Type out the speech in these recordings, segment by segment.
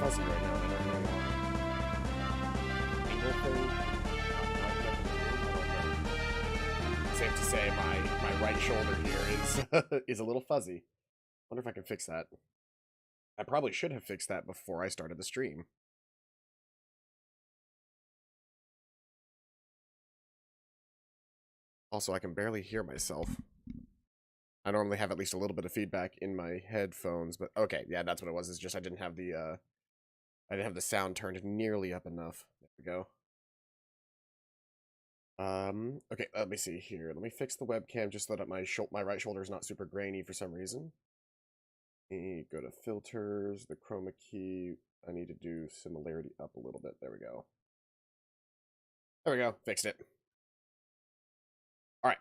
fuzzy right now, and I don't know why. Angle thing? Safe to say my right shoulder here is a little fuzzy. Wonder if I can fix that. I probably should have fixed that before I started the stream. Also, I can barely hear myself. I normally have at least a little bit of feedback in my headphones, but okay, yeah, that's what it was. It's just I didn't have the sound turned nearly up enough. There we go. Okay, let me see here. Let me fix the webcam just so that my right shoulder is not super grainy for some reason. Go to filters, the chroma key. I need to do similarity up a little bit. There we go. There we go. Fixed it. All right.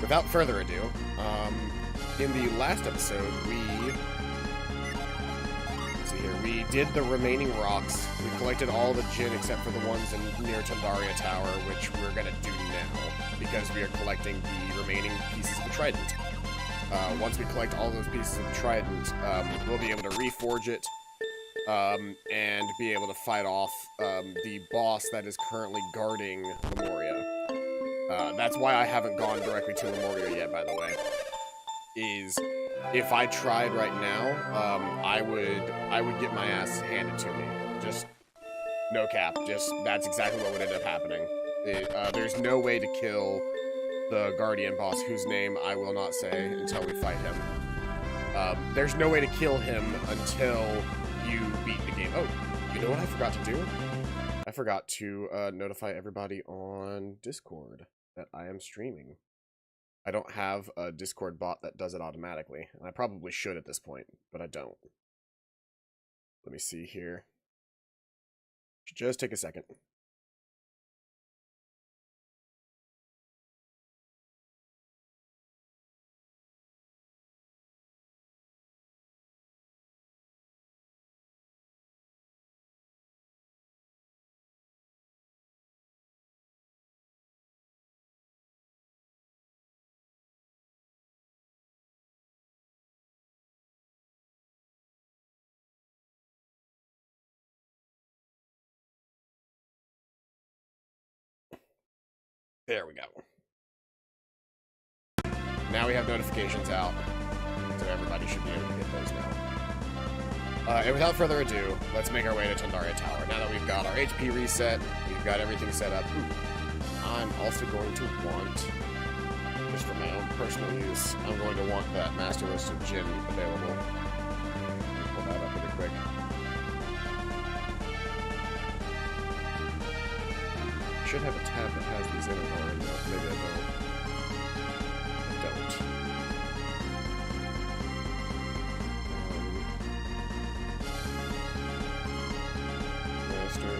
Without further ado, in the last episode, we did the remaining rocks. We collected all the gin except for the ones near Tandaria Tower, which we're gonna do now, because we are collecting the remaining pieces of the Trident. Once we collect all those pieces of the Trident, we'll be able to reforge it, and be able to fight off the boss that is currently guarding Lemuria. That's why I haven't gone directly to Lemuria yet, by the way. If I tried right now, I would get my ass handed to me. Just no cap. Just that's exactly what would end up happening. There's no way to kill the Guardian boss, whose name I will not say until we fight him. There's no way to kill him until you beat the game. Oh, you know what I forgot to do? I forgot to notify everybody on Discord that I am streaming. I don't have a Discord bot that does it automatically. And I probably should at this point, but I don't. Let me see here. Should just take a second. There we go. Now we have notifications out, so everybody should be able to get those now. And without further ado, let's make our way to Tandaria Tower. Now that we've got our HP reset, we've got everything set up. I'm also going to want, just for my own personal use, I'm going to want that master list of gin available. Pull that up really quick. I should have a tab that has these in it already, though. Maybe I don't. I don't. Master.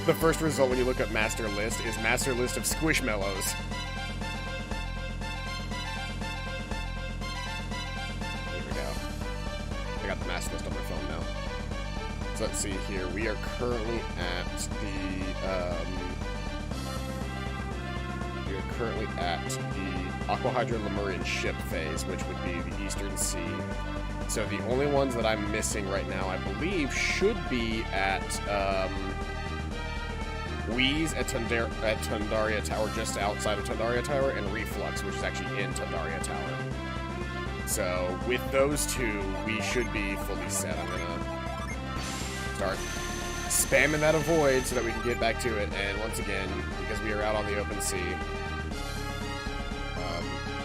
The first result when you look up master list is master list of Squishmallows. There we go. I got the master list on my phone now. So let's see here. We are currently at the Aqua Hydra Lemurian ship phase, which would be the Eastern Sea. So the only ones that I'm missing right now, I believe, should be at Wheeze at Tandaria Tower, just outside of Tandaria Tower, and Reflux, which is actually in Tandaria Tower. So with those two, we should be fully set. I'm gonna start spamming that avoid so that we can get back to it. And once again, because we are out on the open sea,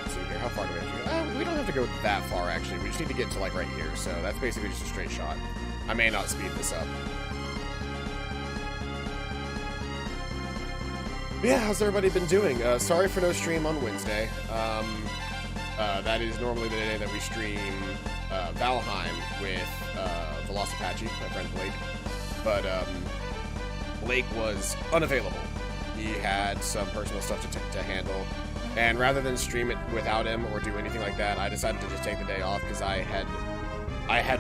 let's see here, how far do we have to go? We don't have to go that far, actually. We just need to get to, like, right here. So that's basically just a straight shot. I may not speed this up. But yeah, how's everybody been doing? Sorry for no stream on Wednesday. That is normally the day that we stream Valheim with Velocipachi, my friend Blake. But Blake was unavailable. He had some personal stuff to handle. And rather than stream it without him or do anything like that, I decided to just take the day off because I had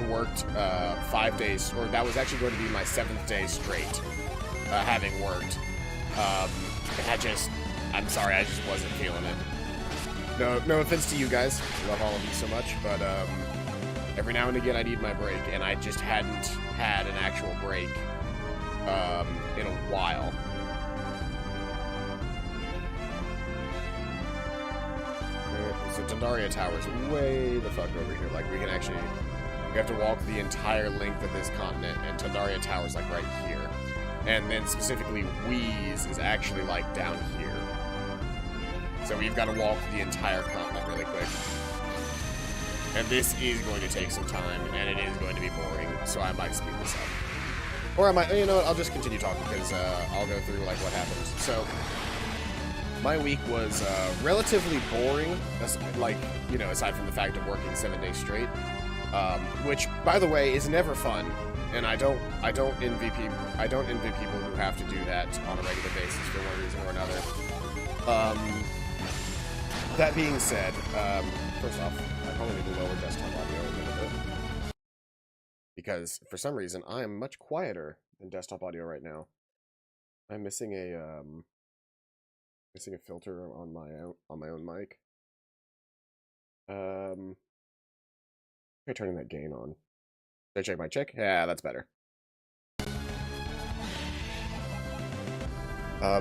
worked 5 days, or that was actually going to be my 7th day straight, having worked. I'm sorry, I just wasn't feeling it. No offense to you guys. I love all of you so much, but every now and again I need my break, and I just hadn't had an actual break in a while. So Tandaria Tower's way the fuck over here. Like, we have to walk the entire length of this continent, and Tandaria Tower's like right here. And then specifically, Wheeze is actually like down here. So we've got to walk the entire continent really quick. And this is going to take some time, and it is going to be boring, so I might speed this up. Or I might, you know what, I'll just continue talking, because I'll go through, like, what happens. So, my week was relatively boring, like, you know, aside from the fact of working 7 days straight. Which, by the way, is never fun, and I don't envy people who have to do that on a regular basis for one reason or another. That being said, first off, I probably need to lower desktop audio a little bit, because for some reason I am much quieter than desktop audio right now. I'm missing a filter on my own mic. Try turning that gain on. Did I check my check? Yeah, that's better.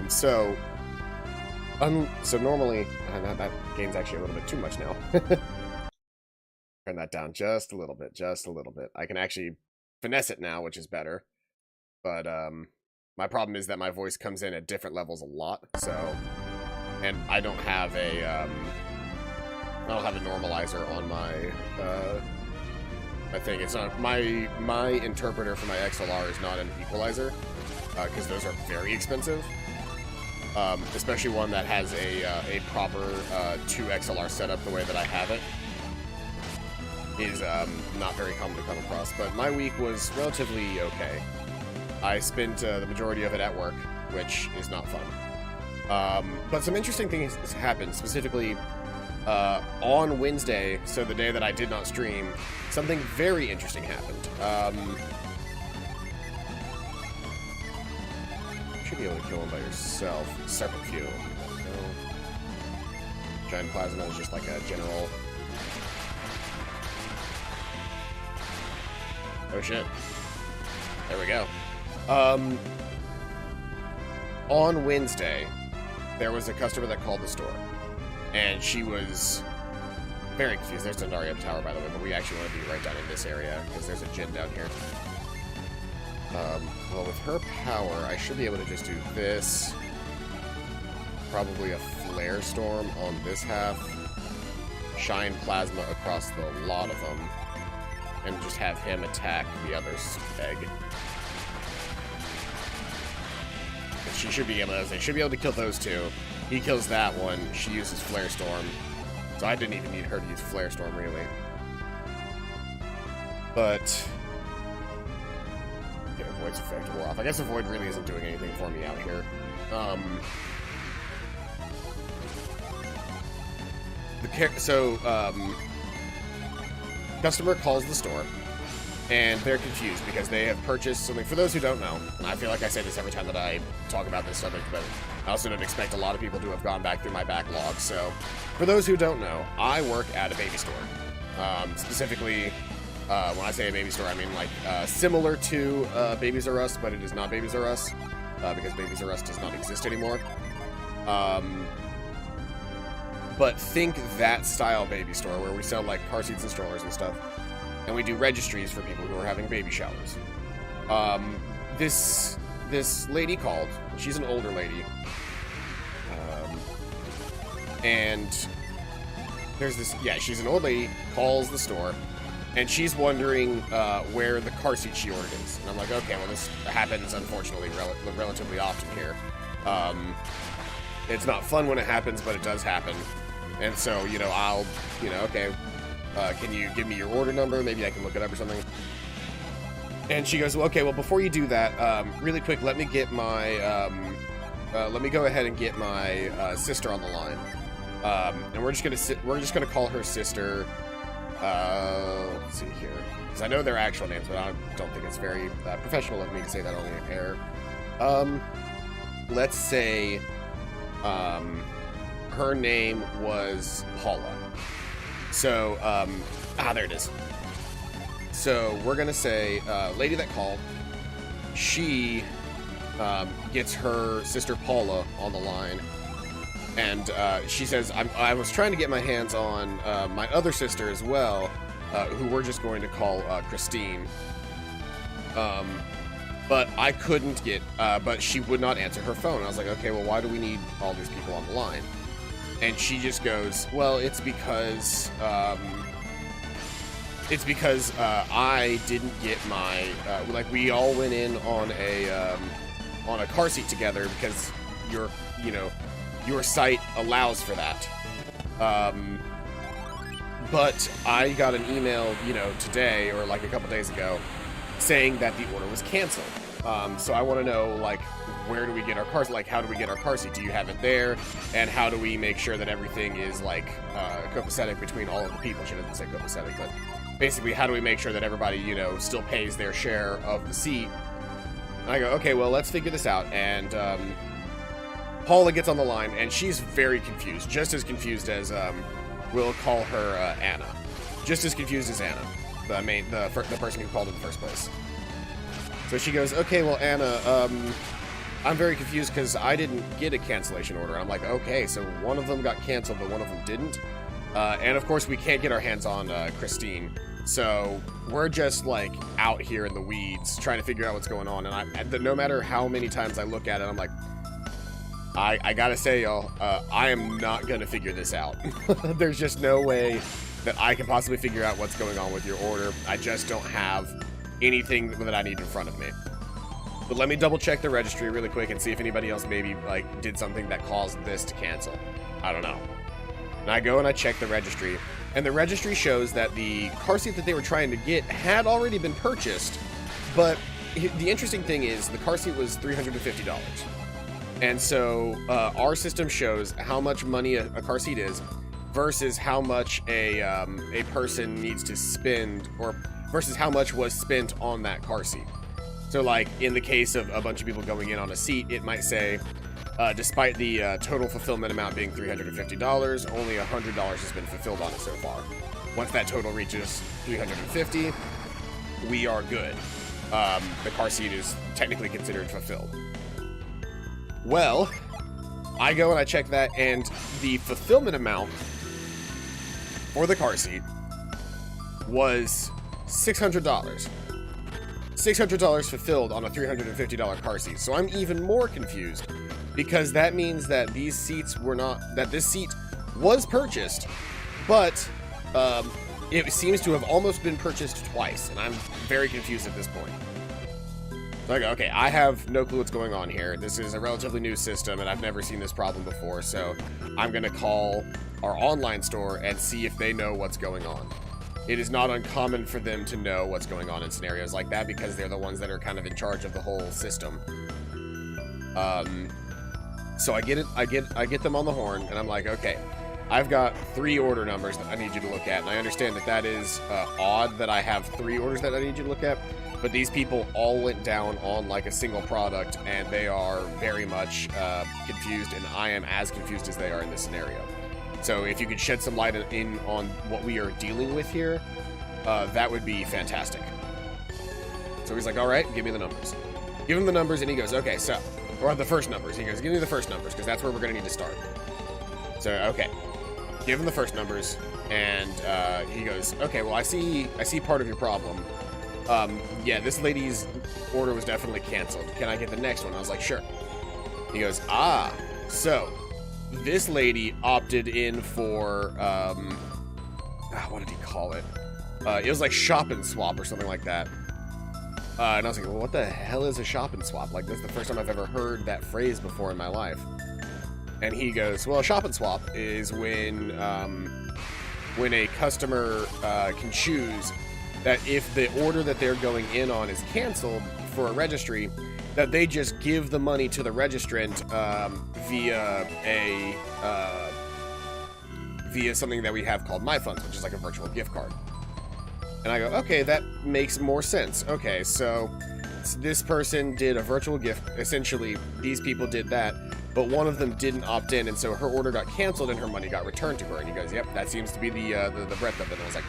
So normally, that gain's actually a little bit too much now. Turn that down just a little bit, I can actually finesse it now, which is better. But, my problem is that my voice comes in at different levels a lot, so... And I don't have a normalizer on my, my thing. It's not... My interpreter for my XLR is not an equalizer, because those are very expensive. Especially one that has a proper 2 XLR setup the way that I have it is not very common to come across. But my week was relatively okay. I spent the majority of it at work, which is not fun. But some interesting things happened, specifically on Wednesday, so the day that I did not stream, something very interesting happened. Should be able to kill him by yourself. Serpent Fuel. No. Giant Plasma is just like a general... Oh shit. There we go. On Wednesday, there was a customer that called the store, and she was very confused. There's Tandaria Tower, by the way, but we actually want to be right down in this area, because there's a gym down here. Well, with her power, I should be able to just do this. Probably a Flare Storm on this half. Shine Plasma across the lot of them. And just have him attack the other egg. And she should be able to kill those two. He kills that one. She uses Flare Storm. So I didn't even need her to use Flare Storm, really. But... okay, Void's effect wore off. I guess the Void really isn't doing anything for me out here. Customer calls the store, and they're confused because they have purchased something. For those who don't know, and I feel like I say this every time that I talk about this subject, but I also don't expect a lot of people to have gone back through my backlog. So, for those who don't know, I work at a baby store. Specifically, when I say a baby store, I mean like similar to Babies R Us, but it is not Babies R Us because Babies R Us does not exist anymore. But think that style baby store where we sell like car seats and strollers and stuff, and we do registries for people who are having baby showers. This lady called. She's an older lady, and there's this. Yeah, she's an old lady. Calls the store, and she's wondering where the car seat she ordered is. And I'm like, okay, well this happens unfortunately relatively often here. It's not fun when it happens, but it does happen. And so, you know, I'll, you know, okay, can you give me your order number? Maybe I can look it up or something. And she goes, well, okay, well, before you do that, really quick, let me get my, let me go ahead and get my sister on the line. And we're just gonna call her sister, let's see here. Because I know their actual names, but I don't think it's very professional of me to say that on the air. Let's say Her name was Paula. So, there it is. So we're gonna say, lady that called, she gets her sister Paula on the line, and she says, I was trying to get my hands on my other sister as well, who we're just going to call Christine. But I couldn't get, but she would not answer her phone. I was like, okay, well, why do we need all these people on the line? And she just goes, well, it's because I didn't get my, like, we all went in on a car seat together because your site allows for that. But I got an email, today or like a couple days ago saying that the order was canceled. So I want to know, like, where do we get our cars? Like, how do we get our car seat? Do you have it there? And how do we make sure that everything is, like, copacetic between all of the people? She doesn't say copacetic, but basically, how do we make sure that everybody, still pays their share of the seat? And I go, okay, well, let's figure this out. And Paula gets on the line, and she's very confused. Just as confused as, we'll call her Anna. Just as confused as Anna, the person who called in the first place. So she goes, okay, well, Anna, I'm very confused because I didn't get a cancellation order. I'm like, okay, so one of them got canceled, but one of them didn't. And of course, we can't get our hands on Christine. So we're just, like, out here in the weeds trying to figure out what's going on. And no matter how many times I look at it, I'm like, I gotta say, y'all, I am not gonna figure this out. There's just no way that I can possibly figure out what's going on with your order. I just don't have anything that I need in front of me. But let me double check the registry really quick and see if anybody else maybe, like, did something that caused this to cancel. I don't know. And I go and I check the registry, and the registry shows that the car seat that they were trying to get had already been purchased, but the interesting thing is the car seat was $350. And so our system shows how much money a car seat is versus how much a person needs to spend, or versus how much was spent on that car seat. So, like, in the case of a bunch of people going in on a seat, it might say, despite the total fulfillment amount being $350, only $100 has been fulfilled on it so far. Once that total reaches $350, we are good. The car seat is technically considered fulfilled. Well, I go and I check that, and the fulfillment amount for the car seat was $600. $600 fulfilled on a $350 car seat. So I'm even more confused, because that means that these seats were not, that this seat was purchased, but it seems to have almost been purchased twice, and I'm very confused at this point. So I go, okay, I have no clue what's going on here. This is a relatively new system, and I've never seen this problem before, so I'm going to call our online store and see if they know what's going on. It is not uncommon for them to know what's going on in scenarios like that, because they're the ones that are kind of in charge of the whole system. So I get them on the horn, and I'm like, okay, I've got 3 order numbers that I need you to look at, and I understand that that is odd that I have 3 orders that I need you to look at, but these people all went down on, like, a single product, and they are very much confused, and I am as confused as they are in this scenario. So if you could shed some light in on what we are dealing with here, that would be fantastic. So he's like, all right, give me the numbers. Give him the numbers, and he goes, okay, so, or the first numbers. He goes, give me the first numbers, because that's where we're going to need to start. So, okay. Give him the first numbers, and he goes, okay, well, I see part of your problem. Yeah, this lady's order was definitely canceled. Can I get the next one? I was like, sure. He goes, so this lady opted in for, what did he call it? It was like shop and swap or something like that. And I was like, well, what the hell is a shop and swap? Like, this is the first time I've ever heard that phrase before in my life. And he goes, well, a shop and swap is when a customer can choose that if the order that they're going in on is canceled for a registry, that they just give the money to the registrant via something that we have called MyFunds, which is like a virtual gift card. And I go, okay, that makes more sense. Okay, so this person did a virtual gift. Essentially, these people did that. but one of them didn't opt in, and so her order got canceled and her money got returned to her. And he goes, yep, that seems to be the breadth of it. And I was like,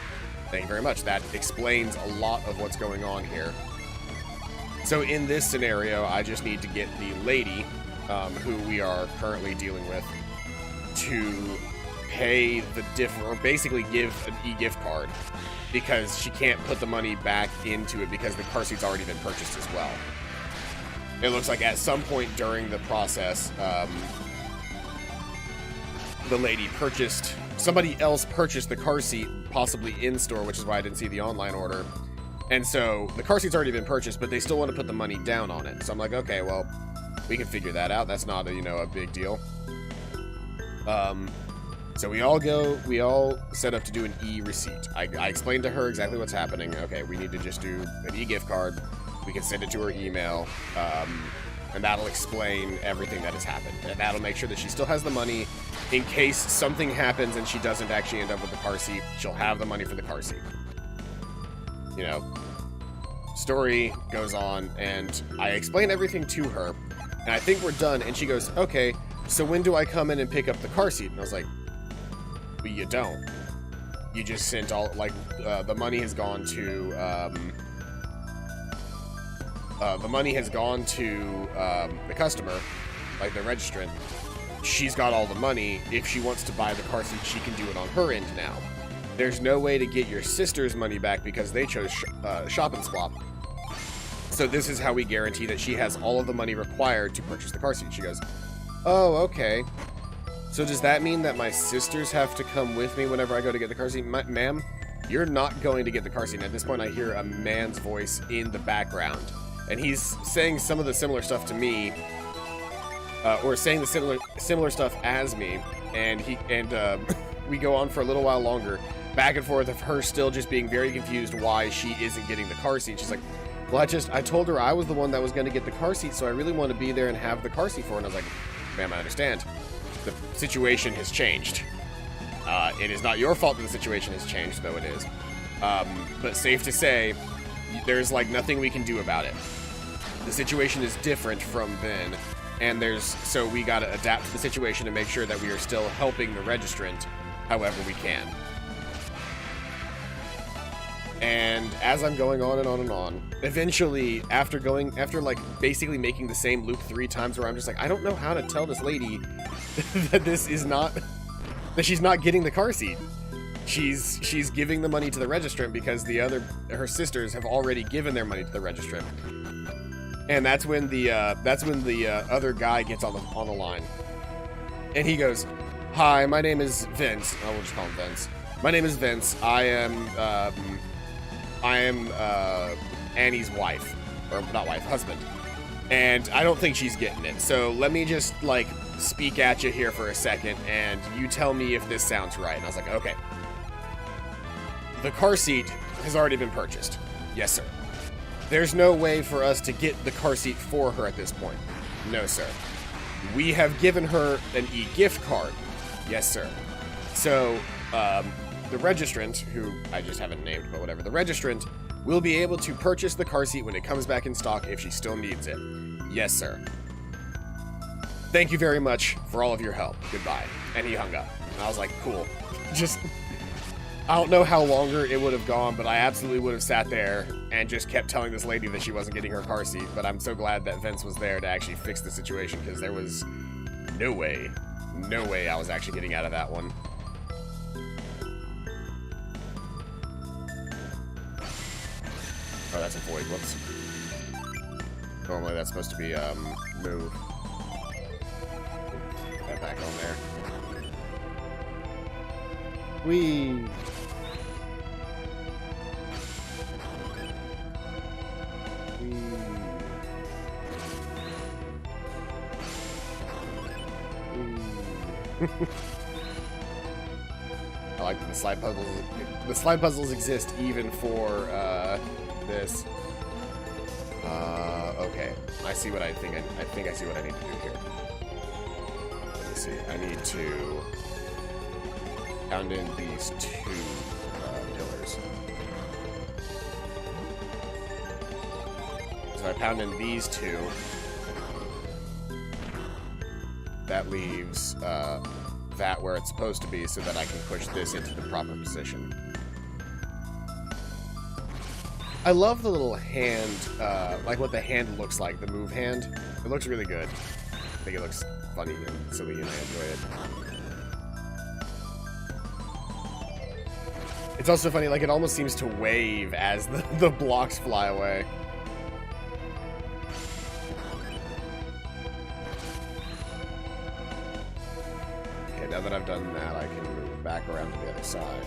thank you very much. That explains a lot of what's going on here. So in this scenario, I just need to get the lady, who we are currently dealing with, to pay the or basically give an e-gift card, because she can't put the money back into it because the car seat's already been purchased as well. It looks like at some point during the process, the lady somebody else purchased the car seat, possibly in store, which is why I didn't see the online order. And so the car seat's already been purchased, but they still want to put the money down on it. So I'm like, okay, well, we can figure that out. That's not a big deal. So we all set up to do an e-receipt. I explained to her exactly what's happening. Okay, we need to just do an e-gift card. We can send it to her email, and that'll explain everything that has happened. And that'll make sure that she still has the money in case something happens and she doesn't actually end up with the car seat. She'll have the money for the car seat. Story goes on, and I explain everything to her, and I think we're done, and she goes, okay, so when do I come in and pick up the car seat? And I was like, well, you don't. You just sent all, the money has gone to, the customer, like the registrant. She's got all the money. If she wants to buy the car seat, she can do it on her end now. There's no way to get your sister's money back because they chose shop and swap. So this is how we guarantee that she has all of the money required to purchase the car seat. She goes, oh, okay. So does that mean that my sisters have to come with me whenever I go to get the car seat? Ma'am, you're not going to get the car seat. And at this point, I hear a man's voice in the background. And he's saying some of the similar stuff to me, or saying the similar stuff as me. And we go on for a little while longer, back and forth of her still just being very confused why she isn't getting the car seat. She's like, well, I told her I was the one that was going to get the car seat, so I really want to be there and have the car seat for her. And I was like, ma'am, I understand. The situation has changed. It is not your fault that the situation has changed, though it is. But safe to say, there's nothing we can do about it. The situation is different from then, and so we gotta adapt to the situation and make sure that we are still helping the registrant however we can. And as I'm going on and on and on, eventually, after basically making the same loop 3 times where I'm just like, I don't know how to tell this lady that that she's not getting the car seat. She's giving the money to the registrant because her sisters have already given their money to the registrant. And that's when the other guy gets on the line. And he goes, hi, my name is Vince. I will just call him Vince. My name is Vince. I am Annie's wife, or not wife, husband, and I don't think she's getting it. So let me just speak at you here for a second, and you tell me if this sounds right. And I was like, okay. The car seat has already been purchased. Yes, sir. There's no way for us to get the car seat for her at this point. No, sir. We have given her an e-gift card. Yes, sir. So, the registrant, who I just haven't named, but whatever, the registrant will be able to purchase the car seat when it comes back in stock if she still needs it. Yes, sir. Thank you very much for all of your help. Goodbye. And he hung up. And I was like, cool. I don't know how longer it would have gone, but I absolutely would have sat there and just kept telling this lady that she wasn't getting her car seat. But I'm so glad that Vince was there to actually fix the situation, because there was no way I was actually getting out of that one. Oh, that's a void. Whoops. Normally that's supposed to be, move. Put that back on there. Whee! I like that the slide puzzles exist even for this. Okay. I see what I think I see what I need to do here. Let me see. I need to pound in these 2 pillars. So I pound in these 2. that leaves that where it's supposed to be so that I can push this into the proper position. I love the little hand, like what the hand looks like, the move hand. It looks really good. I think it looks funny and silly, and I enjoy it. It's also funny, like, it almost seems to wave as the blocks fly away. Okay, now that I've done that, I can move back around to the other side.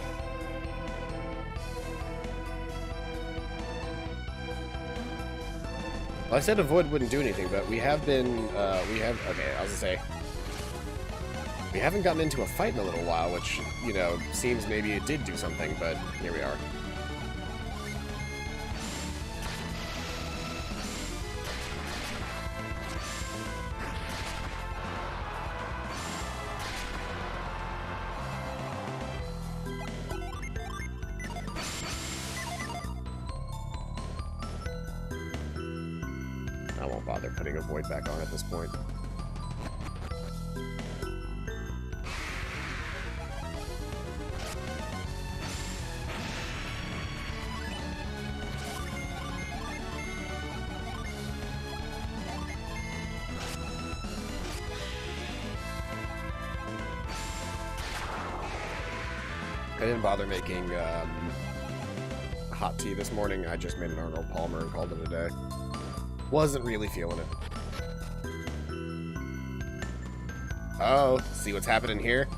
Well, I said avoid wouldn't do anything, but we have been, okay, I was gonna say, we haven't gotten into a fight in a little while, which, you know, seems maybe it did do something, but here we are. I won't bother putting a void back on at this point. I didn't bother making hot tea this morning. I just made an Arnold Palmer and called it a day. Wasn't really feeling it. Oh, see what's happening here?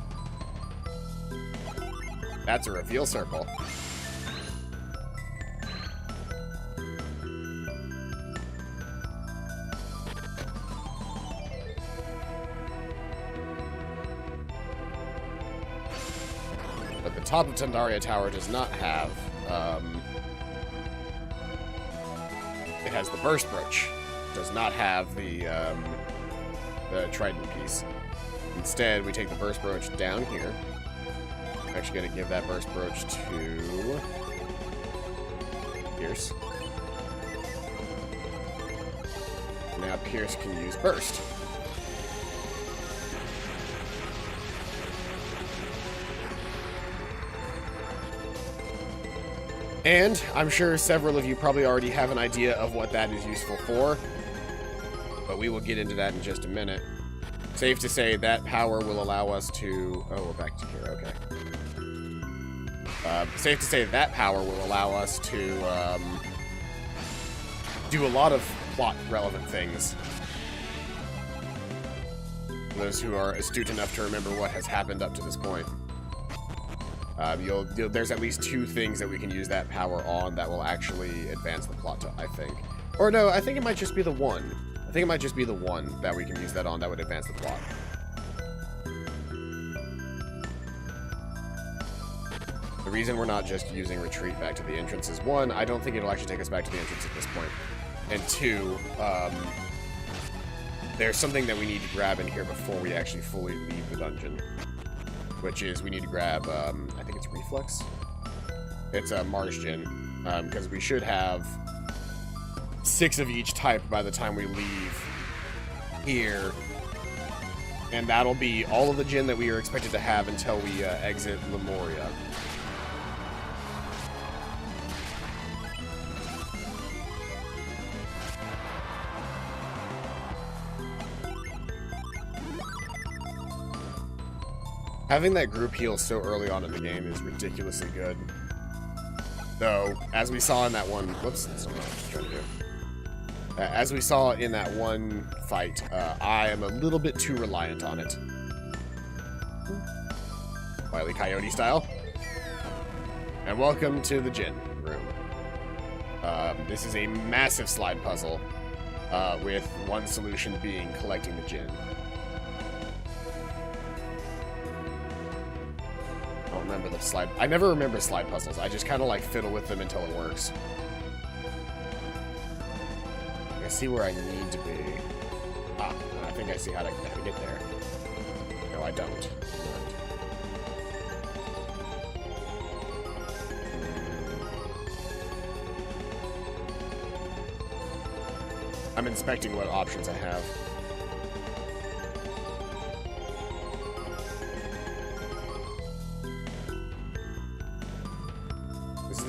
That's a reveal circle. But the top of Tandaria Tower does not have, it has the burst brooch. It does not have the Trident piece. Instead, we take the burst brooch down here. I'm actually going to give that burst brooch to Pierce. Now Pierce can use burst. And I'm sure several of you probably already have an idea of what that is useful for, but we will get into that in just a minute. Safe to say that power will allow us to... Oh, we're back to here, okay. Safe to say that power will allow us to do a lot of plot-relevant things. For those who are astute enough to remember what has happened up to this point. There's at least 2 things that we can use that power on that will actually advance the plot, I think. Or no, I think it might just be the one. I think it might just be the one that we can use that on that would advance the plot. The reason we're not just using retreat back to the entrance is 1, I don't think it'll actually take us back to the entrance at this point. And 2, there's something that we need to grab in here before we actually fully leave the dungeon. Which is, we need to grab, I think it's Reflex? It's a Martian, because we should have 6 of each type by the time we leave here. And that'll be all of the Jinn that we are expected to have until we exit Lemuria. Having that group heal so early on in the game is ridiculously good. Though, as we saw in that one... Whoops, that's not what I was trying to do. As we saw in that one fight, I am a little bit too reliant on it. Wile E. Coyote style. And welcome to the Jinn room. This is a massive slide puzzle, with one solution being collecting the Jinn. Remember the slide. I never remember slide puzzles. I just kind of like fiddle with them until it works. I see where I need to be. Ah, I think I see how to get there. No, I don't. I'm inspecting what options I have.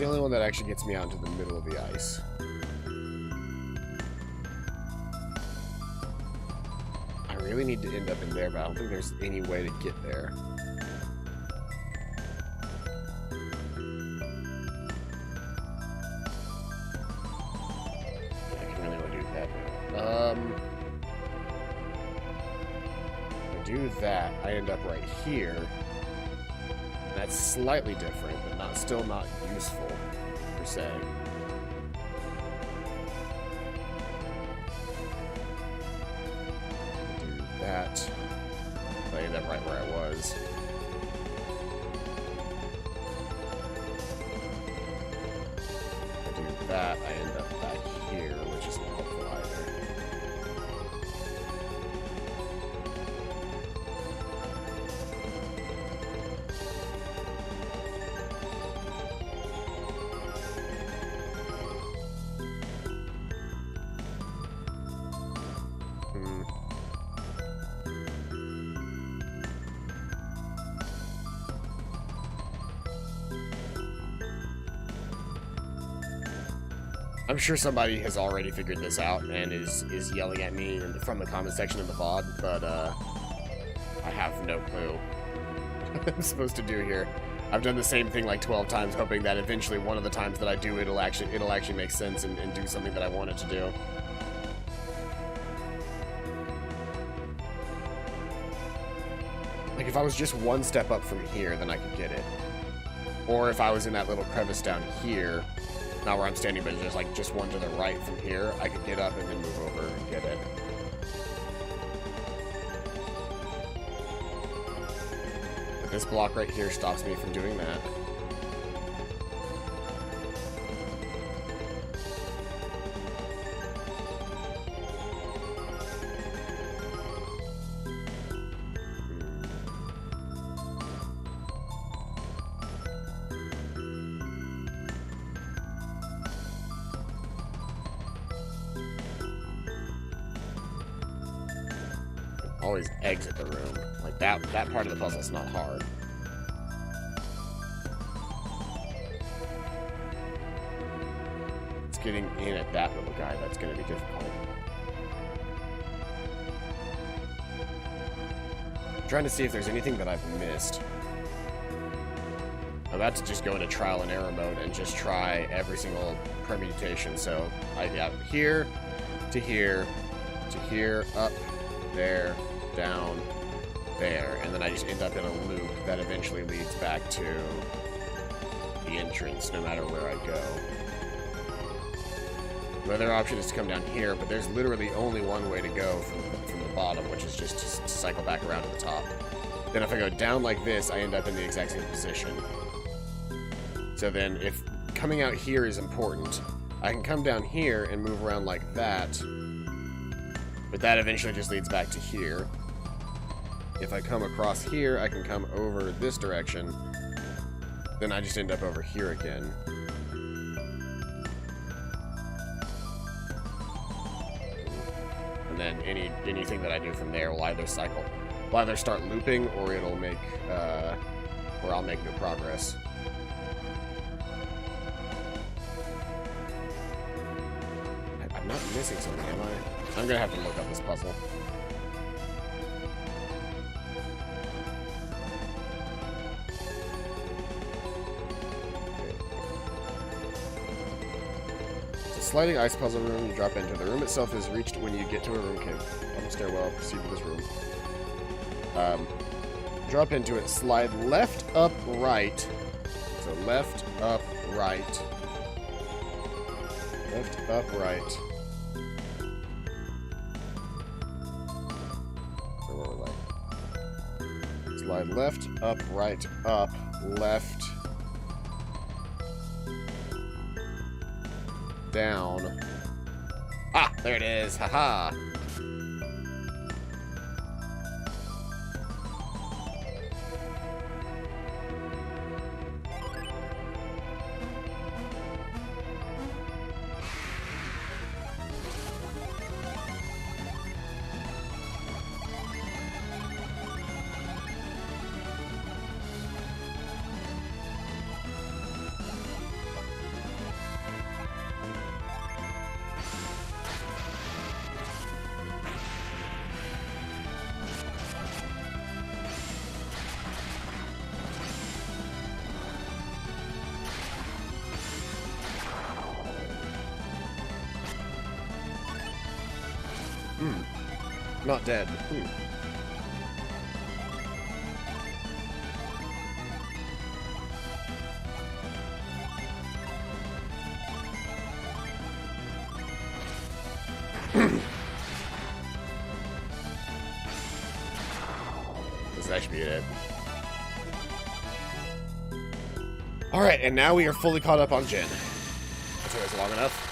the only one that actually gets me out into the middle of the ice. I really need to end up in there, but I don't think there's any way to get there. Yeah, I can really only do that now. If I do that, I end up right here. That's slightly different, but still not useful, per se. Do that. I end up right where I was. I do that, I end up back here, which isn't helpful either. I'm sure somebody has already figured this out and is yelling at me from the comment section of the VOD, but I have no clue what I'm supposed to do here. I've done the same thing like 12 times, hoping that eventually one of the times that I do it'll actually make sense and do something that I want it to do. Like if I was just one step up from here, then I could get it. Or if I was in that little crevice down here, not where I'm standing, but just one to the right from here, I could get up and then move over and get it. But this block right here stops me from doing that. Always exit the room. Like that part of the puzzle's not hard. It's getting in at that little guy that's going to be difficult. I'm trying to see if there's anything that I've missed. I'm about to just go into trial and error mode and just try every single permutation. So I got here to here to here, up, there, down, there, and then I just end up in a loop that eventually leads back to the entrance, no matter where I go. The other option is to come down here, but there's literally only one way to go from the bottom, which is just to cycle back around to the top. Then if I go down like this, I end up in the exact same position. So then, if coming out here is important, I can come down here and move around like that, but that eventually just leads back to here. If I come across here, I can come over this direction. Then I just end up over here again. And then anything that I do from there will either start looping, or it'll make, or I'll make no progress. I'm not missing something, am I? I'm gonna have to look up this puzzle. It's a sliding ice puzzle room. You drop into. The room itself is reached when you get to a room cave. On the stairwell, proceed with this room. Drop into it. Slide left, up, right. So left, up, right. Left, up, right. Slide left, up, right, up, left, down. Ah, there it is. Haha. Not dead. That should be it. Alright, and now we are fully caught up on Jin. That took us long enough.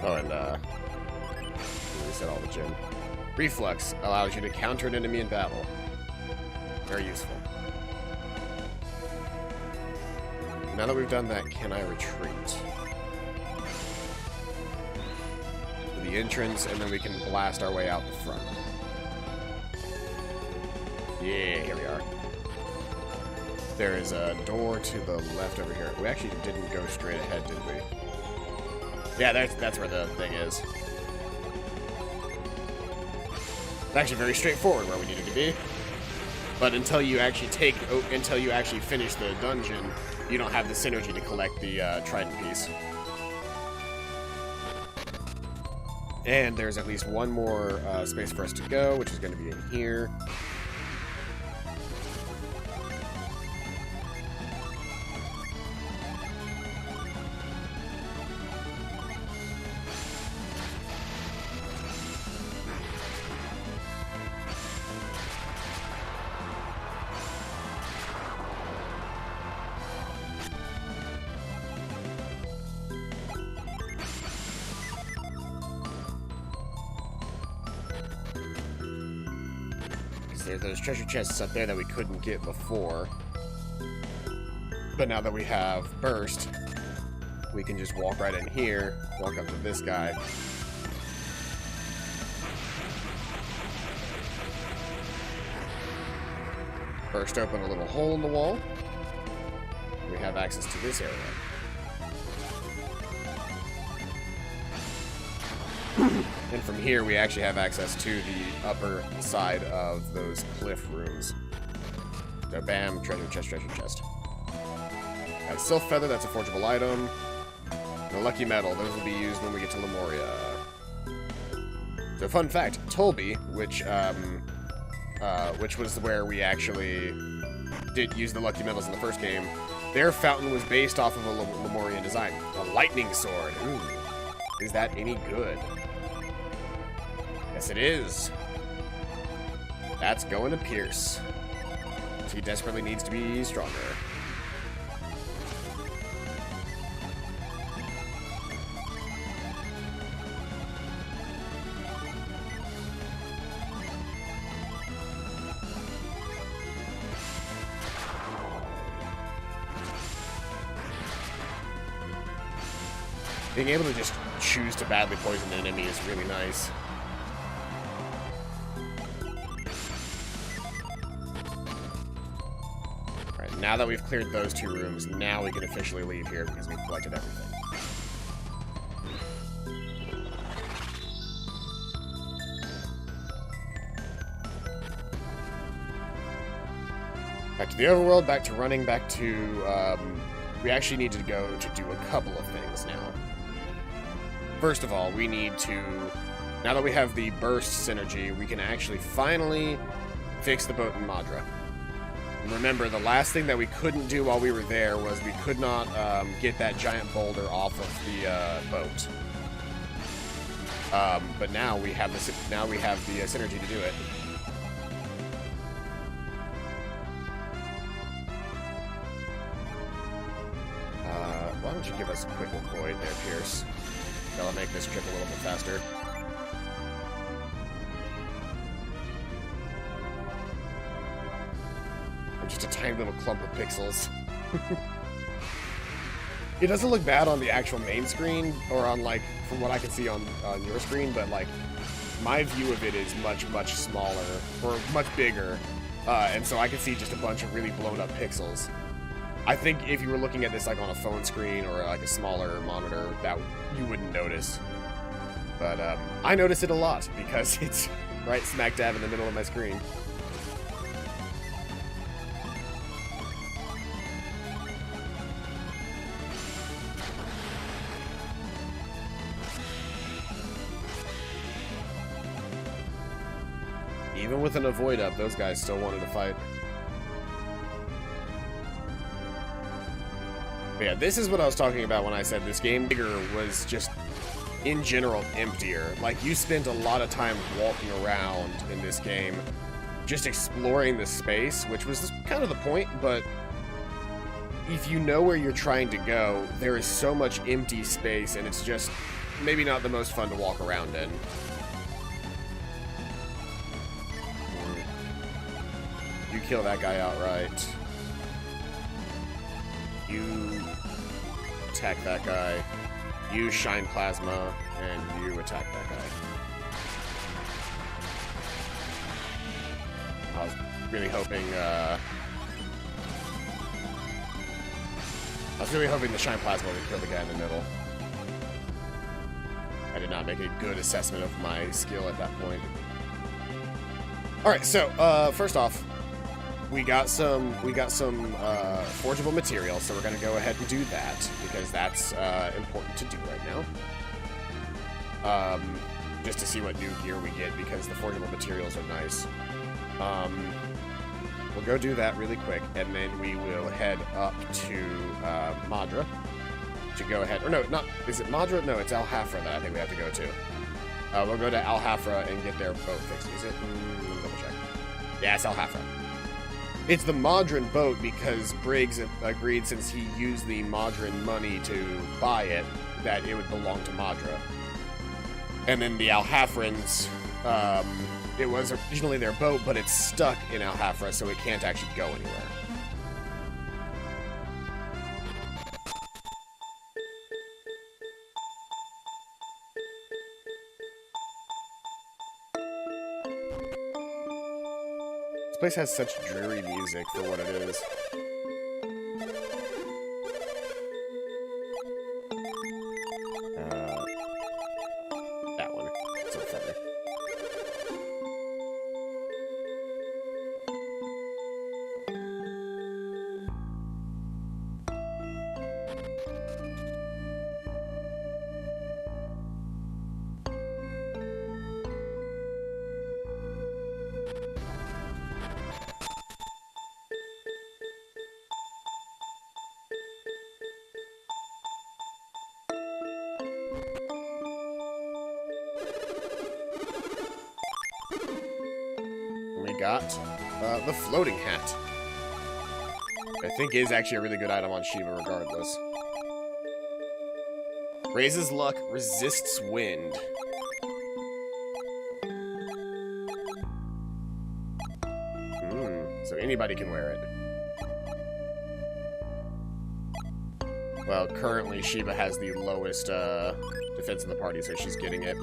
Oh, and reset all the Jin. Reflux allows you to counter an enemy in battle. Very useful. Now that we've done that, can I retreat? To the entrance, and then we can blast our way out the front. Yeah, here we are. There is a door to the left over here. We actually didn't go straight ahead, did we? Yeah, that's where the thing is. It's actually very straightforward where we needed to be. But until you actually finish the dungeon, you don't have the synergy to collect the Trident piece. And there's at least one more space for us to go, which is going to be in here. There's those treasure chests up there that we couldn't get before. But now that we have Burst, we can just walk right in here, walk up to this guy. Burst open a little hole in the wall. We have access to this area. And from here, we actually have access to the upper side of those cliff rooms. So bam, treasure chest, treasure chest. Got a Sylph Feather, that's a forgeable item. And a Lucky Metal, those will be used when we get to Lemuria. So fun fact, Tolby, which was where we actually did use the Lucky Metals in the first game, their fountain was based off of a Lemurian design. A lightning sword. Ooh. Is that any good? Yes, it is. That's going to Pierce. He desperately needs to be stronger. Being able to just choose to badly poison an enemy is really nice. Alright, now that we've cleared those two rooms, now we can officially leave here because we've collected everything. Back to the overworld, back to running, back to, we actually need to go to do a couple of things now. First of all, we need to, now that we have the burst synergy, we can actually finally fix the boat in Madra. And remember, the last thing that we couldn't do while we were there was we could not get that giant boulder off of the boat. But now we have the synergy to do it. Why don't you give us a quick void there, Pierce? That'll make this trip a little bit faster. I'm just a tiny little clump of pixels. It doesn't look bad on the actual main screen, or on, like, from what I can see on your screen, but, like, my view of it is much, much smaller, or much bigger, and so I can see just a bunch of really blown up pixels. I think if you were looking at this like on a phone screen or like a smaller monitor, that you wouldn't notice. But I notice it a lot because it's right smack dab in the middle of my screen. Even with an avoid up, those guys still wanted to fight. But yeah, this is what I was talking about when I said this game bigger was just, in general, emptier. Like, you spent a lot of time walking around in this game, just exploring the space, which was kind of the point, but if you know where you're trying to go, there is so much empty space, and it's just maybe not the most fun to walk around in. You kill that guy outright. You attack that guy. You shine plasma, and you attack that guy. I was really hoping, the shine plasma would kill the guy in the middle. I did not make a good assessment of my skill at that point. Alright, so, first off, we got some forgeable material, so we're gonna go ahead and do that because that's important to do right now. Just to see what new gear we get because the forgeable materials are nice. We'll go do that really quick, and then we will head up to Madra to go ahead. Or no, not is it Madra? No, it's Al-Hafra that I think we have to go to. We'll go to Al-Hafra and get their boat fixed. Is it? Let me double check. Yeah, it's Al-Hafra. It's the Modron boat because Briggs agreed, since he used the Modron money to buy it, that it would belong to Madra. And then the Al-Hafrans, it was originally their boat, but it's stuck in Al-Hafra, so it can't actually go anywhere. This place has such dreary music for what it is. That one. So funny. Got the floating hat. I think is actually a really good item on Shiva regardless. Raises luck, resists wind. So anybody can wear it. Well, currently Shiva has the lowest defense in the party, so she's getting it.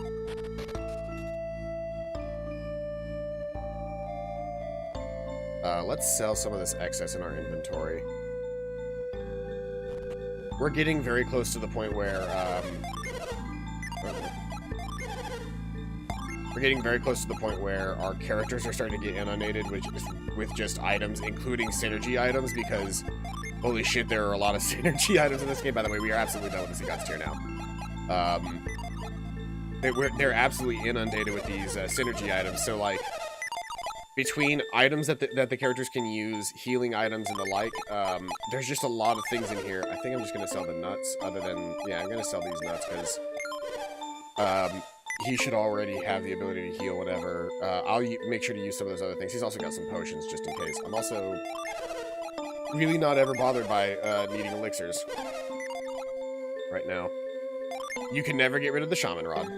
Let's sell some of this excess in our inventory. We're getting very close to the point where, our characters are starting to get inundated with just items, including synergy items, because, holy shit, there are a lot of synergy items in this game. By the way, we are absolutely done with the Seagods tier now. They're absolutely inundated with these synergy items, so, like, between items that the characters can use, healing items, and the like, there's just a lot of things in here. I think I'm just going to sell the nuts, other than... Yeah, I'm going to sell these nuts, because he should already have the ability to heal whatever. I'll make sure to use some of those other things. He's also got some potions, just in case. I'm also really not ever bothered by needing elixirs right now. You can never get rid of the Shaman Rod.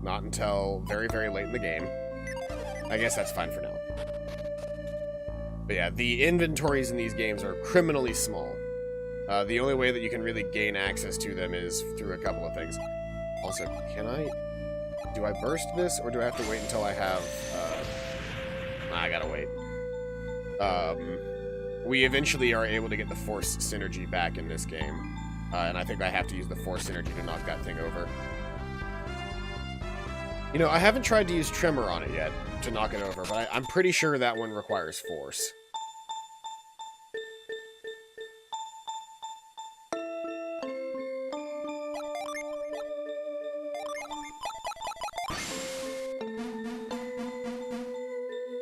Not until very, very late in the game. I guess that's fine for now. But yeah, the inventories in these games are criminally small. The only way that you can really gain access to them is through a couple of things. Also, do I burst this, or do I have to wait until I have, I gotta wait. We eventually are able to get the Force Synergy back in this game. And I think I have to use the Force Synergy to knock that thing over. You know, I haven't tried to use Tremor on it yet to knock it over, but I'm pretty sure that one requires Force.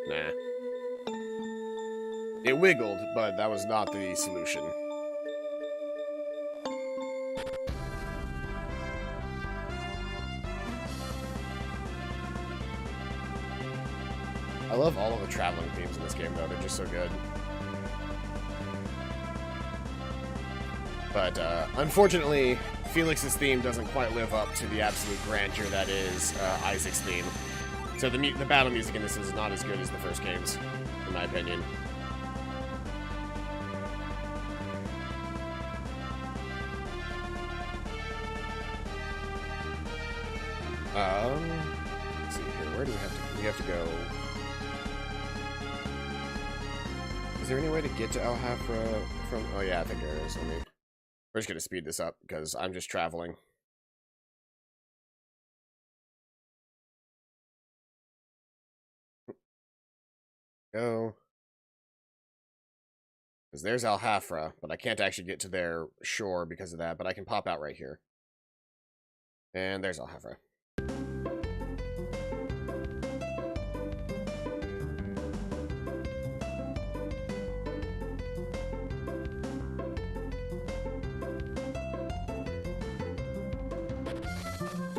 Nah. It wiggled, but that was not the solution. I love all of the traveling themes in this game, though. They're just so good. But, unfortunately, Felix's theme doesn't quite live up to the absolute grandeur that is Isaac's theme. So the battle music in this is not as good as the first game's, in my opinion. Let's see here. Where do we have to... We have to go... Is there any way to get to El Hafra from... Oh, yeah, I think there is. We're just going to speed this up, because I'm just traveling. Go. Because there's El Hafra, but I can't actually get to their shore because of that, but I can pop out right here. And there's El Hafra.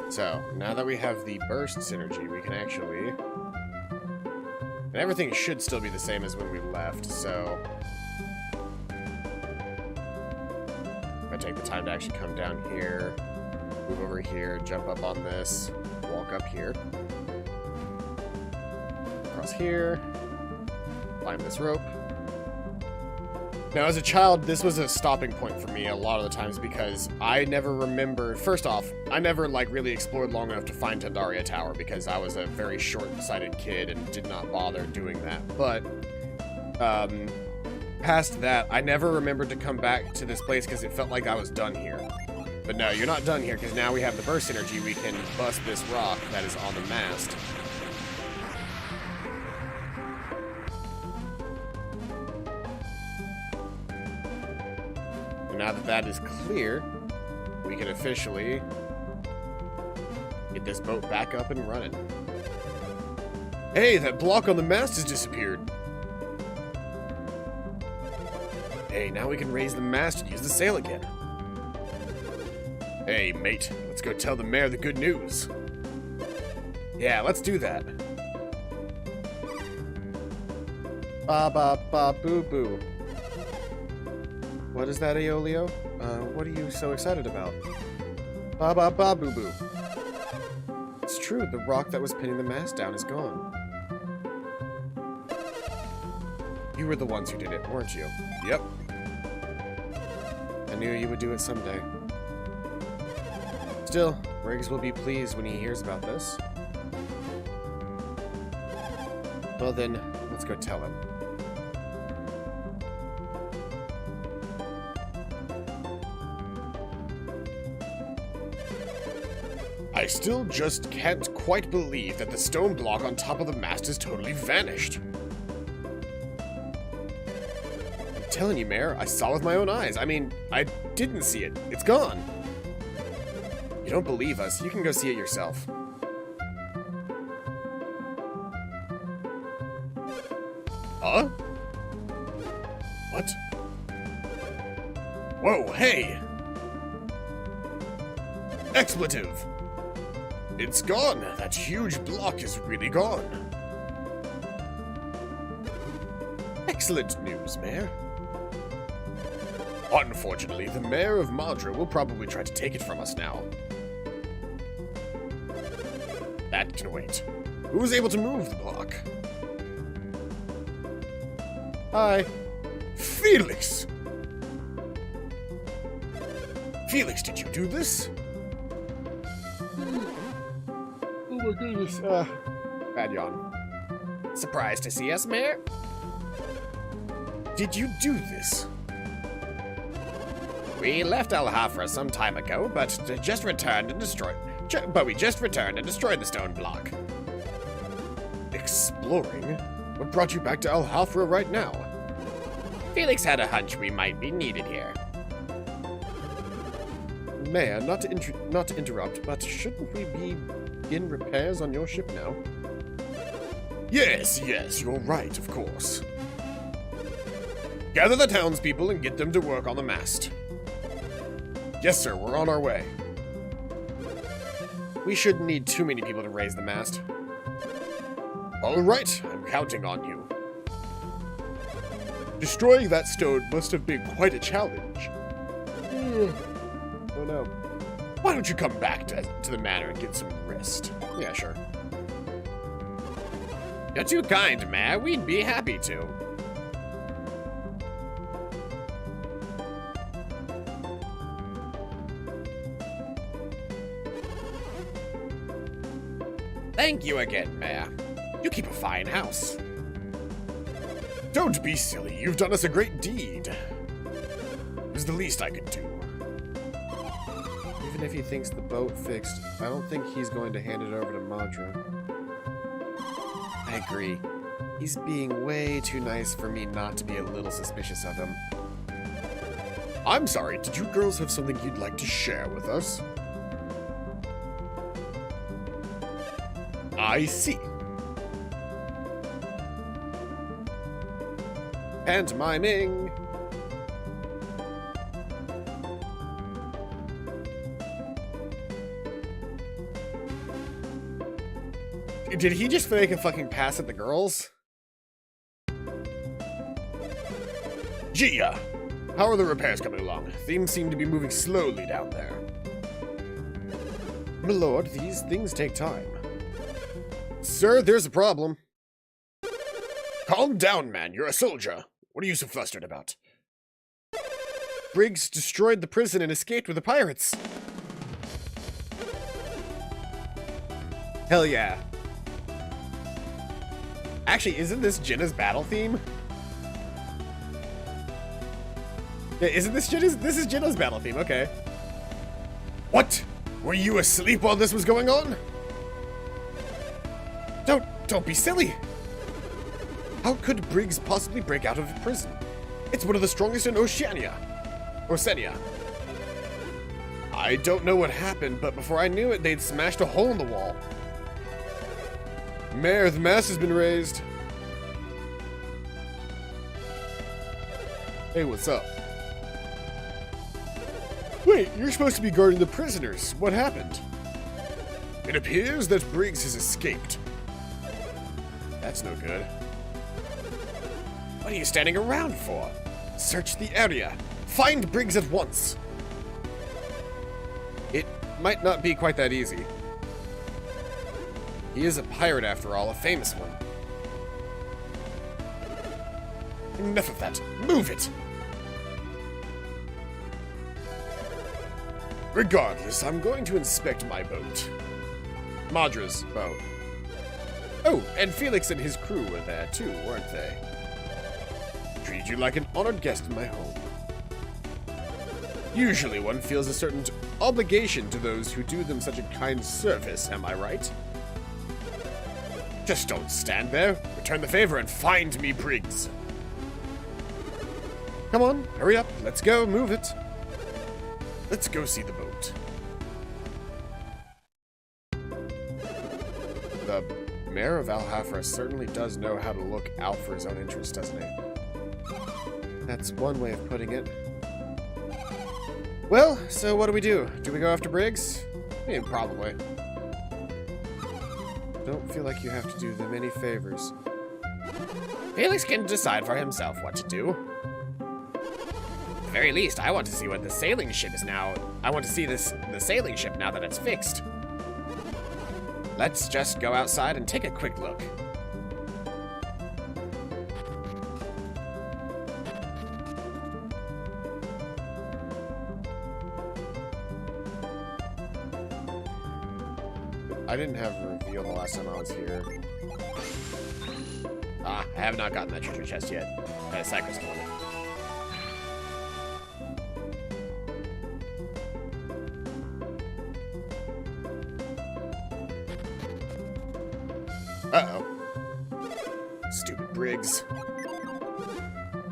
So, now that we have the burst synergy, we can actually... And everything should still be the same as when we left, so... If I take the time to actually come down here, move over here, jump up on this, walk up here, across here, climb this rope. Now, as a child, this was a stopping point for me a lot of the times because I never remembered... First off, I never, like, really explored long enough to find Tandaria Tower because I was a very short-sighted kid and did not bother doing that. But, past that, I never remembered to come back to this place because it felt like I was done here. But no, you're not done here because now we have the burst energy. We can bust this rock that is on the mast. Now that that is clear, we can officially get this boat back up and running. Hey, that block on the mast has disappeared. Hey, now we can raise the mast and use the sail again. Hey, mate, let's go tell the mayor the good news. Yeah, let's do that. Ba ba ba boo boo. What is that, Aeolio? What are you so excited about? Ba ba ba boo boo. It's true, the rock that was pinning the mast down is gone. You were the ones who did it, weren't you? Yep. I knew you would do it someday. Still, Briggs will be pleased when he hears about this. Well then, let's go tell him. I still just can't quite believe that the stone block on top of the mast has totally vanished. I'm telling you, Mayor, I saw with my own eyes. I mean, I didn't see it. It's gone. You don't believe us, you can go see it yourself. Huh? What? Whoa, hey! Expletive! It's gone! That huge block is really gone. Excellent news, Mayor. Unfortunately, the Mayor of Madra will probably try to take it from us now. That can wait. Who was able to move the block? Hi. Felix! Felix, did you do this? Oh my goodness. Bad yawn. Surprised to see us, Mayor? Did you do this? We left El Hafra some time ago, but just returned and destroyed. But we just returned and destroyed the stone block. Exploring? What brought you back to Al-Hafra right now? Felix had a hunch we might be needed here. Mayor, not to interrupt, but shouldn't we begin repairs on your ship now? Yes, you're right, of course. Gather the townspeople and get them to work on the mast. Yes, sir, we're on our way. We shouldn't need too many people to raise the mast. All right, I'm counting on you. Destroying that stone must have been quite a challenge. Oh no. Why don't you come back to the manor and get some rest? Yeah, sure. You're too kind, Mayor. We'd be happy to. Thank you again, Mayor. You keep a fine house. Don't be silly. You've done us a great deed. It was the least I could do. Even if he thinks the boat fixed, I don't think he's going to hand it over to Madra. I agree. He's being way too nice for me not to be a little suspicious of him. I'm sorry, did you girls have something you'd like to share with us? I see. Pantomiming. Did he just make a fucking pass at the girls? Gia, how are the repairs coming along? Things seem to be moving slowly down there. My lord, these things take time. Sir, there's a problem. Calm down, man. You're a soldier. What are you so flustered about? Briggs destroyed the prison and escaped with the pirates. Hell yeah. Actually, isn't this Jenna's battle theme? Yeah, isn't this Jenna's? This is Jenna's battle theme, okay. What? Were you asleep while this was going on? Don't be silly. How could Briggs possibly break out of prison? It's one of the strongest in Oceania. I don't know what happened, but before I knew it, they'd smashed a hole in the wall. Mayor, the mast has been raised. Hey, what's up? Wait, you're supposed to be guarding the prisoners. What happened? It appears that Briggs has escaped. That's no good. What are you standing around for? Search the area. Find Briggs at once. It might not be quite that easy. He is a pirate after all, a famous one. Enough of that. Move it! Regardless, I'm going to inspect my boat. Madra's boat. Oh, and Felix and his crew were there too, weren't they? Treated you like an honored guest in my home. Usually one feels a certain obligation to those who do them such a kind service, am I right? Just don't stand there. Return the favor and find me Briggs. Come on, hurry up. Let's go, move it. Let's go see the boat. The mayor of Al-Hafra certainly does know how to look out for his own interests, doesn't he? That's one way of putting it. Well, so what do? Do we go after Briggs? Yeah, probably. Don't feel like you have to do them any favors. Felix can decide for himself what to do. At the very least, I want to see what the sailing ship is now. I want to see the sailing ship now that it's fixed. Let's just go outside and take a quick look. I didn't have a reveal the last time I was here. I have not gotten that treasure chest yet. Cypress killed it. Briggs.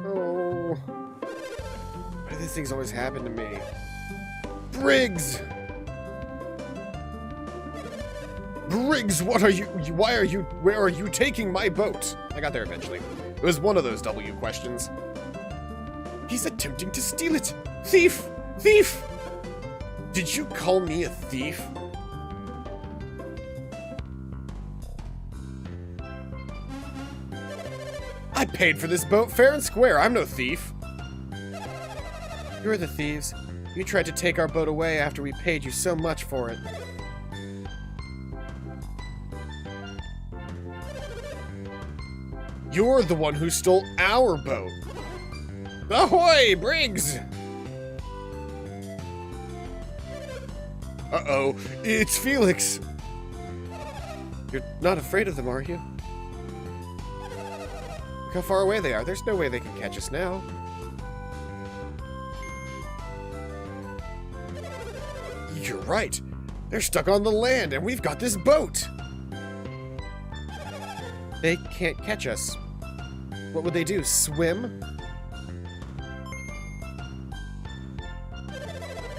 Oh. Why do these things always happen to me? Briggs! Briggs, where are you taking my boat? I got there eventually. It was one of those W questions. He's attempting to steal it! Thief! Thief! Did you call me a thief? I paid for this boat fair and square. I'm no thief. You're the thieves. You tried to take our boat away after we paid you so much for it. You're the one who stole our boat. Ahoy, Briggs! Uh-oh, it's Felix. You're not afraid of them, are you? Look how far away they are. There's no way they can catch us now. You're right. They're stuck on the land, and we've got this boat. They can't catch us. What would they do? Swim?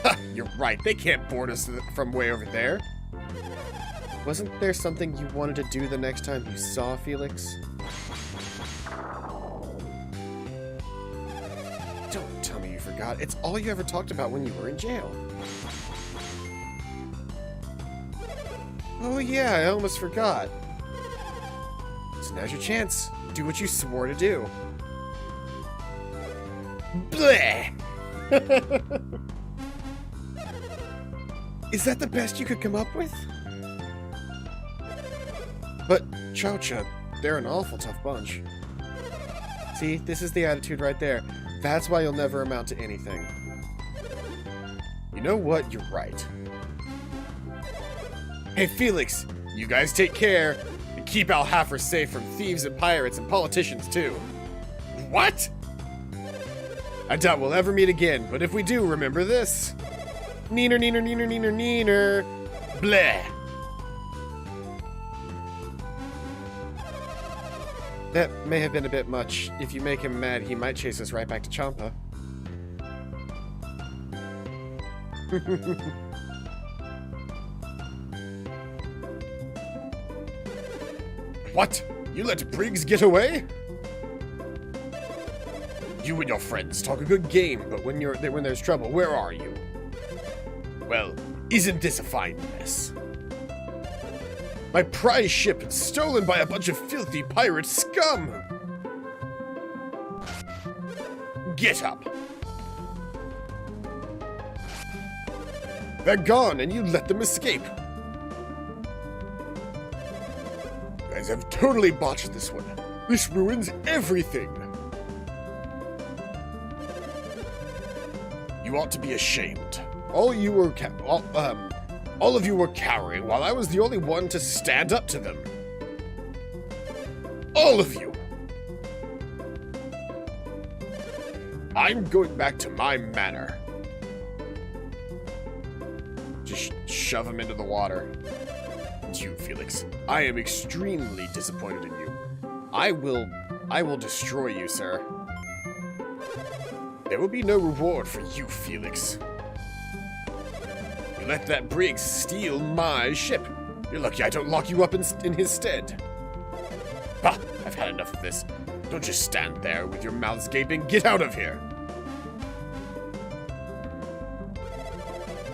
Ha! You're right. They can't board us from way over there. Wasn't there something you wanted to do the next time you saw Felix? Don't tell me you forgot. It's all you ever talked about when you were in jail. Oh yeah, I almost forgot. So now's your chance. Do what you swore to do. Bleh! Is that the best you could come up with? But, Chow-Cha, they're an awful tough bunch. See, this is the attitude right there. That's why you'll never amount to anything. You know what? You're right. Hey, Felix, you guys take care. And keep Al-Hafr safe from thieves and pirates and politicians, too. What? I doubt we'll ever meet again, but if we do, remember this. Neener, neener, neener, neener, neener. Bleh. That may have been a bit much. If you make him mad, he might chase us right back to Champa. What? You let Briggs get away? You and your friends talk a good game, but when there's trouble, where are you? Well, isn't this a fine mess? My prize ship is stolen by a bunch of filthy pirate scum! Get up! They're gone, and you let them escape. You guys have totally botched this one. This ruins everything. You ought to be ashamed. All of you were cowering while I was the only one to stand up to them. All of you. I'm going back to my manor. Just shove him into the water. And you, Felix, I am extremely disappointed in you. I will destroy you, sir. There will be no reward for you, Felix. You let that Briggs steal my ship. You're lucky I don't lock you up in his stead. Bah, I've had enough of this. Don't just stand there with your mouths gaping. Get out of here.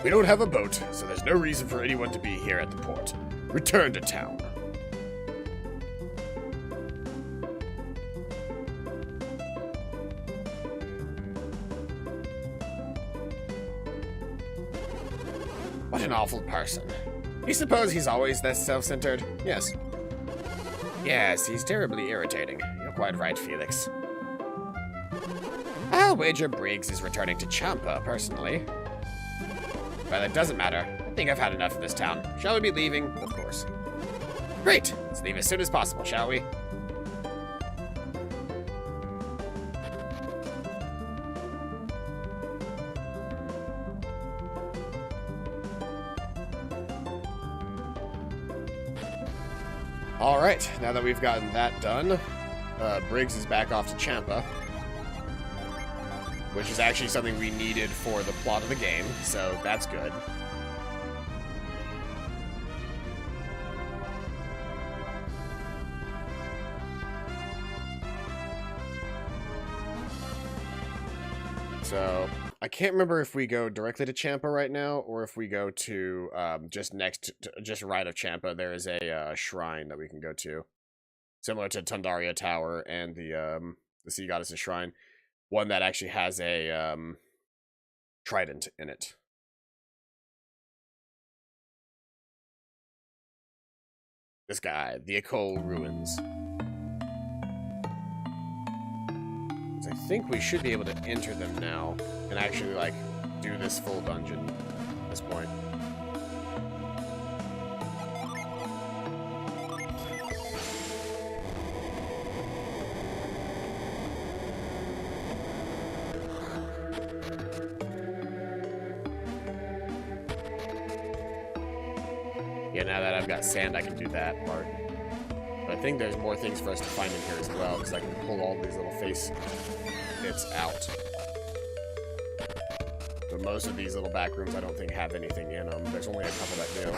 We don't have a boat, so there's no reason for anyone to be here at the port. Return to town. What an awful person. You suppose he's always this self-centered? Yes. Yes, he's terribly irritating. You're quite right, Felix. I'll wager Briggs is returning to Champa, personally. But it doesn't matter. I think I've had enough of this town. Shall we be leaving? Of course. Great! Let's leave as soon as possible, shall we? Alright, now that we've gotten that done, Briggs is back off to Champa, which is actually something we needed for the plot of the game, so that's good. So, I can't remember if we go directly to Champa right now, or if we go to, just right of Champa, there is a shrine that we can go to. Similar to Tundaria Tower and the Sea Goddess's Shrine. One that actually has a, Trident in it. This guy, the Ecole Ruins. I think we should be able to enter them now and actually, like, do this full dungeon at this point. Yeah, now that I've got sand, I can do that part. But I think there's more things for us to find in here as well, because I can pull all these little face bits out. But most of these little back rooms I don't think have anything in them. There's only a couple that do.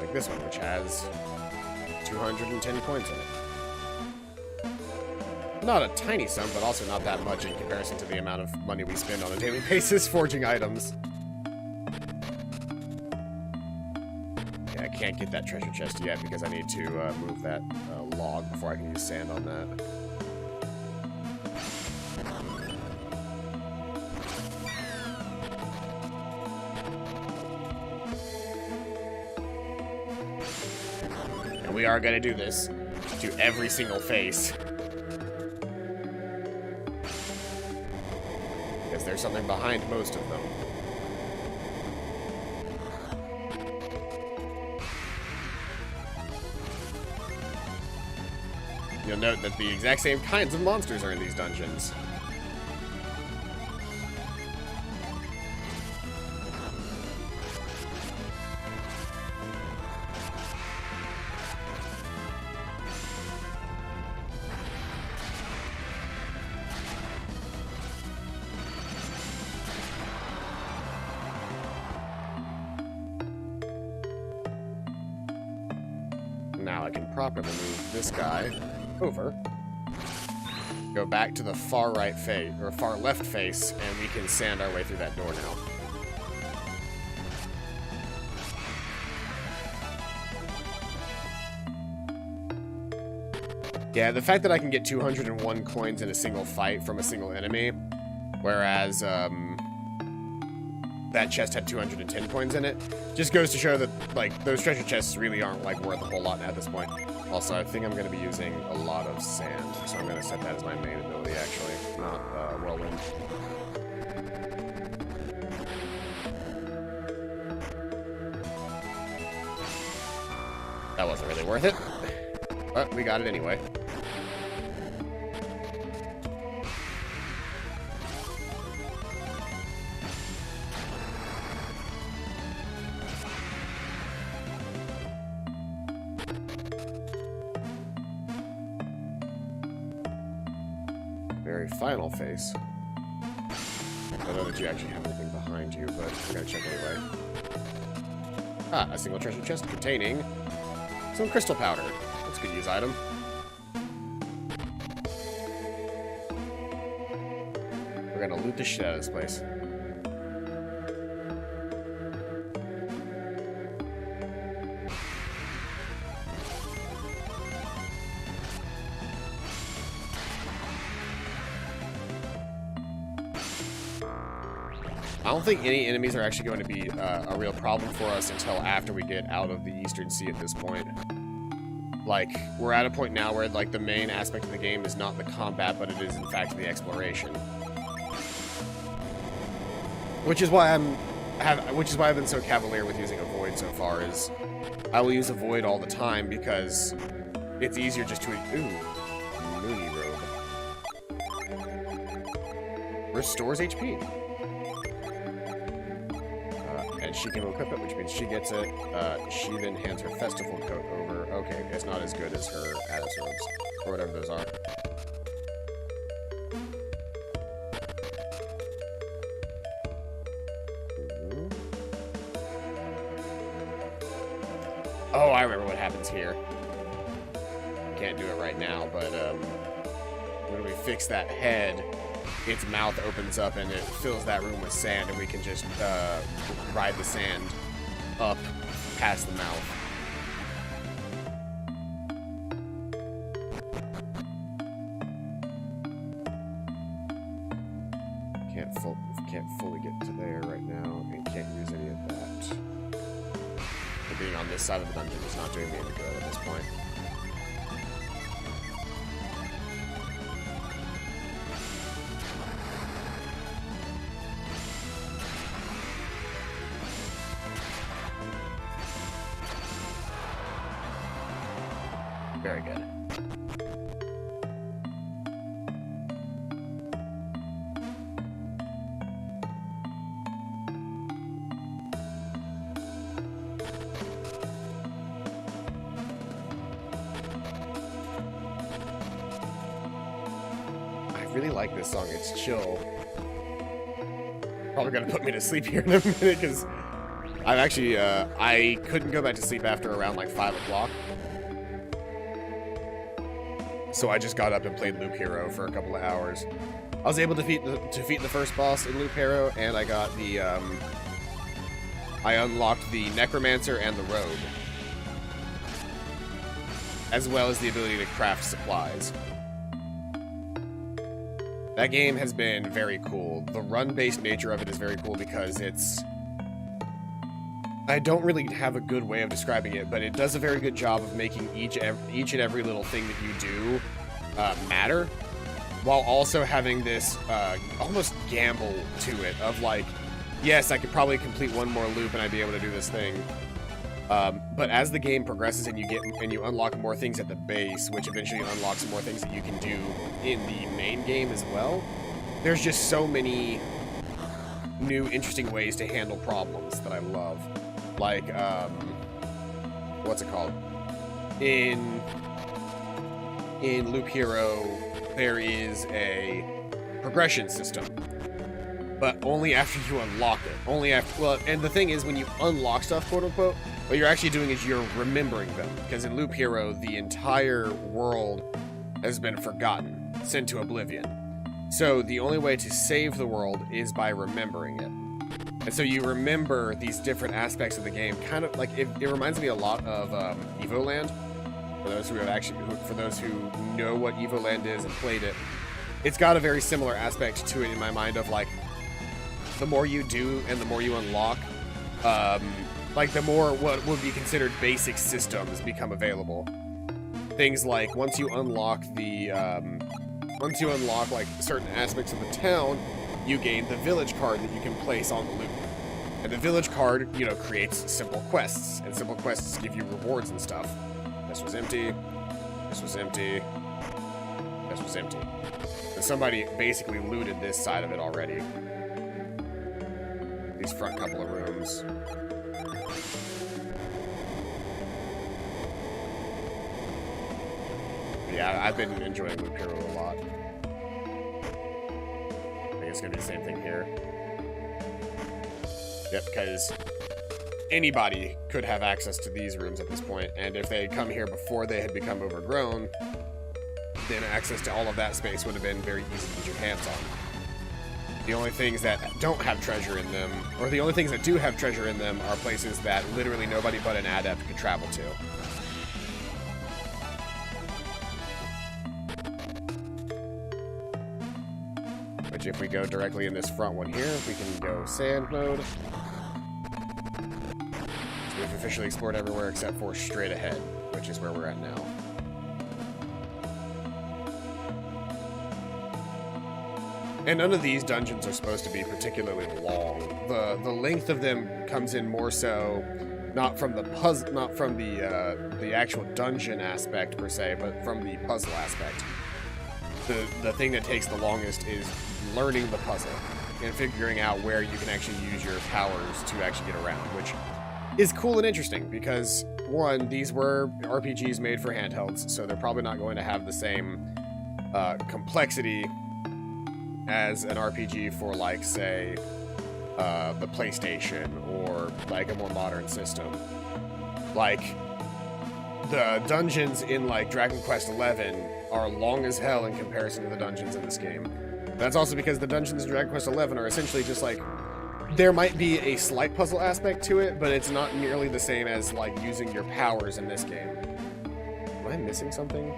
Like this one, which has 210 coins in it. Not a tiny sum, but also not that much in comparison to the amount of money we spend on a daily basis forging items. Yeah, I can't get that treasure chest yet because I need to move that log before I can use sand on that. And we are going to do this to every single face. Because there's something behind most of them. You'll note that the exact same kinds of monsters are in these dungeons. Now I can properly move this guy over, go back to the far right face, or far left face, and we can sand our way through that door now. Yeah, the fact that I can get 201 coins in a single fight from a single enemy, whereas, that chest had 210 coins in it, just goes to show that, like, those treasure chests really aren't, like, worth a whole lot at this point. Also, I think I'm going to be using a lot of sand, so I'm going to set that as my main ability, actually, not Whirlwind. That wasn't really worth it, but we got it anyway. Very final face. I don't know that you actually have anything behind you, but I gotta check anyway. Ah, a single treasure chest containing some crystal powder. That's a good use item. We're gonna loot the shit out of this place. I don't think any enemies are actually going to be a real problem for us until after we get out of the Eastern Sea at this point. Like, we're at a point now where, like, the main aspect of the game is not the combat, but it is, in fact, the exploration. Which is why I've been so cavalier with using a Void so far, is I will use a Void all the time because it's easier just to... Ooh, Moony Robe. Restores HP. she can equip it, which means she gets it. She then hands her festival coat over. Okay, it's not as good as her Addis robes, or whatever those are. Oh, I remember what happens here. Can't do it right now, but when we fix that head, its mouth opens up and it fills that room with sand, and we can just ride the sand up past the mouth. Can't fully get to there right now, and can't use any of that. But being on this side of the dungeon is not doing me any good at this point. Very good. I really like this song. It's chill. Probably gonna put me to sleep here in a minute because I've actually, I couldn't go back to sleep after around like 5 o'clock. So I just got up and played Loop Hero for a couple of hours. I was able to defeat the first boss in Loop Hero, and I got the, I unlocked the Necromancer and the Rogue, as well as the ability to craft supplies. That game has been very cool. The run-based nature of it is very cool because it's... I don't really have a good way of describing it, but it does a very good job of making each and every little thing that you do matter, while also having this almost gamble to it of like, yes, I could probably complete one more loop and I'd be able to do this thing. But as the game progresses and you unlock more things at the base, which eventually unlocks more things that you can do in the main game as well, there's just so many new interesting ways to handle problems that I love. Like, what's it called? In Loop Hero, there is a progression system, but only after you unlock it. Only after, well, and the thing is, when you unlock stuff, quote unquote, what you're actually doing is you're remembering them. Because in Loop Hero, the entire world has been forgotten, sent to oblivion. So the only way to save the world is by remembering it. And so you remember these different aspects of the game, kind of like it reminds me a lot of Evoland. For those who have for those who know what Evoland is and played it, it's got a very similar aspect to it in my mind of like, the more you do and the more you unlock, like the more what would be considered basic systems become available. Things like once you unlock like certain aspects of the town, you gain the village card that you can place on the loop. And the village card, you know, creates simple quests, and simple quests give you rewards and stuff. This was empty. This was empty. This was empty. And somebody basically looted this side of it already. These front couple of rooms. Yeah, I've been enjoying Loop Hero a lot. I think it's gonna be the same thing here. Yep, because anybody could have access to these rooms at this point, and if they had come here before they had become overgrown, then access to all of that space would have been very easy to get your hands on. The only things that don't have treasure in them, or the only things that do have treasure in them, are places that literally nobody but an adept could travel to. Which, if we go directly in this front one here, we can go sand mode. So we've officially explored everywhere except for straight ahead, which is where we're at now. And none of these dungeons are supposed to be particularly long. The length of them comes in more so not from the puzzle, not from the actual dungeon aspect per se, but from the puzzle aspect. The thing that takes the longest is learning the puzzle. and figuring out where you can actually use your powers to actually get around, which is cool and interesting because, one, these were RPGs made for handhelds, so they're probably not going to have the same complexity as an RPG for, like, say, the PlayStation or, like, a more modern system. Like, the dungeons in, like, Dragon Quest XI are long as hell in comparison to the dungeons in this game. That's also because the dungeons in Dragon Quest XI are essentially just, like, there might be a slight puzzle aspect to it, but it's not nearly the same as, like, using your powers in this game. Am I missing something?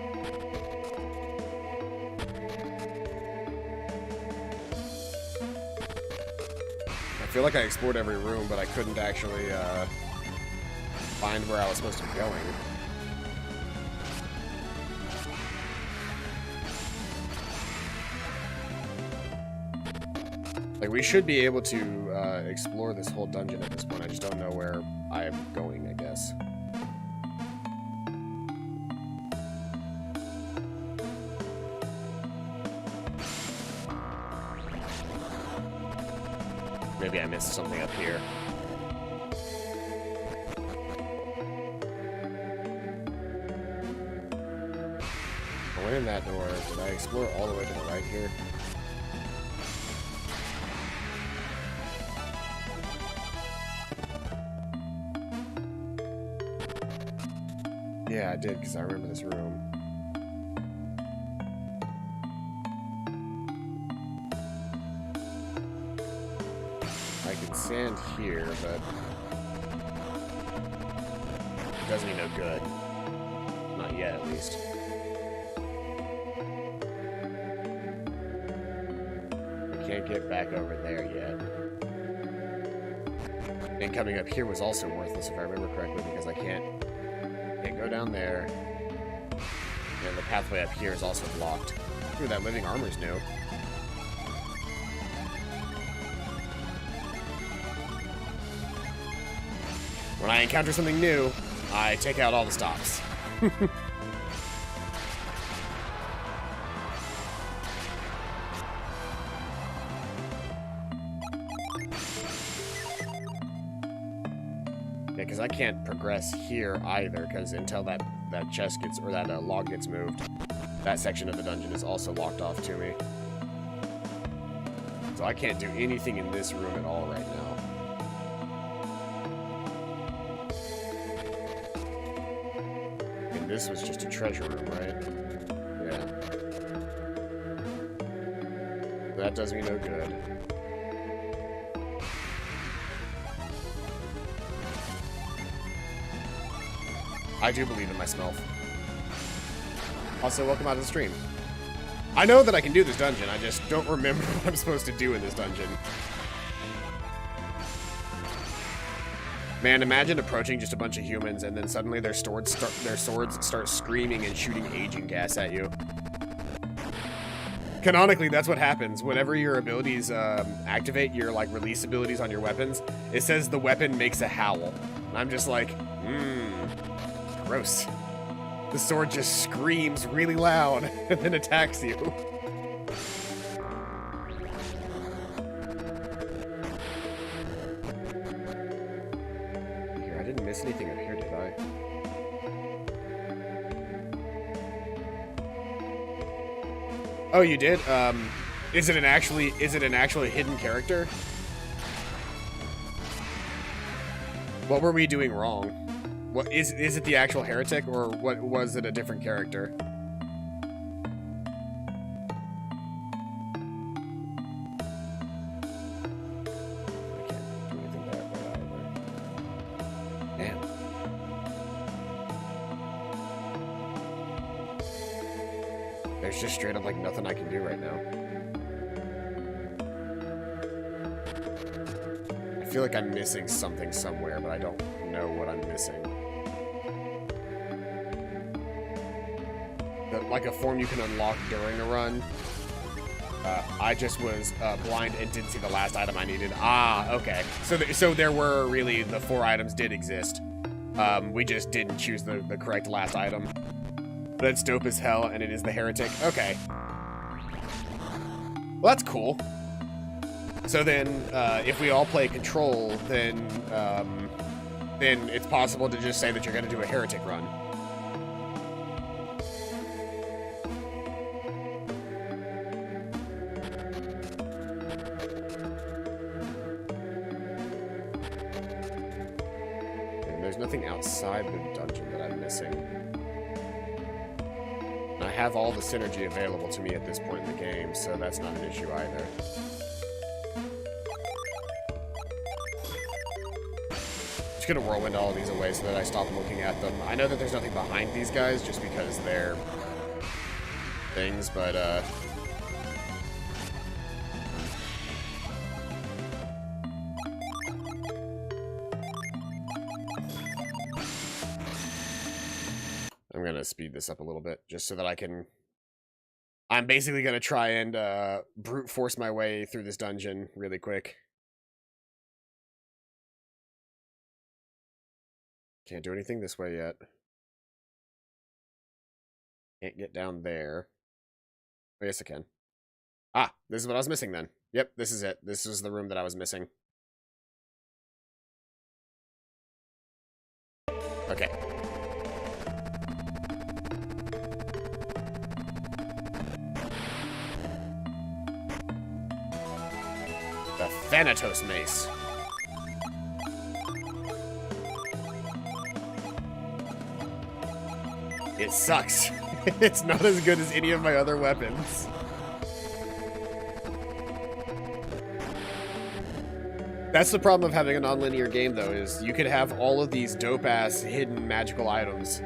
I feel like I explored every room, but I couldn't actually, find where I was supposed to be going. Like, we should be able to explore this whole dungeon at this point. I just don't know where I am going, I guess. Maybe I missed something up here. I went in that door. Did I explore all the way to the right here? Yeah, I did, because I remember this room. I can stand here, but it does me no good. Not yet, at least. I can't get back over there yet. And coming up here was also worthless, if I remember correctly, because I can't go down there. And the pathway up here is also blocked. Ooh, that living armor's new. When I encounter something new, I take out all the stops. Yeah, because I can't progress here either, because until that chest gets, or that log gets moved, that section of the dungeon is also locked off to me. So I can't do anything in this room at all right now. And this was just a treasure room, right? Yeah. That does me no good. I do believe in myself. Also, welcome out of the stream. I know that I can do this dungeon, I just don't remember what I'm supposed to do in this dungeon. Man, imagine approaching just a bunch of humans and then suddenly their swords start screaming and shooting aging gas at you. Canonically, that's what happens. Whenever your abilities activate, your like release abilities on your weapons, it says the weapon makes a howl. And I'm just like, gross. The sword just screams really loud and then attacks you. Here, I didn't miss anything up here, did I? Oh, you did? Is it an actually hidden character? What were we doing wrong? What is it the actual heretic, or what was it a different character? I can't do anything there right either. Damn. There's just straight up like nothing I can do right now. I feel like I'm missing something somewhere, but I don't know what I'm missing. Like a form you can unlock during a run. I just was blind and didn't see the last item I needed. Ah, okay. So there were really, the 4 items did exist. We just didn't choose the correct last item. But it's dope as hell, and it is the heretic. Okay. Well, that's cool. So then, if we all play control, then it's possible to just say that you're going to do a heretic run. And there's nothing outside the dungeon that I'm missing. And I have all the synergy available to me at this point in the game, so that's not an issue either. Gonna whirlwind all of these away so that I stop looking at them. I know that there's nothing behind these guys just because they're things, but I'm gonna speed this up a little bit just so that I can. I'm basically gonna try and brute force my way through this dungeon really quick. Can't do anything this way yet. Can't get down there. Oh, yes, I can. Ah, this is what I was missing then. Yep, this is it. This is the room that I was missing. Okay. The Thanatos Mace. It sucks. It's not as good as any of my other weapons. That's the problem of having a non-linear game, though, is you could have all of these dope-ass hidden magical items,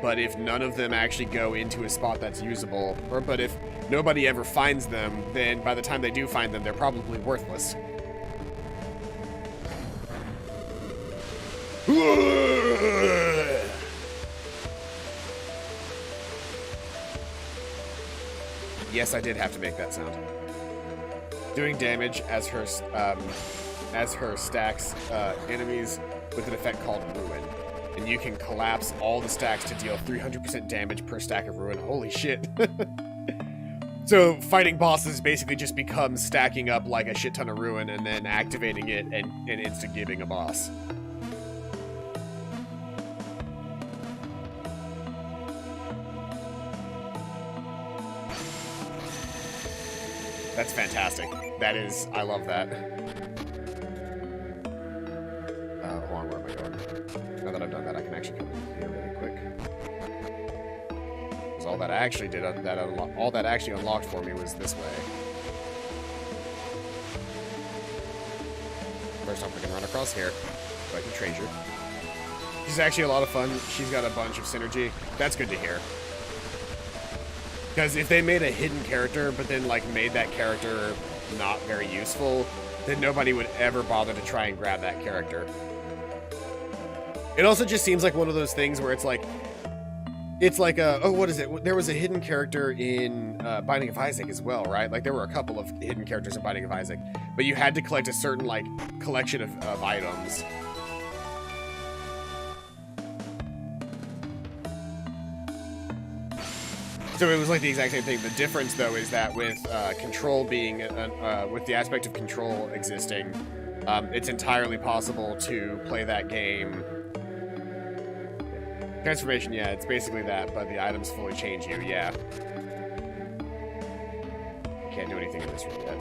but if none of them actually go into a spot that's usable, but if nobody ever finds them, then by the time they do find them, they're probably worthless. Yes, I did have to make that sound. Doing damage as her stacks enemies with an effect called Ruin. And you can collapse all the stacks to deal 300% damage per stack of Ruin. Holy shit. So fighting bosses basically just becomes stacking up like a shit ton of Ruin and then activating it and insta-giving a boss. That's fantastic. That is, I love that. Hold on, where am I going? Now that I've done that, I can actually come in here really quick. Because all that I actually did, all that actually unlocked for me was this way. First off, we can run across here, so I can treasure. She's actually a lot of fun. She's got a bunch of synergy. That's good to hear. Because if they made a hidden character, but then, like, made that character not very useful, then nobody would ever bother to try and grab that character. It also just seems like one of those things where it's like oh, what is it? There was a hidden character in Binding of Isaac as well, right? Like, there were a couple of hidden characters in Binding of Isaac, but you had to collect a certain, like, collection of items. So it was like the exact same thing. The difference, though, is that with control being, with the aspect of control existing, it's entirely possible to play that game. Transformation, yeah, it's basically that, but the items fully change you, yeah. Can't do anything in this room yet.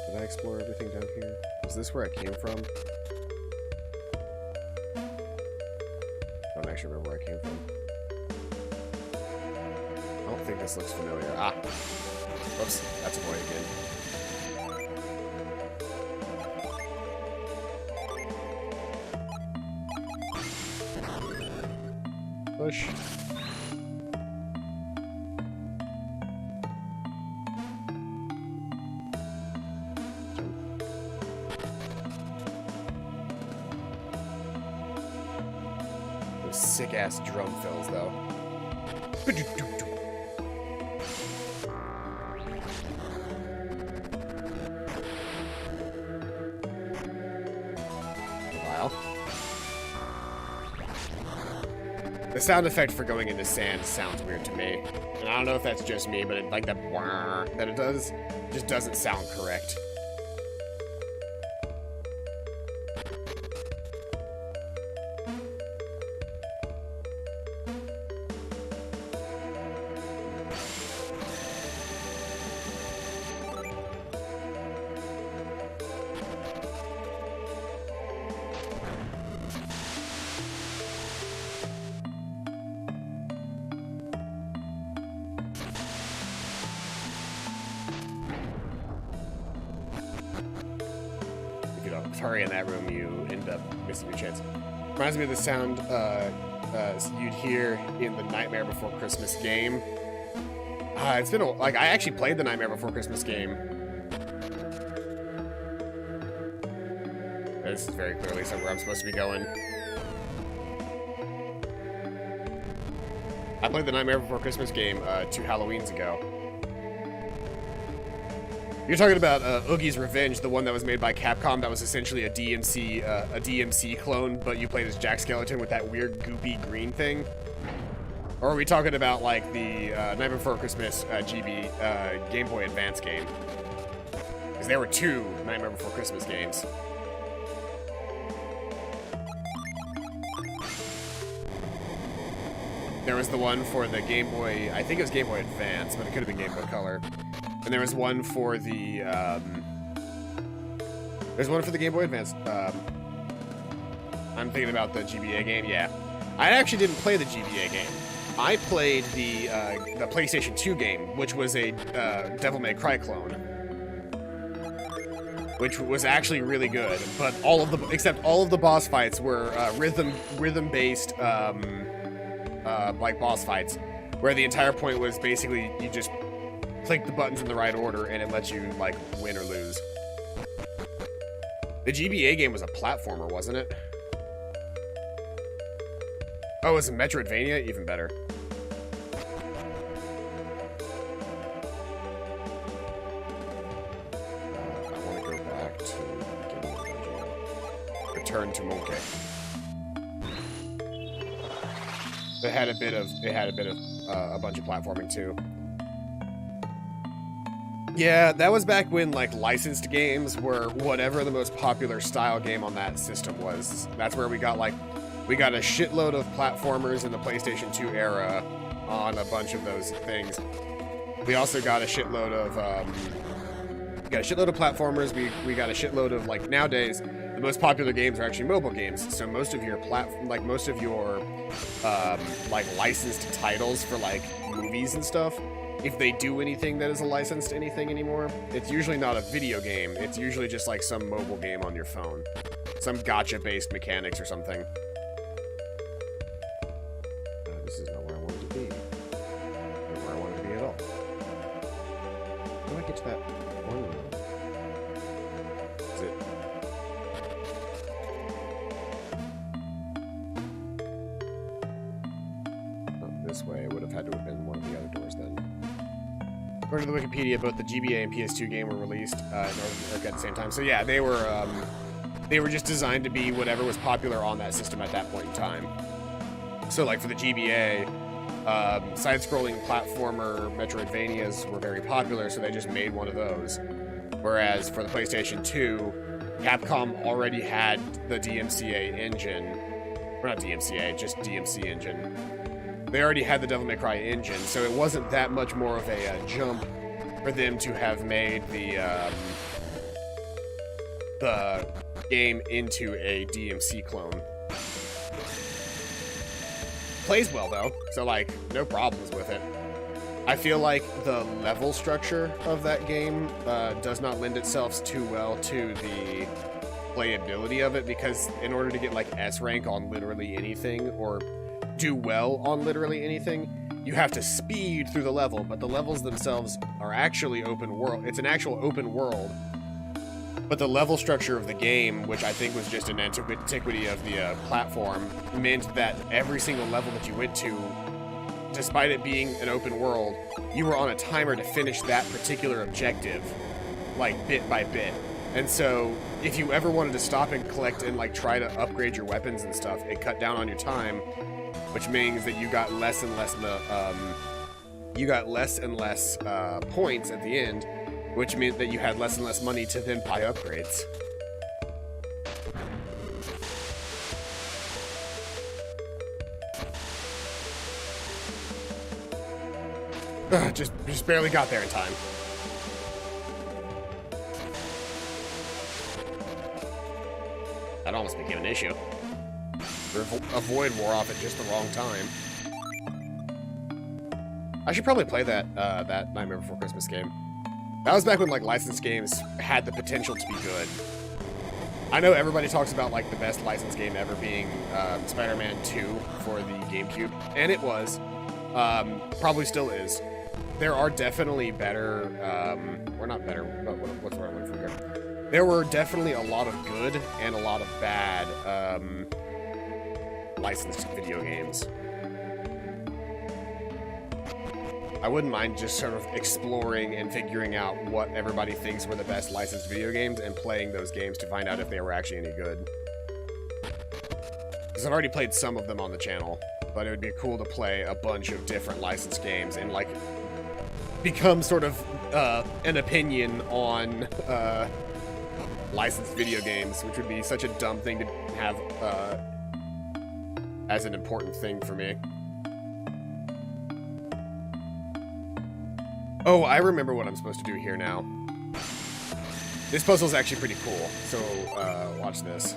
Did I explore everything down here? Was this where I came from? I don't actually remember where I came from. I don't think this looks familiar. Ah! Whoops, that's a boy again. Push. Those sick-ass drum fills, though. The sound effect for going into sand sounds weird to me, and I don't know if that's just me, but it, like that wah that it does just doesn't sound correct. Hurry in that room, you end up missing your chance. Reminds me of the sound you'd hear in the Nightmare Before Christmas game. It's been like I actually played the Nightmare Before Christmas game. This is very clearly somewhere I'm supposed to be going. I played the Nightmare Before Christmas game 2 Halloweens ago. You're talking about Oogie's Revenge, the one that was made by Capcom that was essentially a DMC clone, but you played as Jack Skellington with that weird goopy green thing? Or are we talking about like the Night Before Christmas GB Game Boy Advance game? Because there were 2 Nightmare Before Christmas games. There was the one for the Game Boy, I think it was Game Boy Advance, but it could have been Game Boy Color. And there was one for the, there's one for the Game Boy Advance. I'm thinking about the GBA game, yeah. I actually didn't play the GBA game. I played the PlayStation 2 game, which was a Devil May Cry clone. Which was actually really good, but except all of the boss fights were rhythm-based, like boss fights, where the entire point was basically you just click the buttons in the right order and it lets you like win or lose. The GBA game was a platformer, wasn't it? Oh, it was a Metroidvania? Even better. I want to go back to the beginning of the dungeon. Return to Monkey. It had a bit of a bunch of platforming too. Yeah, that was back when like licensed games were whatever the most popular style game on that system was. That's where we got a shitload of platformers in the PlayStation 2 era on a bunch of those things. We also got a shitload of platformers. We got a shitload of, like, nowadays the most popular games are actually mobile games. So most of your licensed titles for like movies and stuff, if they do anything that is a licensed anything anymore, it's usually not a video game. It's usually just like some mobile game on your phone. Some gacha-based mechanics or something. This is not where I wanted to be. Not where I wanted to be at all. How do I get to that one room? Is it... This way, it would have had to have been one of the other doors then. According to the Wikipedia, both the GBA and PS2 game were released in North America at the same time. So yeah, they were just designed to be whatever was popular on that system at that point in time. So like for the GBA, side-scrolling platformer Metroidvanias were very popular, so they just made one of those. Whereas for the PlayStation 2, Capcom already had the DMCA engine. Or not DMCA, just DMC engine. They already had the Devil May Cry engine, so it wasn't that much more of a jump for them to have made the game into a DMC clone. Plays well though, so like no problems with it. I feel like the level structure of that game does not lend itself too well to the playability of it, because in order to get like S rank on literally anything or do well on literally anything, you have to speed through the level, but the levels themselves are actually open world. It's an actual open world, but the level structure of the game, which I think was just an antiquity of the platform, meant that every single level that you went to, despite it being an open world, you were on a timer to finish that particular objective, like bit by bit. And so if you ever wanted to stop and collect and like try to upgrade your weapons and stuff, it cut down on your time, which means that you got less and less you got less and less points at the end, which meant that you had less and less money to then buy upgrades. Just barely got there in time. That almost became an issue. A void wore off at just the wrong time. I should probably play that Nightmare Before Christmas game. That was back when like licensed games had the potential to be good. I know everybody talks about like the best licensed game ever being Spider-Man 2 for the GameCube, and it was. Probably still is. There are definitely better, or not better, but what's the word I'm looking for here? There were definitely a lot of good and a lot of bad licensed video games. I wouldn't mind just sort of exploring and figuring out what everybody thinks were the best licensed video games and playing those games to find out if they were actually any good. Because I've already played some of them on the channel, but it would be cool to play a bunch of different licensed games and like become sort of an opinion on licensed video games, which would be such a dumb thing to have as an important thing for me. Oh, I remember what I'm supposed to do here now. This puzzle's actually pretty cool, so watch this.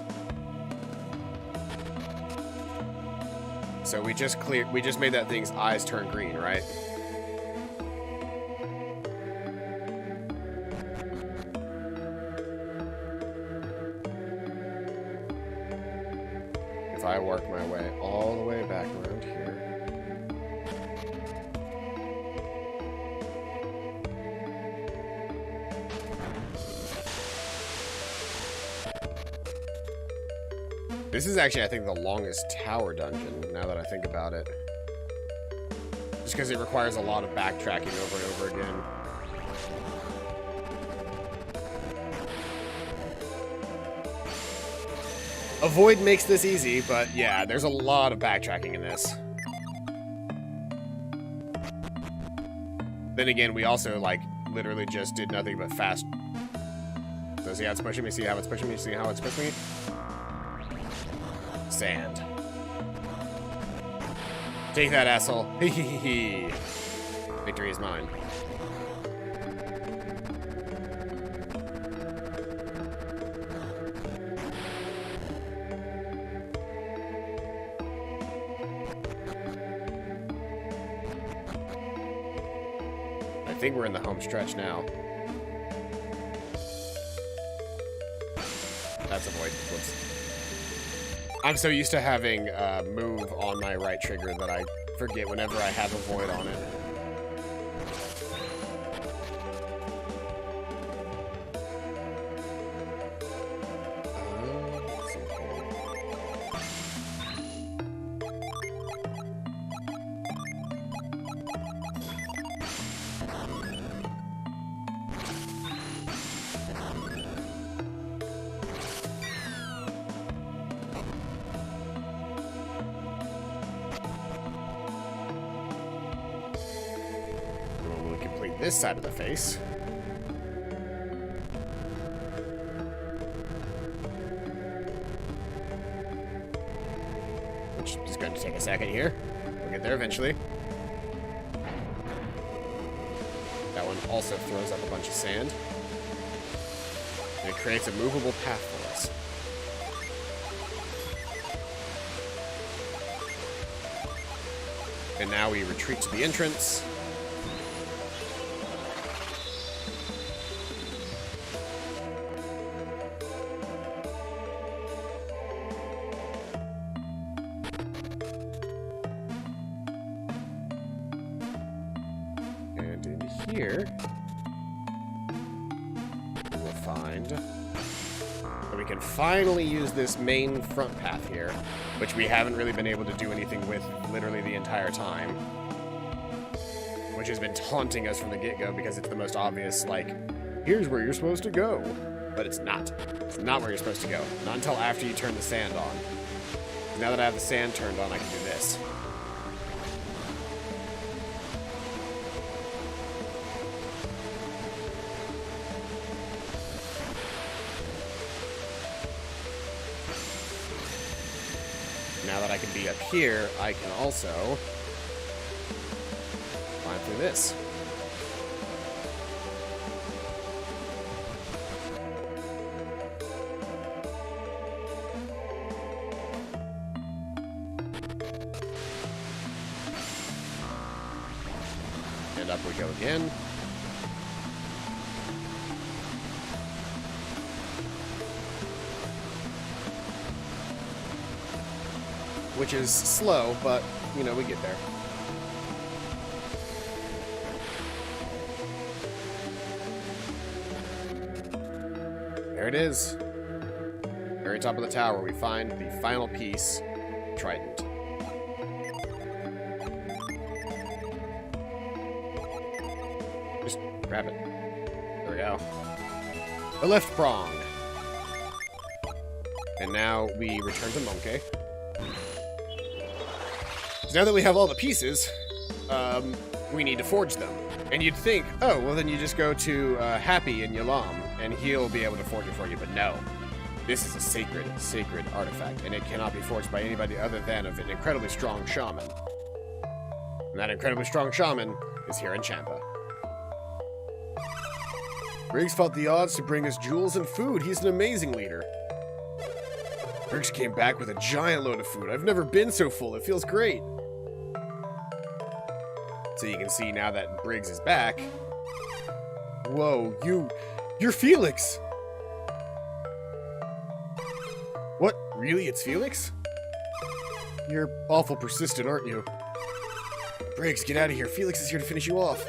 So we just made that thing's eyes turn green, right? If I work my way all the way back around here. This is actually, I think, the longest tower dungeon, now that I think about it. Just because it requires a lot of backtracking over and over again. A void makes this easy, but yeah, there's a lot of backtracking in this. Then again, we also, like, literally just did nothing but fast. So see how it's pushing me? See how it's pushing me? See how it's pushing me? Sand. Take that, asshole. Hehehe. Victory is mine. I think we're in the home stretch now. That's a void. Whoops. I'm so used to having move on my right trigger that I forget whenever I have a void on it. This side of the face. Which is going to take a second here. We'll get there eventually. That one also throws up a bunch of sand. And it creates a movable path for us. And now we retreat to the entrance. Here, we will find that we can finally use this main front path here, which we haven't really been able to do anything with literally the entire time, which has been taunting us from the get-go because it's the most obvious, like, here's where you're supposed to go, but it's not. It's not where you're supposed to go. Not until after you turn the sand on. Now that I have the sand turned on, I can do this. Now that I can be up here, I can also climb through this. And up we go again. Which is slow, but, you know, we get there. There it is. Very top of the tower, we find the final piece, Trident. Just grab it. There we go. The left prong. And now we return to Monkey. Now that we have all the pieces, we need to forge them. And you'd think, oh, well then you just go to Happy in Yalam, and he'll be able to forge it for you, but no. This is a sacred artifact, and it cannot be forged by anybody other than of an incredibly strong shaman. And that incredibly strong shaman is here in Champa. Briggs fought the odds to bring us jewels and food. He's an amazing leader. Briggs came back with a giant load of food. I've never been so full. It feels great. So you can see now that Briggs is back. Whoa, you're Felix! What? Really? It's Felix? You're awful persistent, aren't you? Briggs, get out of here. Felix is here to finish you off.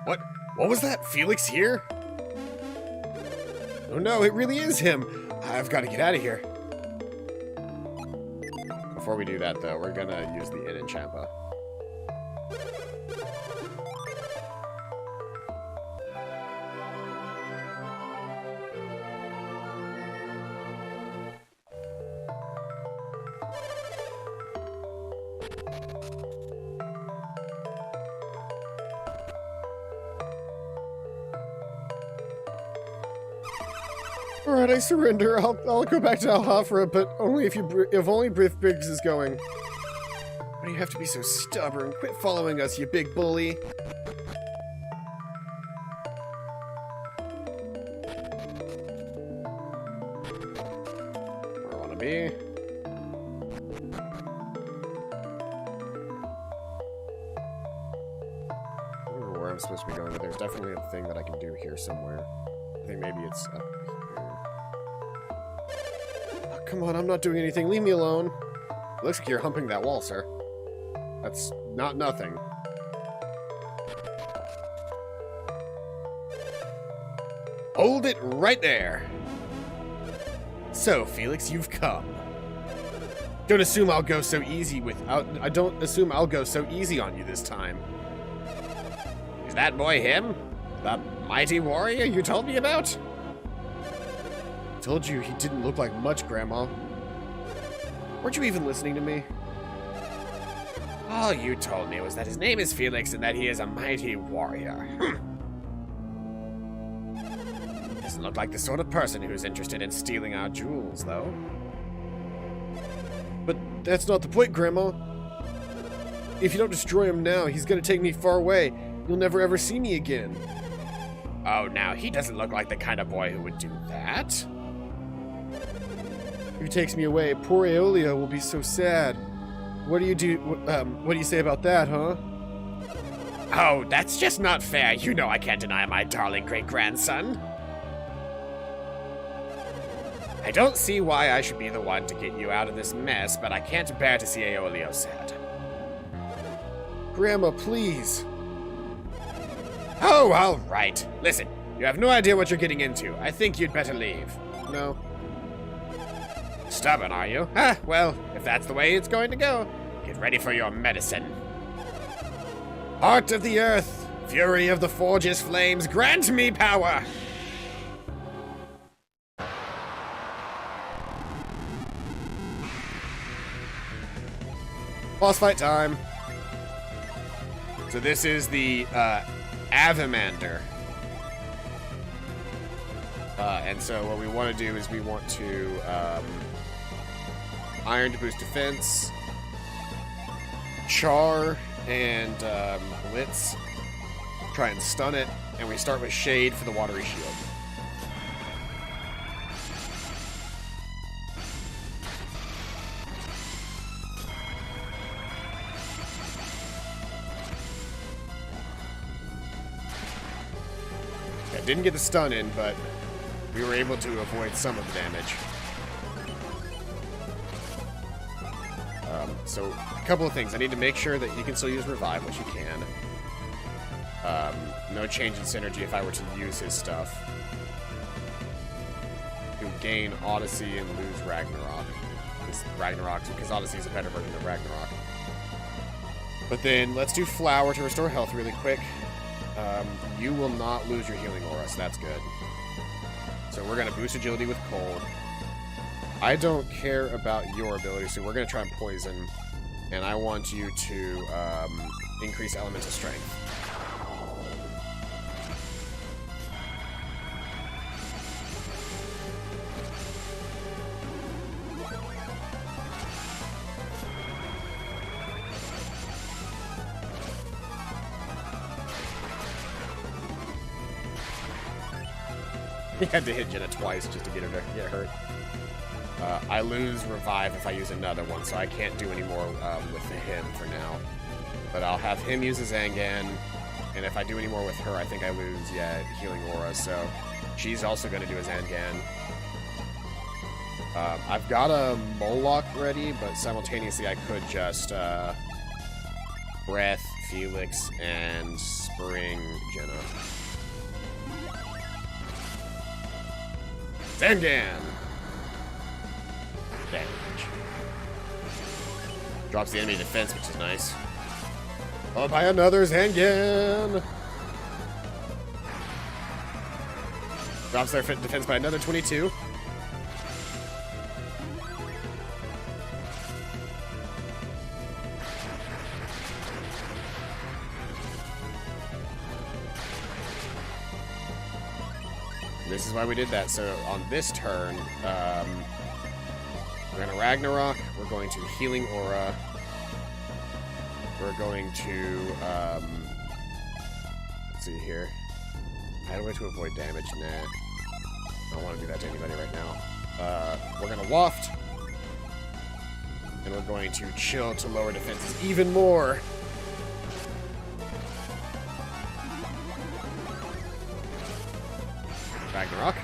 What? What was that? Felix here? Oh no, it really is him. I've got to get out of here. Before we do that, though, we're gonna use the inn in Champa. Alright, I surrender. I'll go back to Al-Hafra, but only if only Briggs is going. Why do you have to be so stubborn? Quit following us, you big bully. Where I wanna be. I don't know where I'm supposed to be going, but there's definitely a thing that I can do here somewhere. I think maybe it's up here. Oh, come on, I'm not doing anything. Leave me alone. Looks like you're humping that wall, sir. That's not nothing. Hold it right there. So, Felix, you've come. Don't assume I'll go so easy I don't assume I'll go so easy on you this time. Is that boy him? The mighty warrior you told me about? I told you he didn't look like much, Grandma. Weren't you even listening to me? All you told me was that his name is Felix and that he is a mighty warrior. Doesn't look like the sort of person who's interested in stealing our jewels, though. But that's not the point, Grandma. If you don't destroy him now, he's gonna take me far away. You'll never ever see me again. Oh, now, he doesn't look like the kind of boy who would do that. If he takes me away, poor Aeolia will be so sad. What do you say about that, huh? Oh, that's just not fair. You know I can't deny my darling great-grandson. I don't see why I should be the one to get you out of this mess, but I can't bear to see Aeolio sad. Grandma, please. Oh, all right. Listen, you have no idea what you're getting into. I think you'd better leave. No. Stubborn, are you? Ah, well, if that's the way it's going to go, get ready for your medicine. Heart of the earth, fury of the forge's flames, grant me power! Boss fight time. So this is the, Avimander. And so what we want to do is we want to, Iron to boost defense. Char and Blitz. Try and stun it. And we start with Shade for the watery shield. Yeah, didn't get the stun in, but we were able to avoid some of the damage. So, a couple of things. I need to make sure that you can still use Revive, which you can. No change in synergy if I were to use his stuff. You'll gain Odyssey and lose Ragnarok. Because Odyssey is a better version of Ragnarok. But then, let's do Flower to restore health really quick. You will not lose your healing aura, so that's good. So we're going to boost agility with Cold. I don't care about your ability, so we're going to try and poison. And I want you to increase elemental strength. He had to hit Jenna twice just to get her to get hurt. I lose Revive if I use another one, so I can't do any more with him for now. But I'll have him use his Zangan, and if I do any more with her, I think I lose, Healing Aura, so she's also going to do a Zangan. I've got a Moloch ready, but simultaneously I could just Breath, Felix, and Spring Jenna. Zangan! Damage. Drops the enemy defense, which is nice. Followed by another Zangan! Drops their defense by another 22. This is why we did that. So on this turn, we're going to Ragnarok. We're going to Healing Aura. We're going to, let's see here. I had a way to avoid damage. Nah. I don't want to do that to anybody right now. We're going to Waft. And we're going to Chill to lower defenses even more. Ragnarok.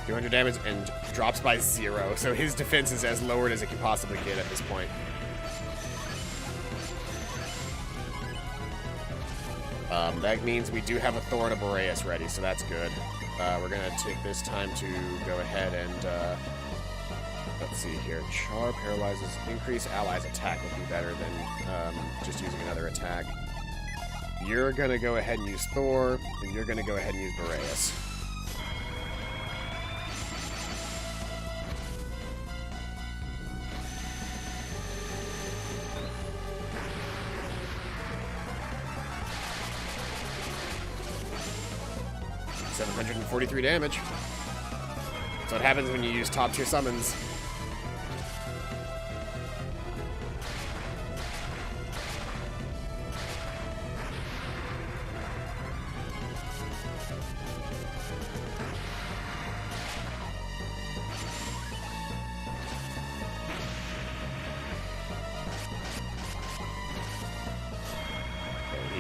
200 damage and drops by 0, so his defense is as lowered as it can possibly get at this point. That means we do have a Thorn of Boreas ready, so that's good. We're going to take this time to go ahead and, let's see here. Char paralyzes. Increase allies' attack will be better than just using another attack. You're going to go ahead and use Thor, and you're going to go ahead and use Boreas. $743 damage. That's what happens when you use top tier summons.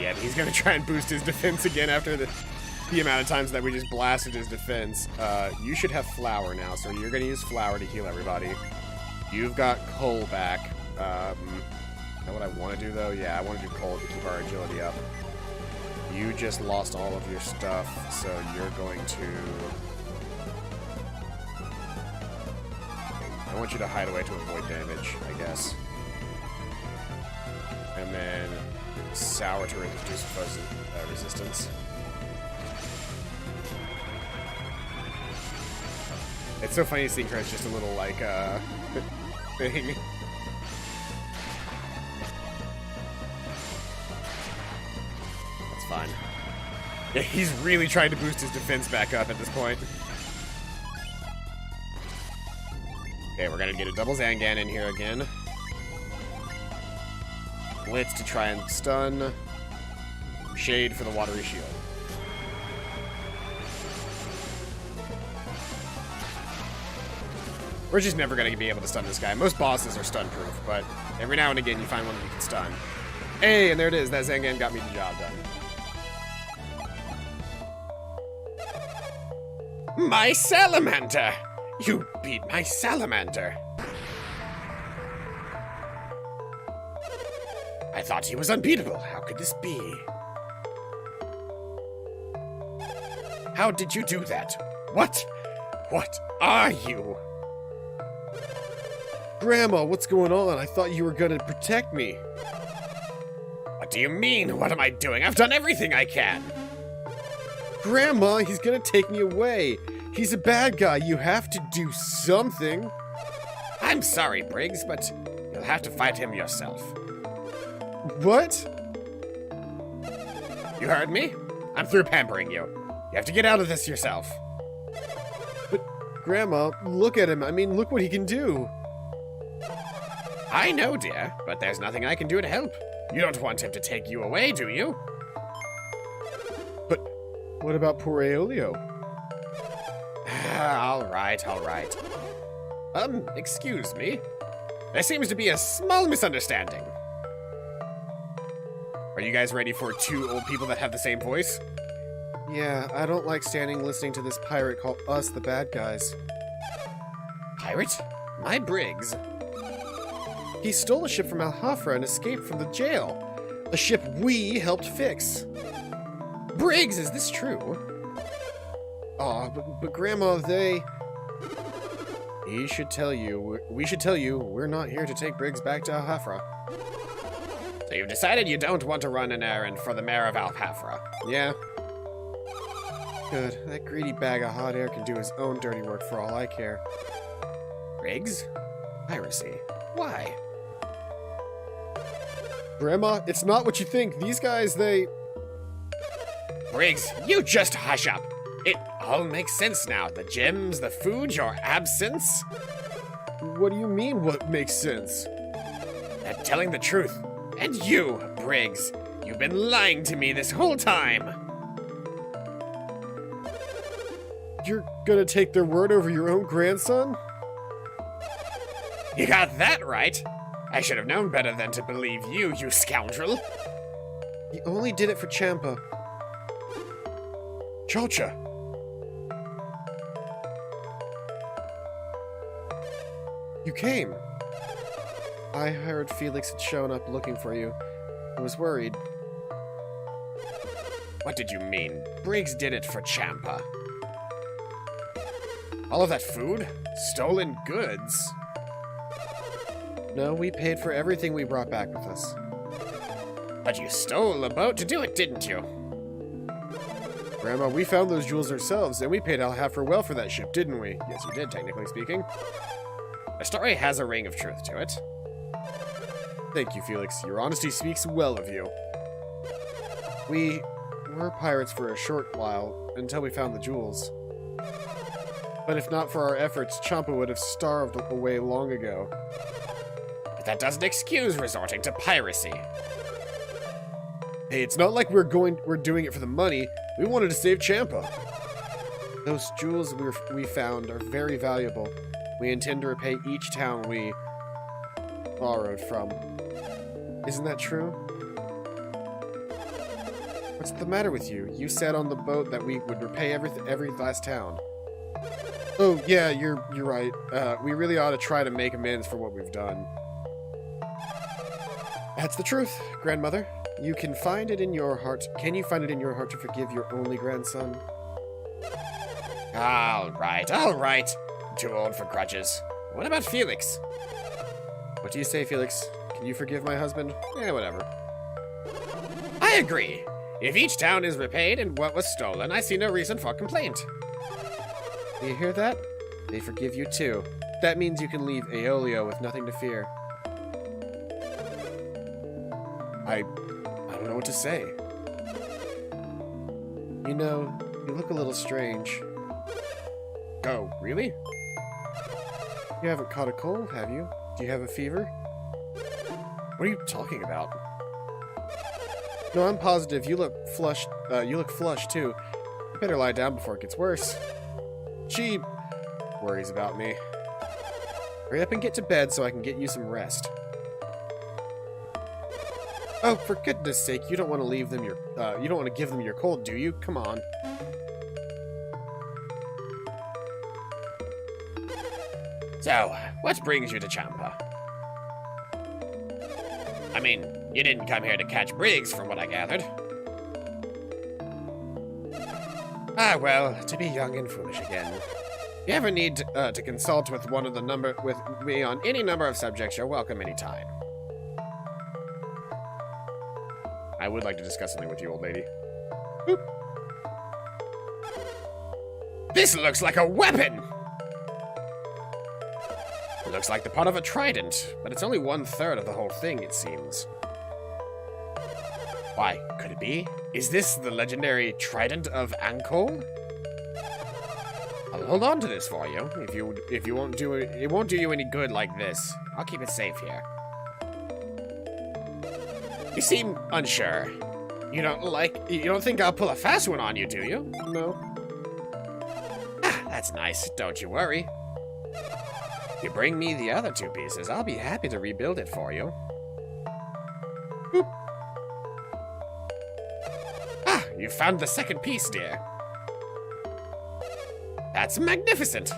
Yeah, he's gonna try and boost his defense again after the amount of times that we just blasted his defense. You should have Flower now, so you're gonna use Flower to heal everybody. You've got Cole back. Is that what I want to do, though? Yeah, I want to do Cole to keep our agility up. You just lost all of your stuff, so you're going to... I want you to hide away to avoid damage, I guess. And then Sour to reduce resistance. It's so funny seeing her as just a little, like, thing. That's fine. Yeah, he's really trying to boost his defense back up at this point. Okay, we're gonna get a double Zangan in here again. Blitz to try and stun. Shade for the watery shield. We're just never gonna be able to stun this guy. Most bosses are stun proof, but every now and again you find one that you can stun. Hey, and there it is. That Zangan got me the job done. My salamander! You beat my salamander! I thought he was unbeatable. How could this be? How did you do that? What? What are you? Grandma, what's going on? I thought you were gonna protect me. What do you mean? What am I doing? I've done everything I can. Grandma, he's gonna take me away. He's a bad guy. You have to do something. I'm sorry, Briggs, but you'll have to fight him yourself. What? You heard me? I'm through pampering you. You have to get out of this yourself. But, Grandma, look at him. I mean, look what he can do. I know, dear, but there's nothing I can do to help. You don't want him to take you away, do you? But what about poor Aeolio? All right. Excuse me. There seems to be a small misunderstanding. Are you guys ready for two old people that have the same voice? Yeah, I don't like standing listening to this pirate call us the bad guys. Pirate? My Briggs. He stole a ship from Alhafra and escaped from the jail. A ship we helped fix. Briggs, is this true? Aw, but Grandma, we should tell you, we're not here to take Briggs back to Alhafra. So you've decided you don't want to run an errand for the mayor of Alhafra? Yeah. Good. That greedy bag of hot air can do his own dirty work for all I care. Briggs? Piracy. Why? Grandma, it's not what you think. These guys, Briggs, you just hush up. It all makes sense now. The gems, the food, your absence. What do you mean, what makes sense? They're telling the truth. And you, Briggs, you've been lying to me this whole time. You're gonna take their word over your own grandson? You got that right. I should have known better than to believe you, you scoundrel. He only did it for Champa. Chalcha. You came. I heard Felix had shown up looking for you. I was worried. What did you mean? Briggs did it for Champa. All of that food? Stolen goods? No, we paid for everything we brought back with us. But you stole a boat to do it, didn't you? Grandma, we found those jewels ourselves, and we paid Alhafra well for that ship, didn't we? Yes, you did, technically speaking. The story has a ring of truth to it. Thank you, Felix. Your honesty speaks well of you. We were pirates for a short while, until we found the jewels. But if not for our efforts, Champa would have starved away long ago. But that doesn't excuse resorting to piracy. Hey, it's not like we're doing it for the money. We wanted to save Champa. Those jewels we found are very valuable. We intend to repay each town we borrowed from. Isn't that true? What's the matter with you? You said on the boat that we would repay every last town. Oh, yeah, you're right. We really ought to try to make amends for what we've done. That's the truth, grandmother. You can find it in your heart. Can you find it in your heart to forgive your only grandson? All right. I'm too old for grudges. What about Felix? What do you say, Felix? Can you forgive my husband? Whatever. I agree. If each town is repaid and what was stolen, I see no reason for complaint. You hear that? They forgive you too. That means you can leave Aeolio with nothing to fear. I don't know what to say. You know, you look a little strange. Oh, really? You haven't caught a cold, have you? Do you have a fever? What are you talking about? No, I'm positive. You look flushed. You look flushed, too. You better lie down before it gets worse. She worries about me. Hurry up and get to bed so I can get you some rest. Oh, for goodness sake, you don't want to leave them your, you don't want to give them your cold, do you? Come on. So, what brings you to Champa? I mean, you didn't come here to catch Briggs, from what I gathered. Ah, well, to be young and foolish again. If you ever need to consult with with me on any number of subjects, you're welcome anytime. I would like to discuss something with you, old lady. Boop. This looks like a weapon! It looks like the part of a trident, but it's only 1/3 of the whole thing, it seems. Why, could it be? Is this the legendary Trident of Ankol? I'll hold on to this for you. If you won't do it, it won't do you any good like this. I'll keep it safe here. You seem unsure. You don't think I'll pull a fast one on you, do you? No. Ah, that's nice. Don't you worry. If you bring me the other 2 pieces, I'll be happy to rebuild it for you. Boop. Ah, you found the second piece, dear. That's magnificent.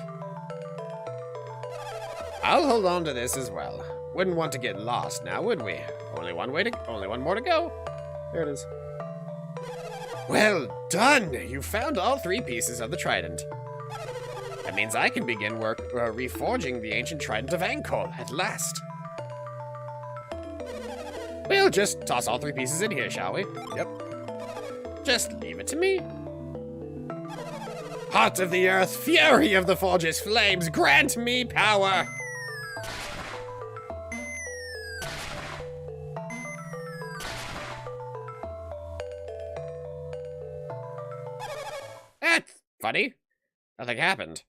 I'll hold on to this as well. Wouldn't want to get lost now, would we? Only one more to go. There it is. Well done! You found all 3 pieces of the trident. That means I can begin reforging the ancient Trident of Ankol at last. We'll just toss all 3 pieces in here, shall we? Yep. Just leave it to me. Heart of the earth, fury of the forge's flames, grant me power! That's funny. Nothing happened.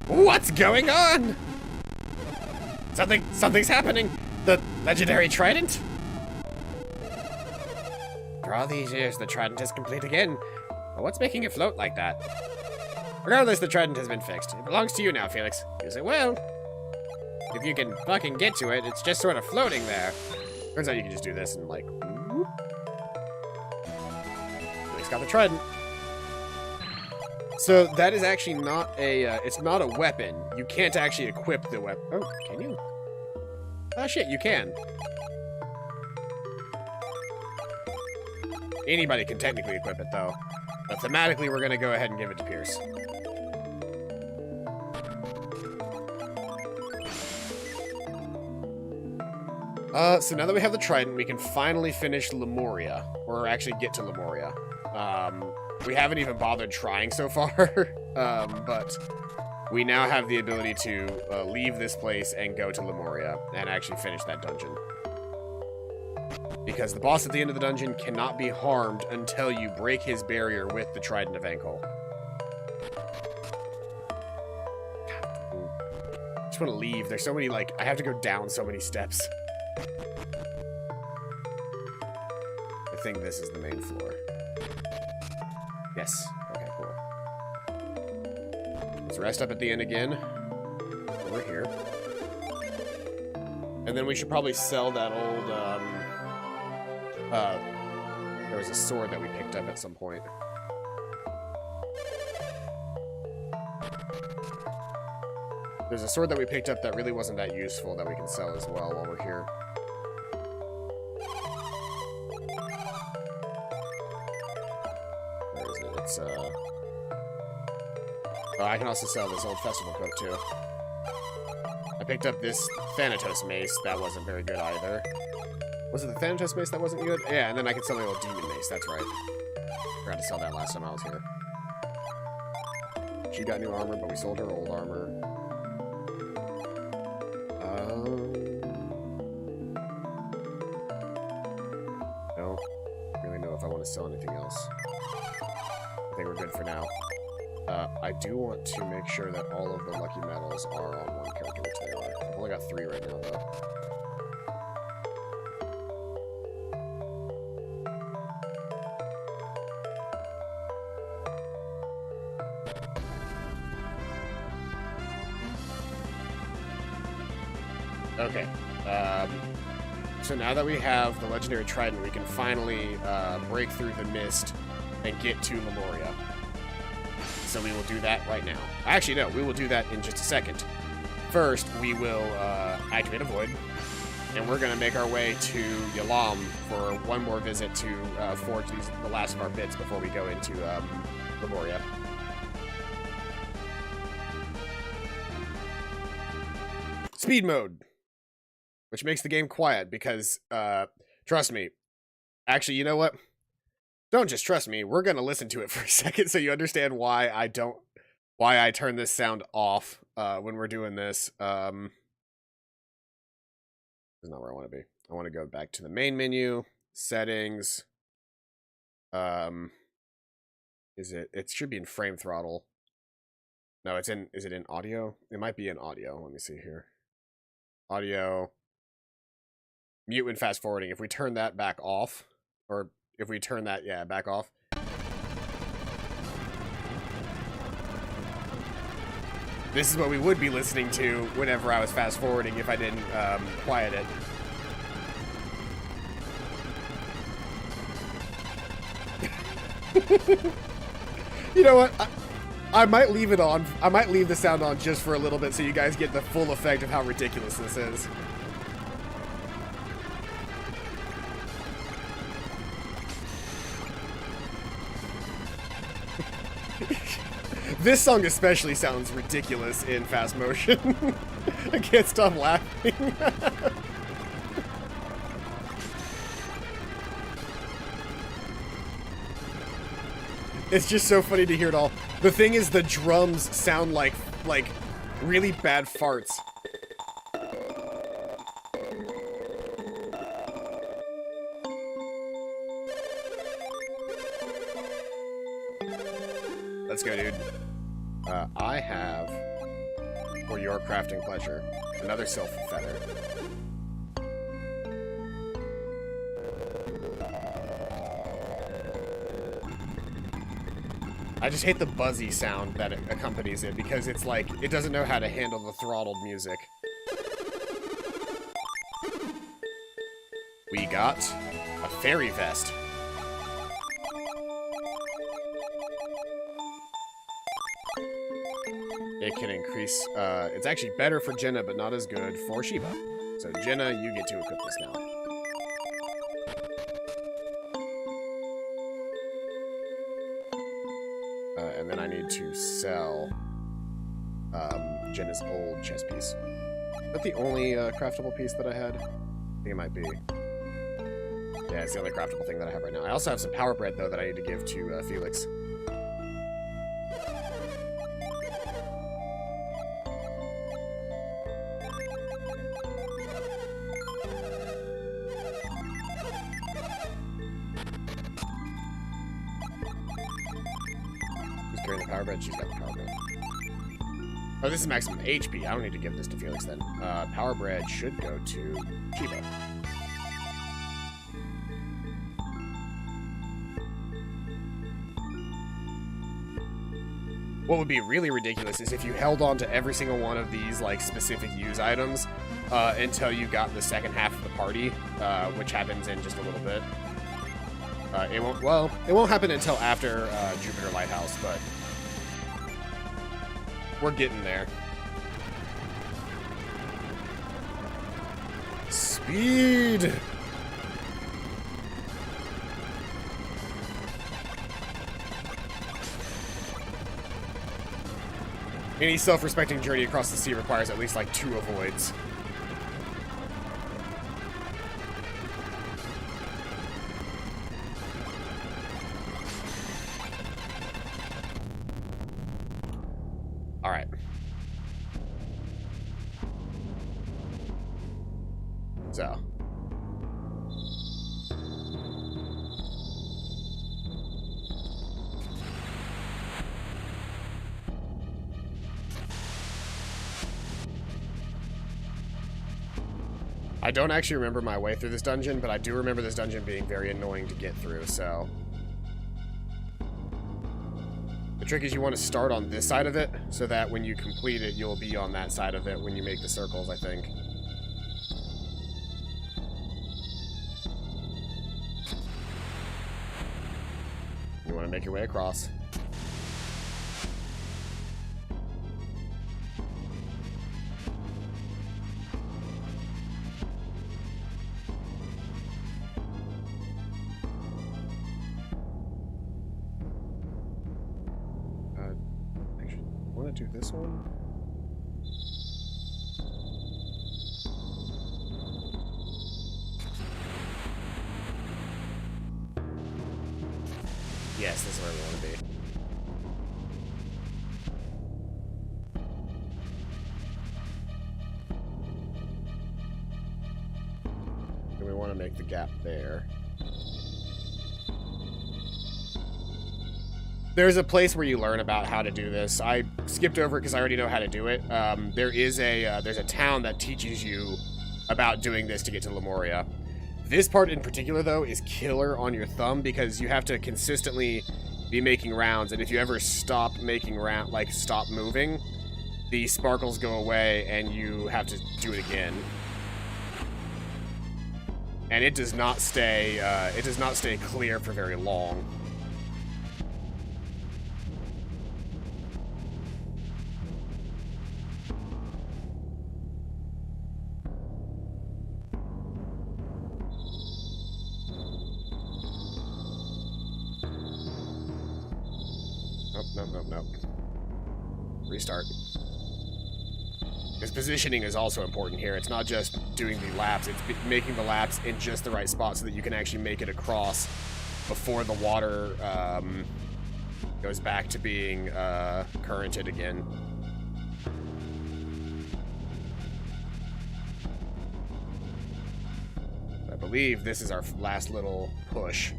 What's going on? Something's happening. The legendary trident? For all these years, the trident is complete again. But what's making it float like that? Regardless, the trident has been fixed. It belongs to you now, Felix. Use it well. If you can fucking get to it, it's just sort of floating there. Turns out you can just do this and like, whoop. Felix got the trident. So that is actually not a, it's not a weapon. You can't actually equip the weapon. Oh, can you? Oh shit, you can. Anybody can technically equip it though. But thematically, we're gonna go ahead and give it to Pierce. So now that we have the Trident, we can finally finish Lemuria. Or actually get to Lemuria. We haven't even bothered trying so far, but we now have the ability to leave this place and go to Lemuria and actually finish that dungeon. Because the boss at the end of the dungeon cannot be harmed until you break his barrier with the Trident of Ankol. I just want to leave. There's so many, like, I have to go down so many steps. I think this is the main floor. Yes. Okay, cool. Let's rest up at the end again. Over here. And then we should probably sell that old, there was a sword that we picked up at some point. There's a sword that we picked up that really wasn't that useful that we can sell as well while we're here. Where is it? It's, oh, I can also sell this old festival coat, too. I picked up this Thanatos mace. That wasn't very good either. Was it the Thanatos mace that wasn't good? Yeah, and then I could sell the old demon mace. That's right. Forgot to sell that last time I was here. She got new armor, but we sold her old armor. No. Really know if I want to sell anything else. I think we're good for now. I do want to make sure that all of the lucky medals are on one character, which they are. I've only got 3 right now, though. Okay. So now that we have the legendary Trident, we can finally break through the mist and get to Lemuria. So we will do that right now. Actually, no, we will do that in just a second. First, we will activate a void, and we're going to make our way to Yalam for one more visit to forge the last of our bits before we go into Lemuria. Speed mode, which makes the game quiet because, trust me. Actually, you know what? Don't just trust me. We're going to listen to it for a second so you understand why I turn this sound off when we're doing this. This is not where I want to be. I want to go back to the main menu, settings. It should be in frame throttle. No, is it in audio? It might be in audio. Let me see here. Audio. Mute when fast forwarding. If we turn that back off, or if we turn that, yeah, back off. This is what we would be listening to whenever I was fast forwarding if I didn't quiet it. You know what? I might leave it on. I might leave the sound on just for a little bit so you guys get the full effect of how ridiculous this is. This song especially sounds ridiculous in fast motion. I can't stop laughing. It's just so funny to hear it all. The thing is, the drums sound like really bad farts. Let's go, dude. I have, for your crafting pleasure, another sylph feather. I just hate the buzzy sound that it accompanies it because it's like, it doesn't know how to handle the throttled music. We got a fairy vest. It can increase, it's actually better for Jenna, but not as good for Shiva. So Jenna, you get to equip this now. And then I need to sell Jenna's old chest piece. Is that the only craftable piece that I had? I think it might be. Yeah, it's the only craftable thing that I have right now. I also have some power bread, though, that I need to give to Felix. Carrying the power bread, she's got the power bread. Oh, this is maximum HP. I don't need to give this to Felix then. Power bread should go to Shiva. What would be really ridiculous is if you held on to every single one of these like specific use items until you got the second half of the party, which happens in just a little bit. It won't happen until after Jupiter Lighthouse, but we're getting there. Speed! Any self-respecting journey across the sea requires at least like 2 avoids. Alright. So. I don't actually remember my way through this dungeon, but I do remember this dungeon being very annoying to get through, so... The trick is you want to start on this side of it, so that when you complete it, you'll be on that side of it when you make the circles, I think. You want to make your way across. Do this one. Yes, this is where we want to be. And we want to make the gap there. There's a place where you learn about how to do this. I skipped over it because I already know how to do it. There's a town that teaches you about doing this to get to Lemuria. This part in particular, though, is killer on your thumb because you have to consistently be making rounds, and if you ever stop making stop moving, the sparkles go away and you have to do it again. And it does not stay clear for very long. Nope. Restart. Because positioning is also important here. It's not just doing the laps, it's making the laps in just the right spot so that you can actually make it across before the water goes back to being currented again. I believe this is our last little push.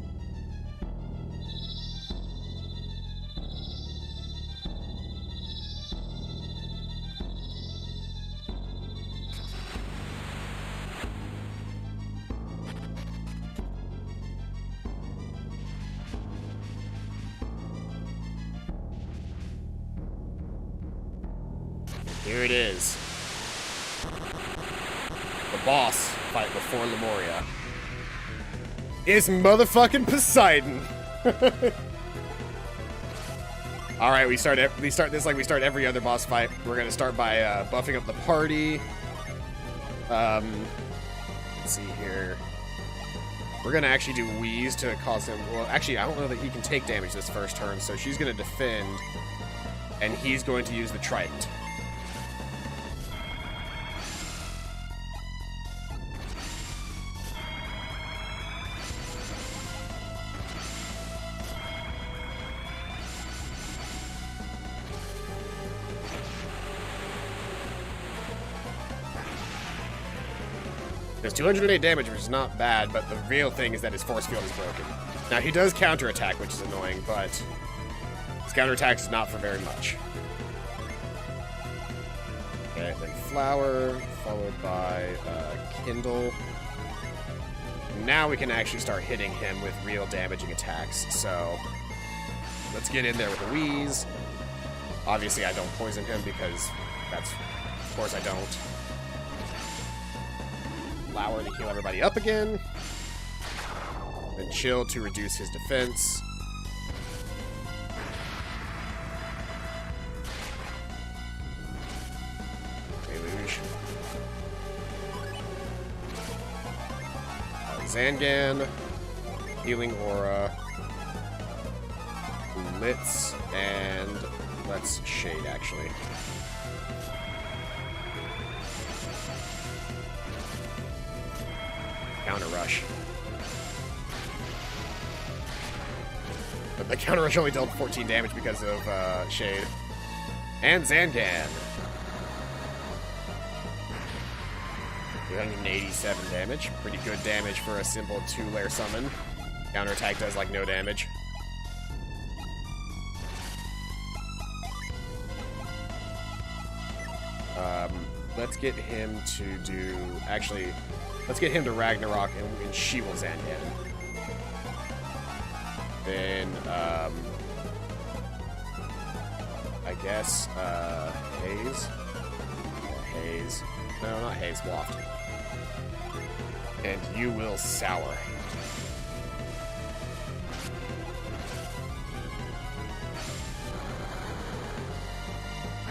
Here it is. The boss fight before Lemuria. It's motherfucking Poseidon. All right, we start this like we start every other boss fight. We're gonna start by buffing up the party. Let's see here. We're gonna actually do Wheeze to cause him. Well, actually, I don't know that he can take damage this first turn, so she's gonna defend, and he's going to use the Trident. Does 208 damage, which is not bad, but the real thing is that his force field is broken. Now, he does counterattack, which is annoying, but his counterattack is not for very much. Okay, then Flower, followed by Kindle. Now we can actually start hitting him with real damaging attacks, so let's get in there with a Wheeze. Obviously, I don't poison him because that's, of course I don't. Flower to heal everybody up again. Then Chill to reduce his defense. Deluge. Zangan. Healing Aura. Blitz. And let's Shade, actually. Counter Rush. But the Counter Rush only dealt 14 damage because of Shade. And Zangan. 387 damage. Pretty good damage for a simple 2-layer summon. Counterattack does like no damage. let's get him to do... Actually, let's get him to Ragnarok, and she will Zangan. Then, I guess, Haze? Haze. No, not Haze, Waft. And you will Sour.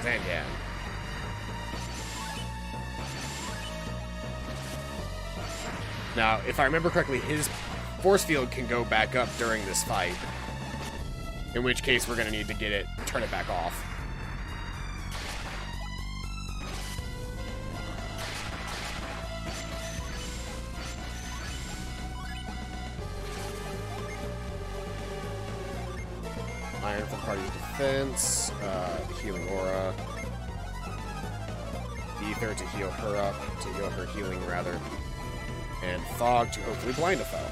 Zangan. Now, if I remember correctly, his force field can go back up during this fight. In which case, we're going to need to turn it back off. Iron for party's defense, healing aura, ether to heal her up, to heal her healing rather, and fog to hopefully blind a foe.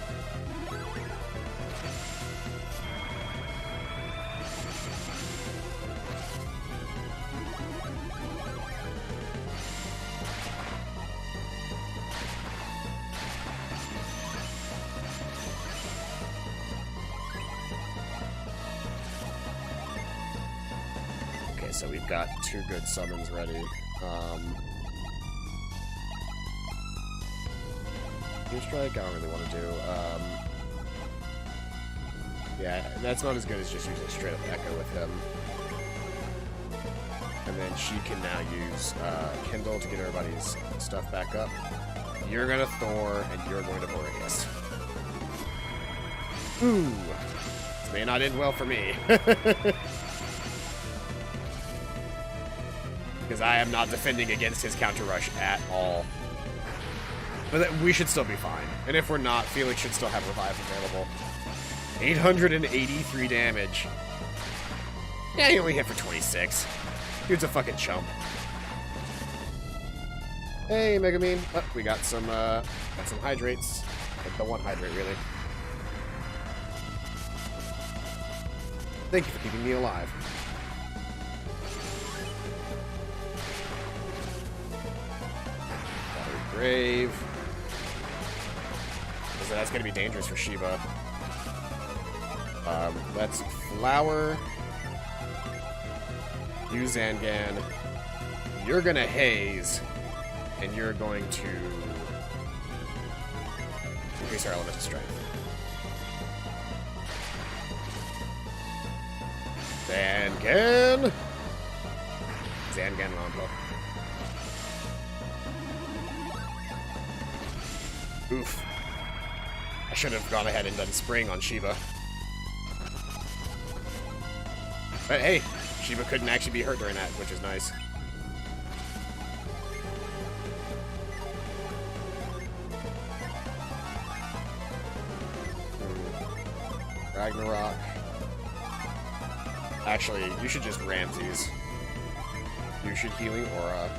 So we've got 2 good summons ready. Gear Strike, I don't really want to do. Yeah, that's not as good as just using straight up Echo with him. And then she can now use Kindle to get everybody's stuff back up. You're gonna Thor, and you're going to Boreas. Ooh! This may not end well for me. Because I am not defending against his counter rush at all. But we should still be fine. And if we're not, Felix should still have Revive available. 883 damage. Yeah, he only hit for 26. Dude's a fucking chump. Hey, Megamine. Oh, we got some hydrates. Like the one hydrate, really. Thank you for keeping me alive. Grave. So that's going to be dangerous for Shiva. Let's Flower. Use Zangan. You're going to Haze. And you're going to increase our elemental strength. Zangan. Zangan Rambo. Oof. I should have gone ahead and done Spring on Shiva. But hey, Shiva couldn't actually be hurt during that, which is nice. Ragnarok. Actually, you should just Ramses. You should Healing Aura.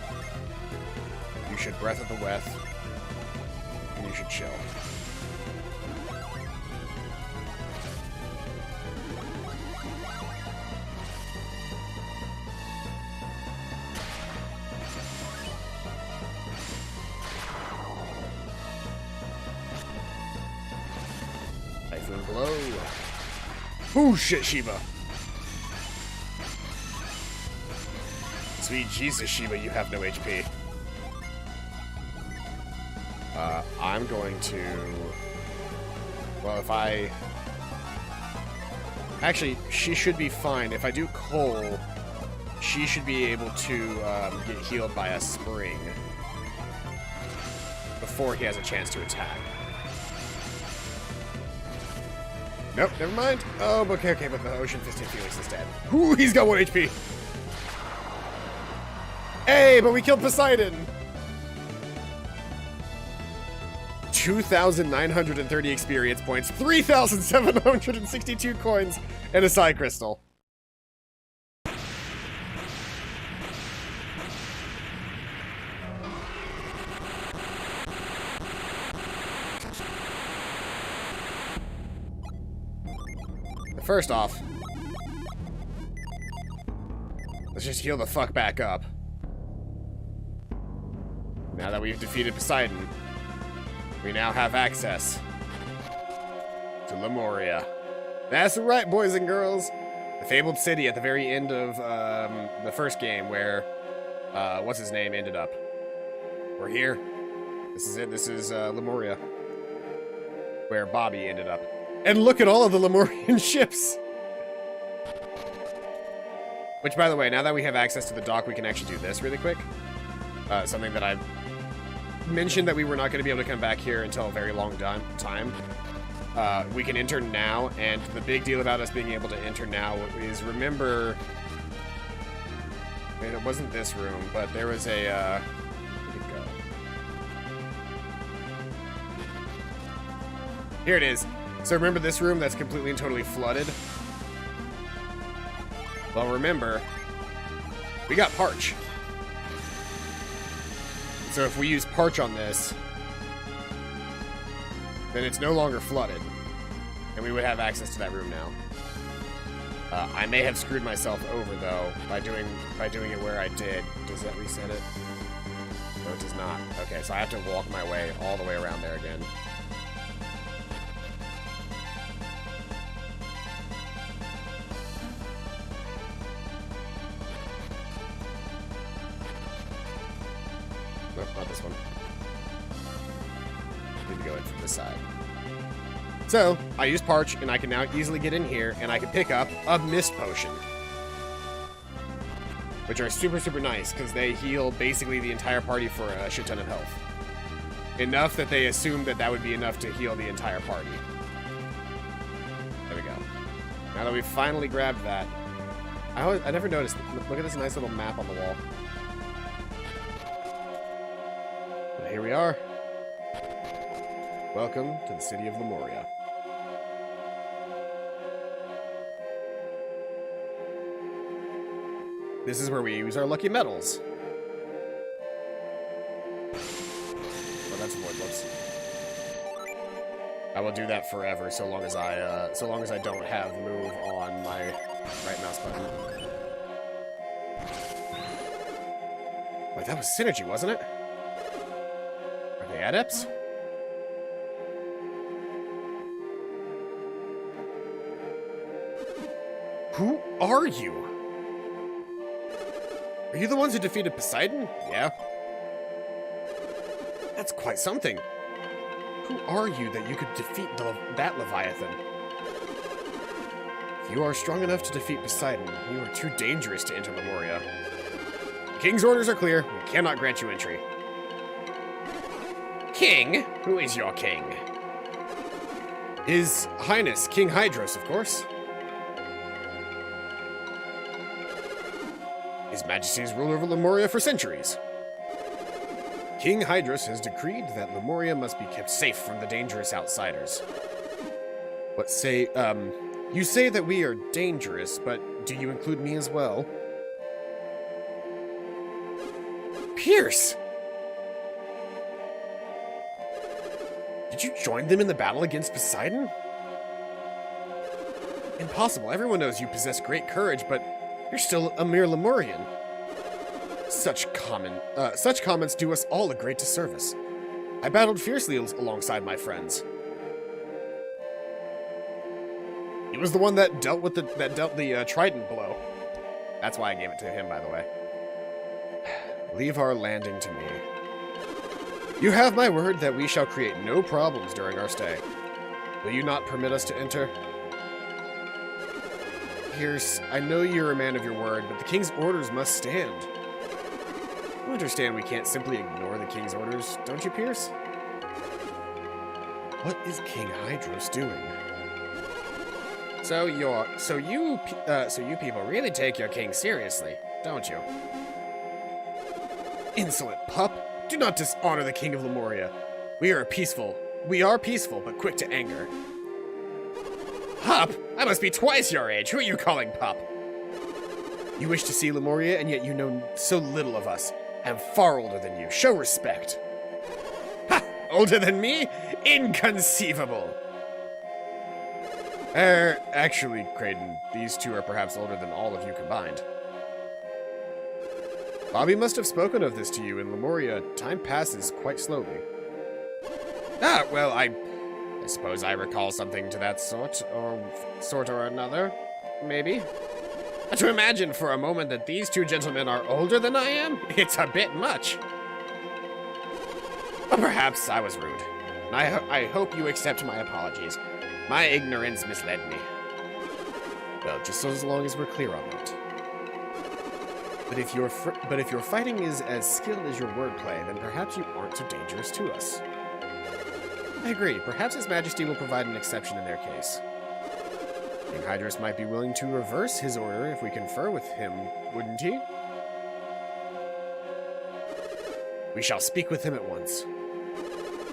You should Breath of the West. You should chill. Typhoon Blow. Ooh, shit, Shiva. Sweet Jesus, Shiva, you have no HP. I'm going to... Well, if I... Actually, she should be fine. If I do Cole, she should be able to get healed by a Spring before he has a chance to attack. Nope, never mind. Oh, okay, but the Ocean Fisted Felix is dead. Ooh, he's got 1 HP. Hey, but we killed Poseidon! 2,930 experience points, 3,762 coins, and a Psy Crystal. First off, let's just heal the fuck back up. Now that we've defeated Poseidon, we now have access to Lemuria. That's right, boys and girls. The fabled city at the very end of the first game where, what's his name ended up. We're here. This is it. This is Lemuria, where Bobby ended up. And look at all of the Lemurian ships. Which, by the way, now that we have access to the dock, we can actually do this really quick. Something that I've mentioned that we were not going to be able to come back here until a very long time. We can enter now, and the big deal about us being able to enter now is, remember, and it wasn't this room, but there was a, where'd it go? Here it is. So remember this room that's completely and totally flooded? Well, remember, we got Parch. So if we use Parch on this, then it's no longer flooded, and we would have access to that room now. I may have screwed myself over, though, by doing it where I did. Does that reset it? No, it does not. Okay, so I have to walk my way all the way around there again. Nope, not this one. Need to go in from this side. So, I use Parch, and I can now easily get in here, and I can pick up a Mist Potion. Which are super, super nice, because they heal basically the entire party for a shit ton of health. Enough that they assumed that that would be enough to heal the entire party. There we go. Now that we've finally grabbed that, I never noticed. Look at this nice little map on the wall. But here we are. Welcome to the city of Lemuria. This is where we use our lucky metals. Oh, that's void. Whoops. I will do that forever, so long as I don't have move on my right mouse button. Wait, that was synergy, wasn't it? Are they adepts? Who are you? Are you the ones who defeated Poseidon? Yeah. That's quite something. Who are you that you could defeat that Leviathan? If you are strong enough to defeat Poseidon, you are too dangerous to enter Lemuria. The king's orders are clear. We cannot grant you entry. King? Who is your king? His Highness, King Hydros, of course. His Majesty has ruled over Lemuria for centuries. King Hydros has decreed that Lemuria must be kept safe from the dangerous outsiders. You say that we are dangerous, but do you include me as well? Pierce! Did you join them in the battle against Poseidon? Impossible. Everyone knows you possess great courage, but you're still a mere Lemurian. Such comments do us all a great disservice. I battled fiercely alongside my friends. He was the one that dealt the Trident blow. That's why I gave it to him, by the way. Leave our landing to me. You have my word that we shall create no problems during our stay. Will you not permit us to enter? Pierce, I know you're a man of your word, but the king's orders must stand. You understand we can't simply ignore the king's orders, don't you, Pierce? What is King Hydros doing? So you people really take your king seriously, don't you? Insolent pup! Do not dishonor the king of Lemuria. We are peaceful, but quick to anger. Pup? I must be twice your age. Who are you calling pup? You wish to see Lemuria, and yet you know so little of us. I'm far older than you. Show respect. Ha! Older than me? Inconceivable! Actually, Creighton, these two are perhaps older than all of you combined. Bobby must have spoken of this to you. In Lemuria, time passes quite slowly. Ah, well, I suppose I recall something to that sort or another, maybe. But to imagine for a moment that these two gentlemen are older than I am, it's a bit much. But perhaps I was rude. I hope you accept my apologies. My ignorance misled me. Well, just as long as we're clear on that. But if your fighting is as skilled as your wordplay, then perhaps you aren't so dangerous to us. I agree. Perhaps His Majesty will provide an exception in their case. King Hydrus might be willing to reverse his order if we confer with him, wouldn't he? We shall speak with him at once.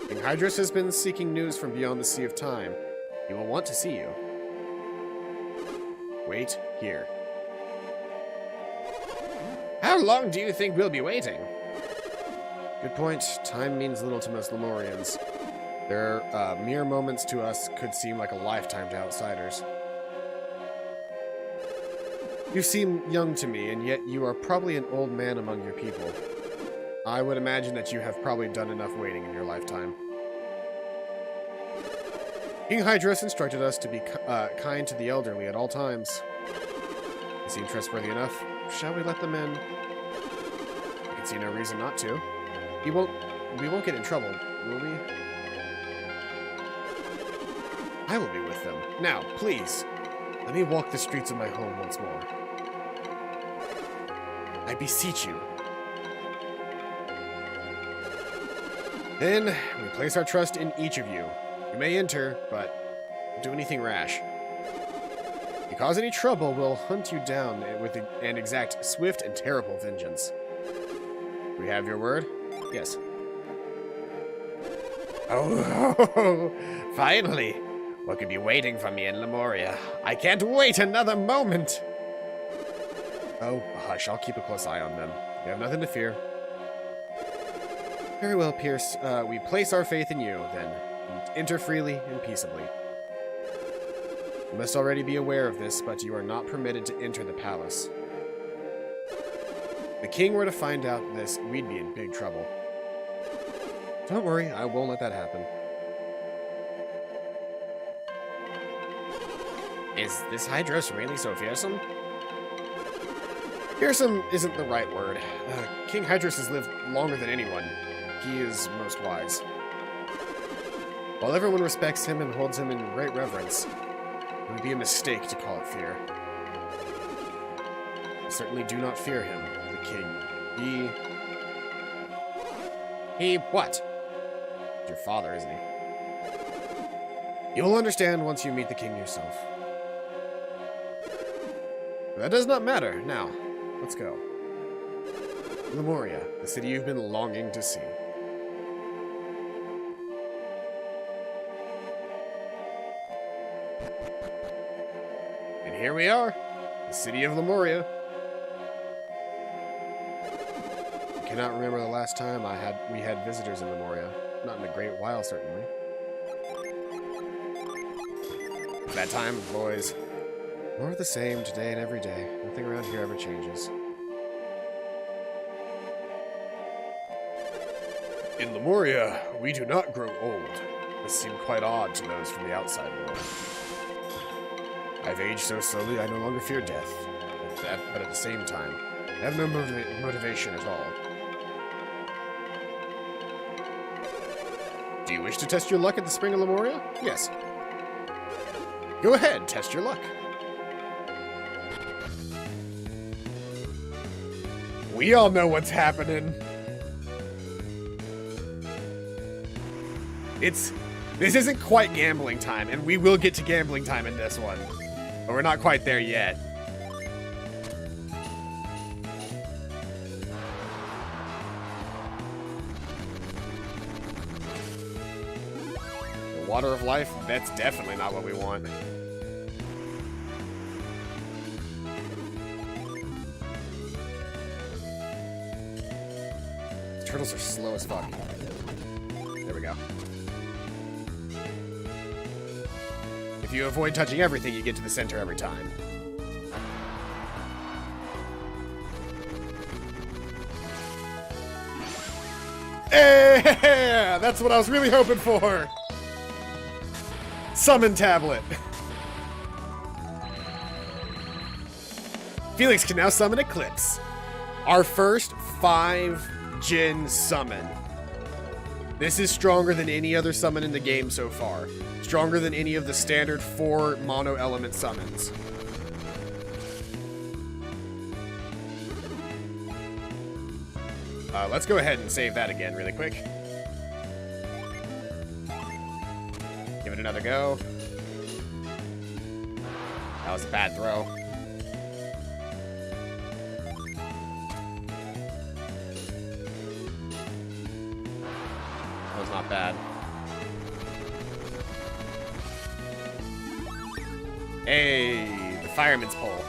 King Hydrus has been seeking news from beyond the Sea of Time. He will want to see you. Wait here. How long do you think we'll be waiting? Good point. Time means little to most Lemurians. Their mere moments to us could seem like a lifetime to outsiders. You seem young to me, and yet you are probably an old man among your people. I would imagine that you have probably done enough waiting in your lifetime. King Hydrus instructed us to be kind to the elderly at all times. They seem trustworthy enough. Shall we let them in? I can see no reason not to. We won't get in trouble, will we? I will be with them. Now, please, let me walk the streets of my home once more. I beseech you. Then, we place our trust in each of you. You may enter, but don't do anything rash. If you cause any trouble, we'll hunt you down and exact swift and terrible vengeance. Do we have your word? Yes. Oh, finally! What could be waiting for me in Lemuria? I can't wait another moment! Oh, hush, I'll keep a close eye on them. You have nothing to fear. Very well, Pierce. We place our faith in you, then. Enter freely and peaceably. You must already be aware of this, but you are not permitted to enter the palace. If the king were to find out this, we'd be in big trouble. Don't worry, I won't let that happen. Is this Hydrus really so fearsome? Fearsome isn't the right word. King Hydrus has lived longer than anyone. He is most wise. While everyone respects him and holds him in great reverence, it would be a mistake to call it fear. I certainly do not fear him, the king. He what? Your father, isn't he? You will understand once you meet the king yourself. That does not matter. Now, let's go. Lemuria, the city you've been longing to see. And here we are, the city of Lemuria. I cannot remember the last time we had visitors in Lemuria. Not in a great while, certainly. That time, boys. More of the same today and every day. Nothing around here ever changes. In Lemuria, we do not grow old. This seemed quite odd to those from the outside world. I've aged so slowly I no longer fear death. But at the same time, I have no motivation at all. Do you wish to test your luck at the Spring of Lemuria? Yes. Go ahead, test your luck. We all know what's happening. This isn't quite gambling time, and we will get to gambling time in this one. But we're not quite there yet. The water of life, that's definitely not what we want. Turtles are slow as fuck. There we go. If you avoid touching everything, you get to the center every time. Yeah, that's what I was really hoping for. Summon tablet. Felix can now summon Eclipse. Our first 5-gen summon. This is stronger than any other summon in the game so far. Stronger than any of the standard 4 mono element summons. Let's go ahead and save that again really quick. Give it another go. That was a bad throw. That was not bad. Hey, the fireman's pole.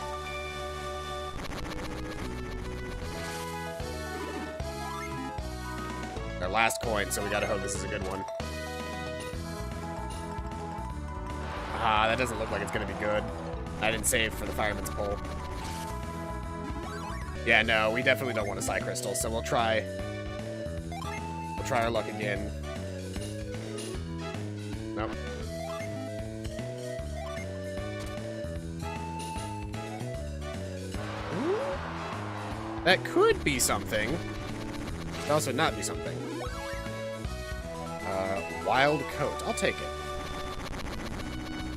Our last coin, so we gotta hope this is a good one. Ah, that doesn't look like it's gonna be good. I didn't save for the fireman's pole. Yeah, no, we definitely don't want a Psy Crystal, so we'll try our luck again. Nope. That could be something. It could also not be something. Wild coat. I'll take it.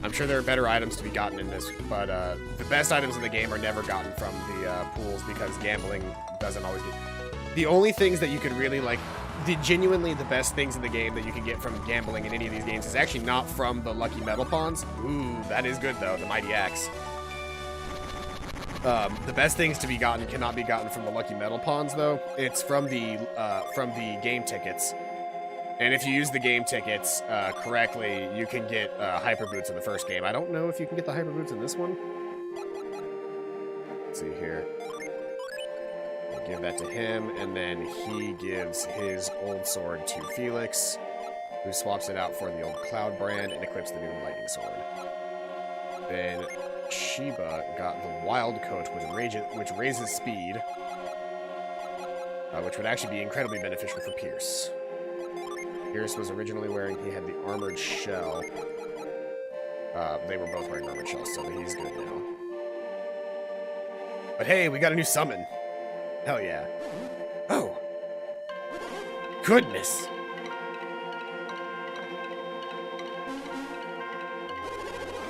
I'm sure there are better items to be gotten in this, but the best items in the game are never gotten from the pools because gambling doesn't always get... The only things that you can really, like, genuinely the best things in the game that you can get from gambling in any of these games is actually not from the lucky metal pawns. Ooh, that is good, though, the mighty axe. The best things to be gotten cannot be gotten from the lucky metal pawns, though. It's from the game tickets. And if you use the game tickets correctly, you can get hyper boots in the first game. I don't know if you can get the hyper boots in this one. Let's see here. I'll give that to him, and then he gives his old sword to Felix, who swaps it out for the old Cloud brand and equips the new lightning sword. Then Sheba got the wild coat, which raises speed, which would actually be incredibly beneficial for Pierce. Pierce was originally wearing, he had the armored shell. They were both wearing armored shells, so he's good now. But hey, we got a new summon. Hell yeah. Oh. Goodness.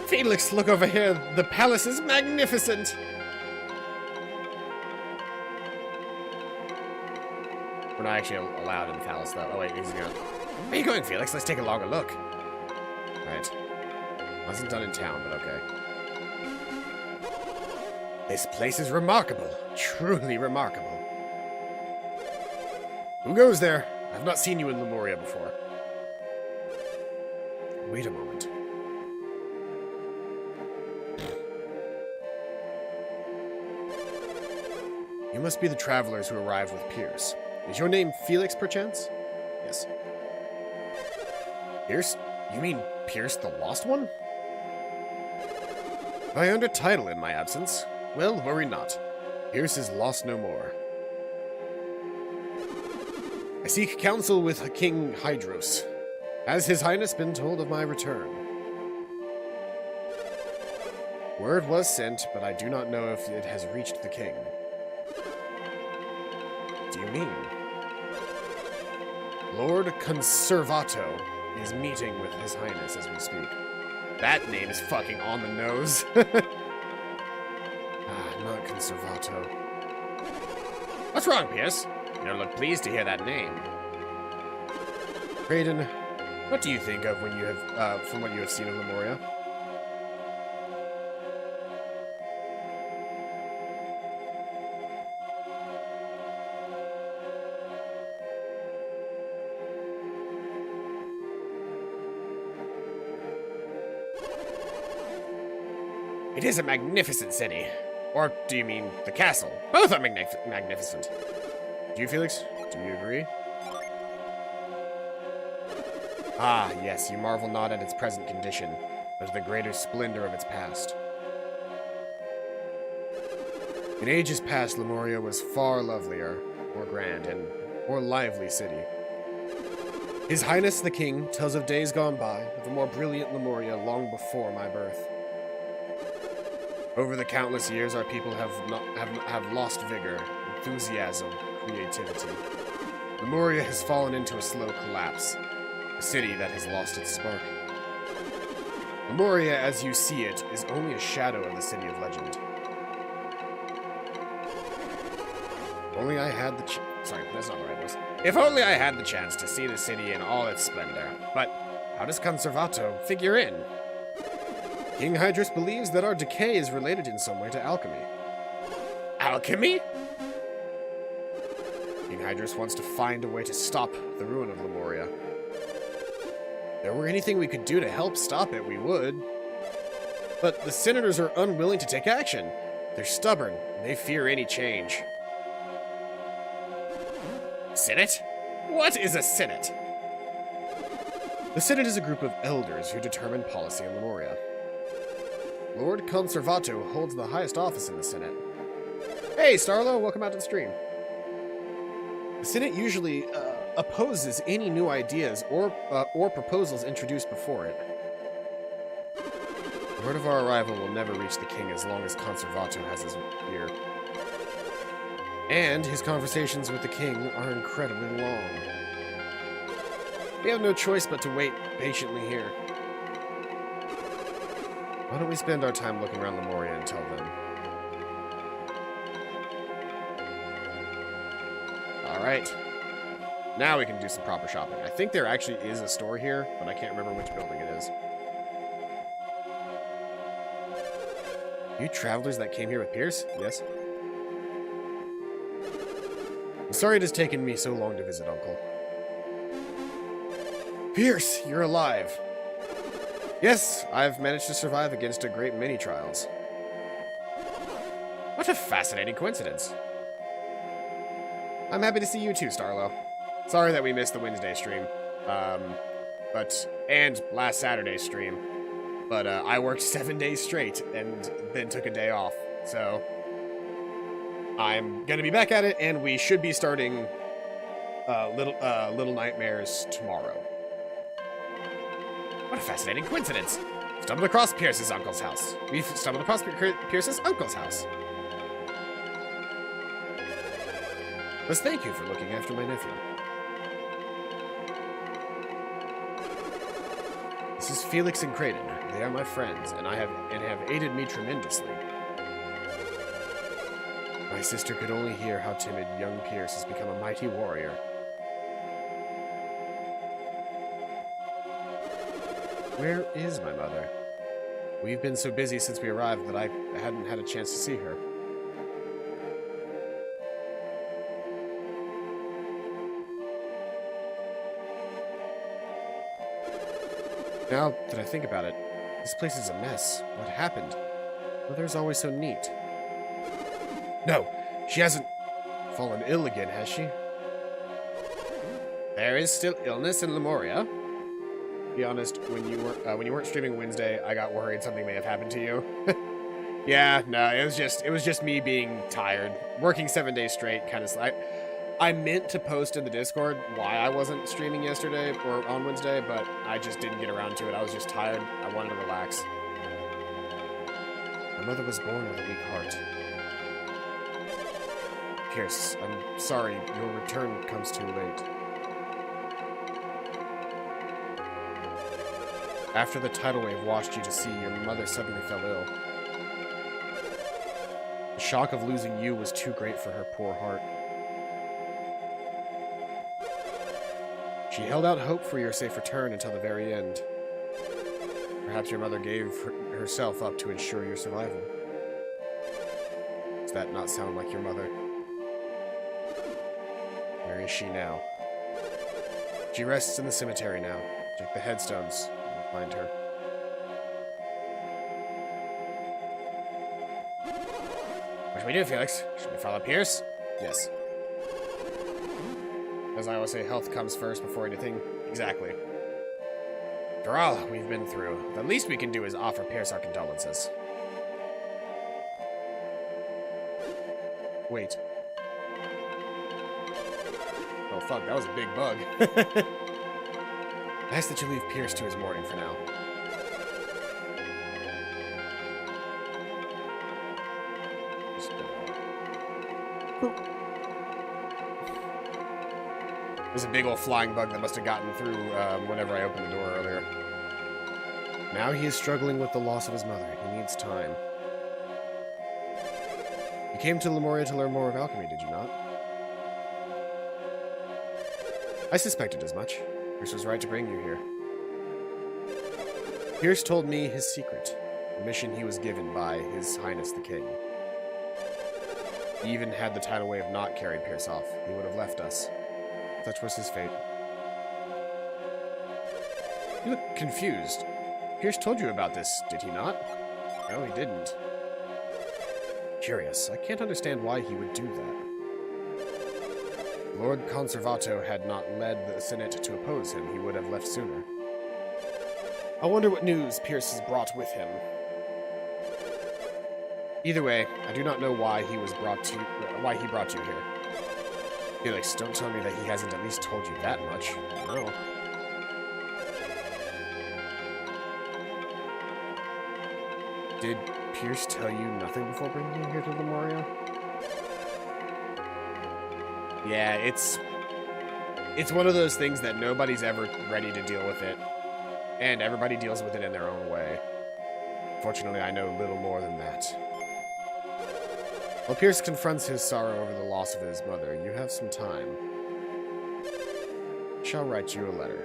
Felix, look over here. The palace is magnificent. We're not actually allowed in the palace, though. Oh, wait, he's gonna... Where are you going, Felix? Let's take a longer look. Right. Wasn't done in town, but okay. This place is remarkable. Truly remarkable. Who goes there? I've not seen you in Lemuria before. Wait a moment. You must be the travelers who arrived with Pierce. Is your name Felix, perchance? Yes. Pierce? You mean Pierce the Lost One? I earned a title in my absence. Well, worry not. Pierce is lost no more. I seek counsel with King Hydros. Has His Highness been told of my return? Word was sent, but I do not know if it has reached the king. What do you mean? Lord Conservato is meeting with His Highness as we speak. That name is fucking on the nose. Not Conservato. What's wrong, Pierce? You don't look pleased to hear that name. Raiden, what do you think of when you have, from what you have seen of Lemuria? It is a magnificent city. Or do you mean the castle? Both are magnificent. Do you, Felix? Do you agree? Ah, yes, you marvel not at its present condition, but at the greater splendor of its past. In ages past, Lemuria was far lovelier, more grand, and more lively city. His Highness the King tells of days gone by, of a more brilliant Lemuria long before my birth. Over the countless years, our people have lost vigor, enthusiasm, creativity. Lemuria has fallen into a slow collapse, a city that has lost its spark. Lemuria, as you see it, is only a shadow of the city of legend. Only I had the sorry, that's not the right voice. If only I had the chance to see the city in all its splendor. But how does Conservato figure in? King Hydrus believes that our decay is related in some way to alchemy. Alchemy? King Hydrus wants to find a way to stop the ruin of Lemuria. If there were anything we could do to help stop it, we would. But the senators are unwilling to take action. They're stubborn, and they fear any change. Senate? What is a Senate? The Senate is a group of elders who determine policy in Lemuria. Lord Conservato holds the highest office in the Senate. Hey, Starlo, welcome out to the stream. The Senate usually opposes any new ideas or proposals introduced before it. Word of our arrival will never reach the king as long as Conservato has his ear. And his conversations with the king are incredibly long. We have no choice but to wait patiently here. Why don't we spend our time looking around Lemuria until then? Alright. Now we can do some proper shopping. I think there actually is a store here, but I can't remember which building it is. You travelers that came here with Pierce? Yes. I'm sorry it has taken me so long to visit, Uncle. Pierce, you're alive. Yes, I've managed to survive against a great many trials. What a fascinating coincidence. I'm happy to see you too, Starlo. Sorry that we missed the Wednesday stream. And last Saturday's stream. But I worked 7 days straight and then took a day off. So I'm gonna be back at it, and we should be starting Little Nightmares tomorrow. What a fascinating coincidence! Stumbled across Pierce's uncle's house. We've stumbled across Pierce's uncle's house. Let's thank you for looking after my nephew. This is Felix and Creighton. They are my friends, and have aided me tremendously. My sister could only hear how timid young Pierce has become a mighty warrior. Where is my mother? We've been so busy since we arrived that I hadn't had a chance to see her. Now that I think about it, this place is a mess. What happened? Mother's always so neat. No, she hasn't fallen ill again, has she? There is still illness in Lemuria. To be honest, when you weren't streaming Wednesday, I got worried something may have happened to you. Yeah, no, it was just me being tired, working 7 days straight, kind of. I meant to post in the Discord why I wasn't streaming yesterday or on Wednesday, but I just didn't get around to it. I was just tired. I wanted to relax. My mother was born with a weak heart. Pierce, I'm sorry, your return comes too late. After the tidal wave washed you to sea, your mother suddenly fell ill. The shock of losing you was too great for her poor heart. She held out hope for your safe return until the very end. Perhaps your mother gave herself up to ensure your survival. Does that not sound like your mother? Where is she now? She rests in the cemetery now. Check the headstones. You'll find her. What should we do, Felix? Should we follow Pierce? Yes. As I always say, health comes first before anything. Exactly. After all we've been through, the least we can do is offer Pierce our condolences. Wait. Oh fuck, that was a big bug. I ask that you leave Pierce to his mourning for now. There's a big old flying bug that must have gotten through whenever I opened the door earlier. Now he is struggling with the loss of his mother. He needs time. You came to Lemuria to learn more of alchemy, did you not? I suspected as much. Pierce was right to bring you here. Pierce told me his secret, the mission he was given by His Highness the King. He even had the tidal wave not carried Pierce off. He would have left us. Such was his fate. You look confused. Pierce told you about this, did he not? No, he didn't. Curious. I can't understand why he would do that. Lord Conservato had not led the Senate to oppose him, he would have left sooner. I wonder what news Pierce has brought with him. Either way, I do not know why he brought you here. Felix, don't tell me that he hasn't at least told you that much. No. Did Pierce tell you nothing before bringing you here to Lemuria? Yeah, it's one of those things that nobody's ever ready to deal with it. And everybody deals with it in their own way. Fortunately, I know little more than that. While Pierce confronts his sorrow over the loss of his mother, you have some time. I shall write you a letter,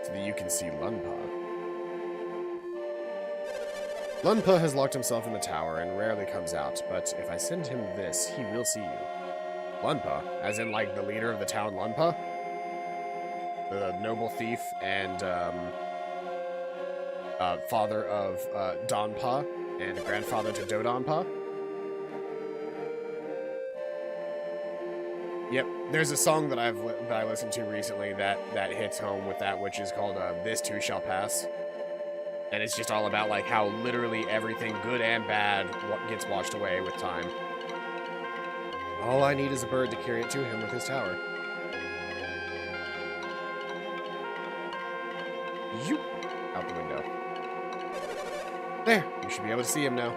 so that you can see Lunpa. Lunpa has locked himself in the tower and rarely comes out, but if I send him this, he will see you. Lunpa? As in, like, the leader of the town Lunpa? The noble thief and, father of, Donpa, and grandfather to Dodonpa? Yep, there's a song that I listened to recently that hits home with that, which is called "This Too Shall Pass," and it's just all about like how literally everything, good and bad, gets washed away with time. All I need is a bird to carry it to him with his tower. Yoop! Out the window. There, you should be able to see him now.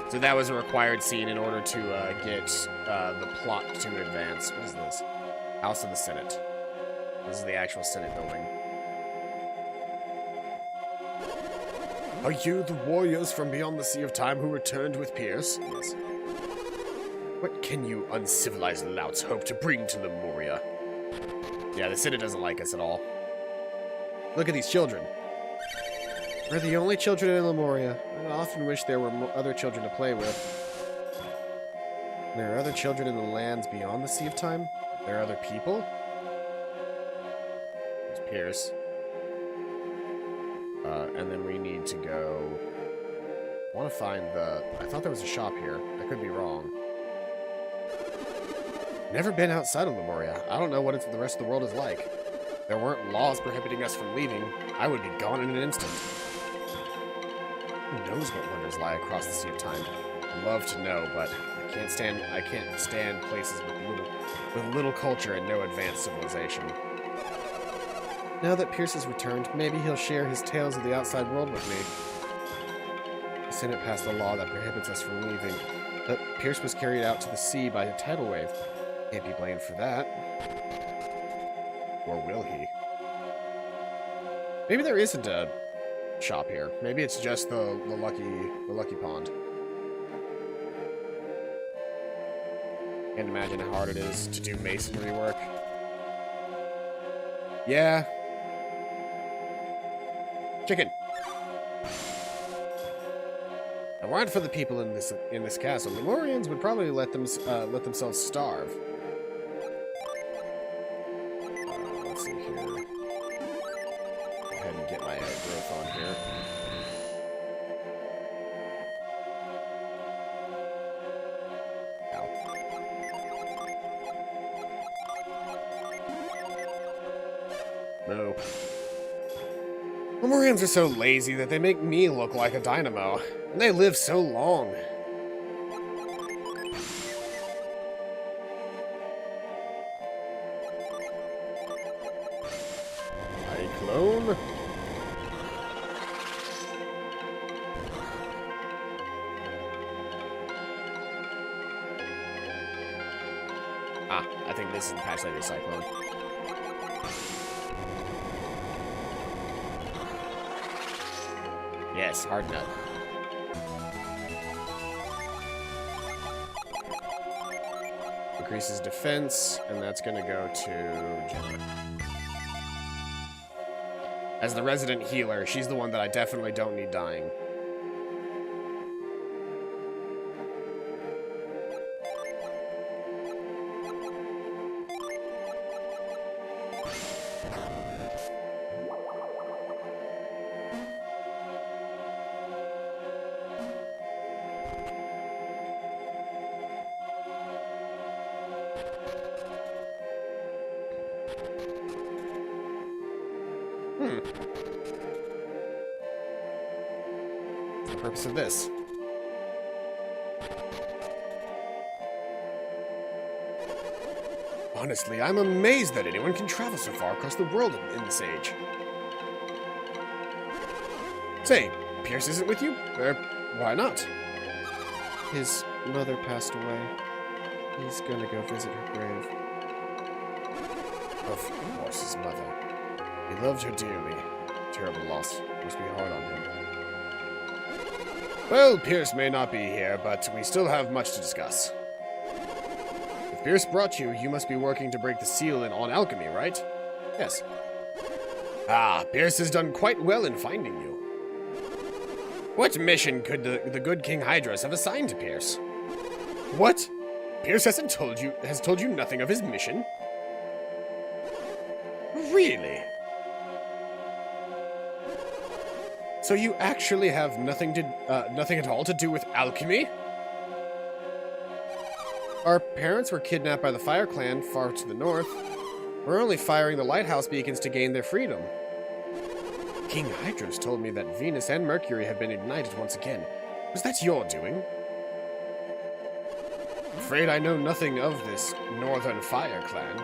So that was a required scene in order to get the plot to advance. What is this? House of the Senate. This is the actual Senate building. Are you the warriors from beyond the Sea of Time who returned with Pierce? Yes. What can you uncivilized louts hope to bring to Lemuria? Yeah, the Senate doesn't like us at all. Look at these children. We're the only children in Lemuria. I often wish there were other children to play with. There are other children in the lands beyond the Sea of Time? There are other people? There's Pierce. And then we need to go... I want to find the... I thought there was a shop here. I could be wrong. Never been outside of Lemuria. I don't know what the rest of the world is like. If there weren't laws prohibiting us from leaving, I would be gone in an instant. Who knows what wonders lie across the Sea of Time? I'd love to know, but I can't stand places with little culture and no advanced civilization. Now that Pierce has returned, maybe he'll share his tales of the outside world with me. The Senate passed a law that prohibits us from leaving, but Pierce was carried out to the sea by a tidal wave. Can't be blamed for that. Or will he? Maybe there isn't a shop here. Maybe it's just the lucky pond. Can't imagine how hard it is to do masonry work. Yeah. Chicken. If it weren't for the people in this castle, Lemurians would probably let themselves starve. Let's see here. Go ahead and get my growth on here. Ow. No. Lemurians are so lazy that they make me look like a dynamo. And they live so long. Ah, I think this is the Patch Lady Cyclone. Yes, hard nut. Increases defense, and that's gonna go to Jenna. As the resident healer, she's the one that I definitely don't need dying. What's the purpose of this? Honestly, I'm amazed that anyone can travel so far across the world in this age. Say, Pierce isn't with you? Why not? His mother passed away. He's gonna go visit her grave. Of course, his mother. He loved her dearly. Terrible loss. Must be hard on him. Well, Pierce may not be here, but we still have much to discuss. If Pierce brought you, you must be working to break the seal on alchemy, right? Yes. Ah, Pierce has done quite well in finding you. What mission could the good King Hydros have assigned to Pierce? What? Pierce has told you nothing of his mission? Really? So you actually have nothing at all to do with alchemy? Our parents were kidnapped by the Fire Clan far to the north. We're only firing the lighthouse beacons to gain their freedom. King Hydros told me that Venus and Mercury have been ignited once again. Was that your doing? I'm afraid I know nothing of this Northern Fire Clan.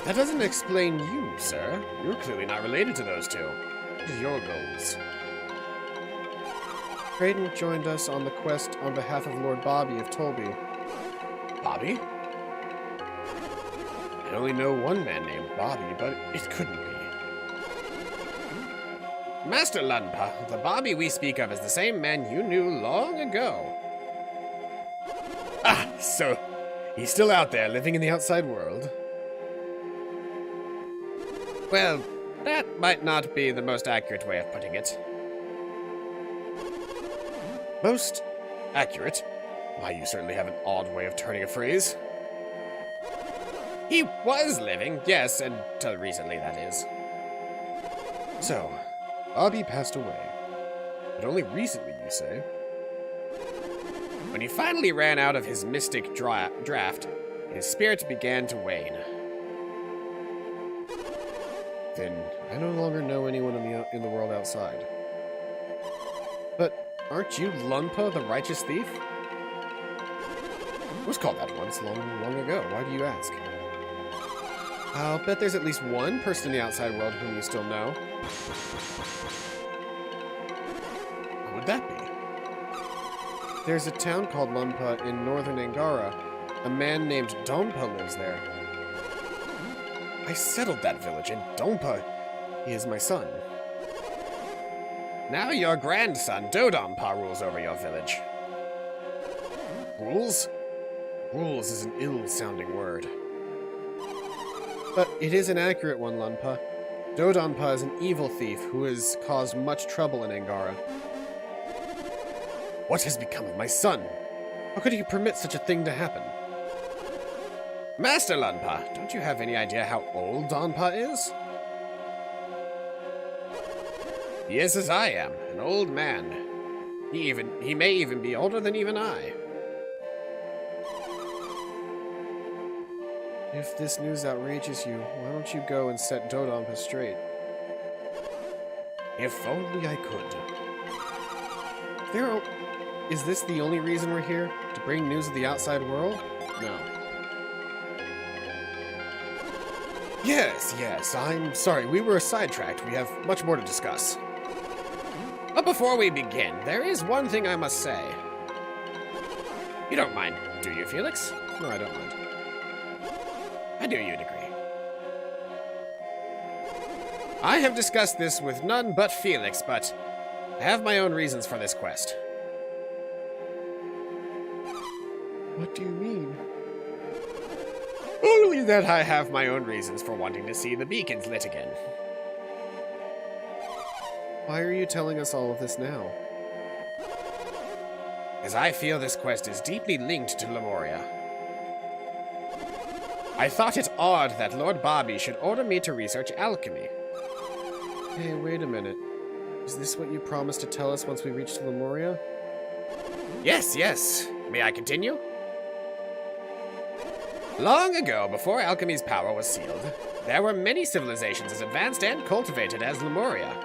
That doesn't explain you, sir. You're clearly not related to those two. What are your goals? Trident joined us on the quest on behalf of Lord Bobby of Tolby. Bobby? I only know one man named Bobby, but it couldn't be. Master Lunpa, the Bobby we speak of is the same man you knew long ago. Ah, so he's still out there living in the outside world? Well, that might not be the most accurate way of putting it. Most accurate? Why, you certainly have an odd way of turning a phrase. He was living, yes, until recently, that is. So, Bobby passed away. But only recently, you say? When he finally ran out of his mystic draft, his spirit began to wane. Then I no longer know anyone in the world outside. But aren't you Lunpa, the righteous thief? I was called that once, long ago. Why do you ask? I'll bet there's at least one person in the outside world whom you still know. Who would that be? There's a town called Lunpa in northern Angara. A man named Dompa lives there. I settled that village, and Dompa, he is my son. Now your grandson, Dodompa, rules over your village. Rules? Rules is an ill-sounding word. But it is an accurate one, Lunpa. Dodompa is an evil thief who has caused much trouble in Angara. What has become of my son? How could he permit such a thing to happen? Master Lunpa, don't you have any idea how old Donpa is? He is as I am, an old man. He may even be older than even I. If this news outrages you, why don't you go and set Dodonpa straight? If only I could. Is this the only reason we're here? To bring news of the outside world? No. Yes, I'm sorry, we were sidetracked. We have much more to discuss. But before we begin, there is one thing I must say. You don't mind, do you, Felix? No, I don't mind. I knew you'd agree. I have discussed this with none but Felix, but I have my own reasons for this quest. What do you mean? Only that I have my own reasons for wanting to see the beacons lit again. Why are you telling us all of this now? As I feel this quest is deeply linked to Lemuria. I thought it odd that Lord Bobby should order me to research alchemy. Hey, wait a minute. Is this what you promised to tell us once we reached Lemuria? Yes, yes. May I continue? Long ago, before alchemy's power was sealed, there were many civilizations as advanced and cultivated as Lemuria.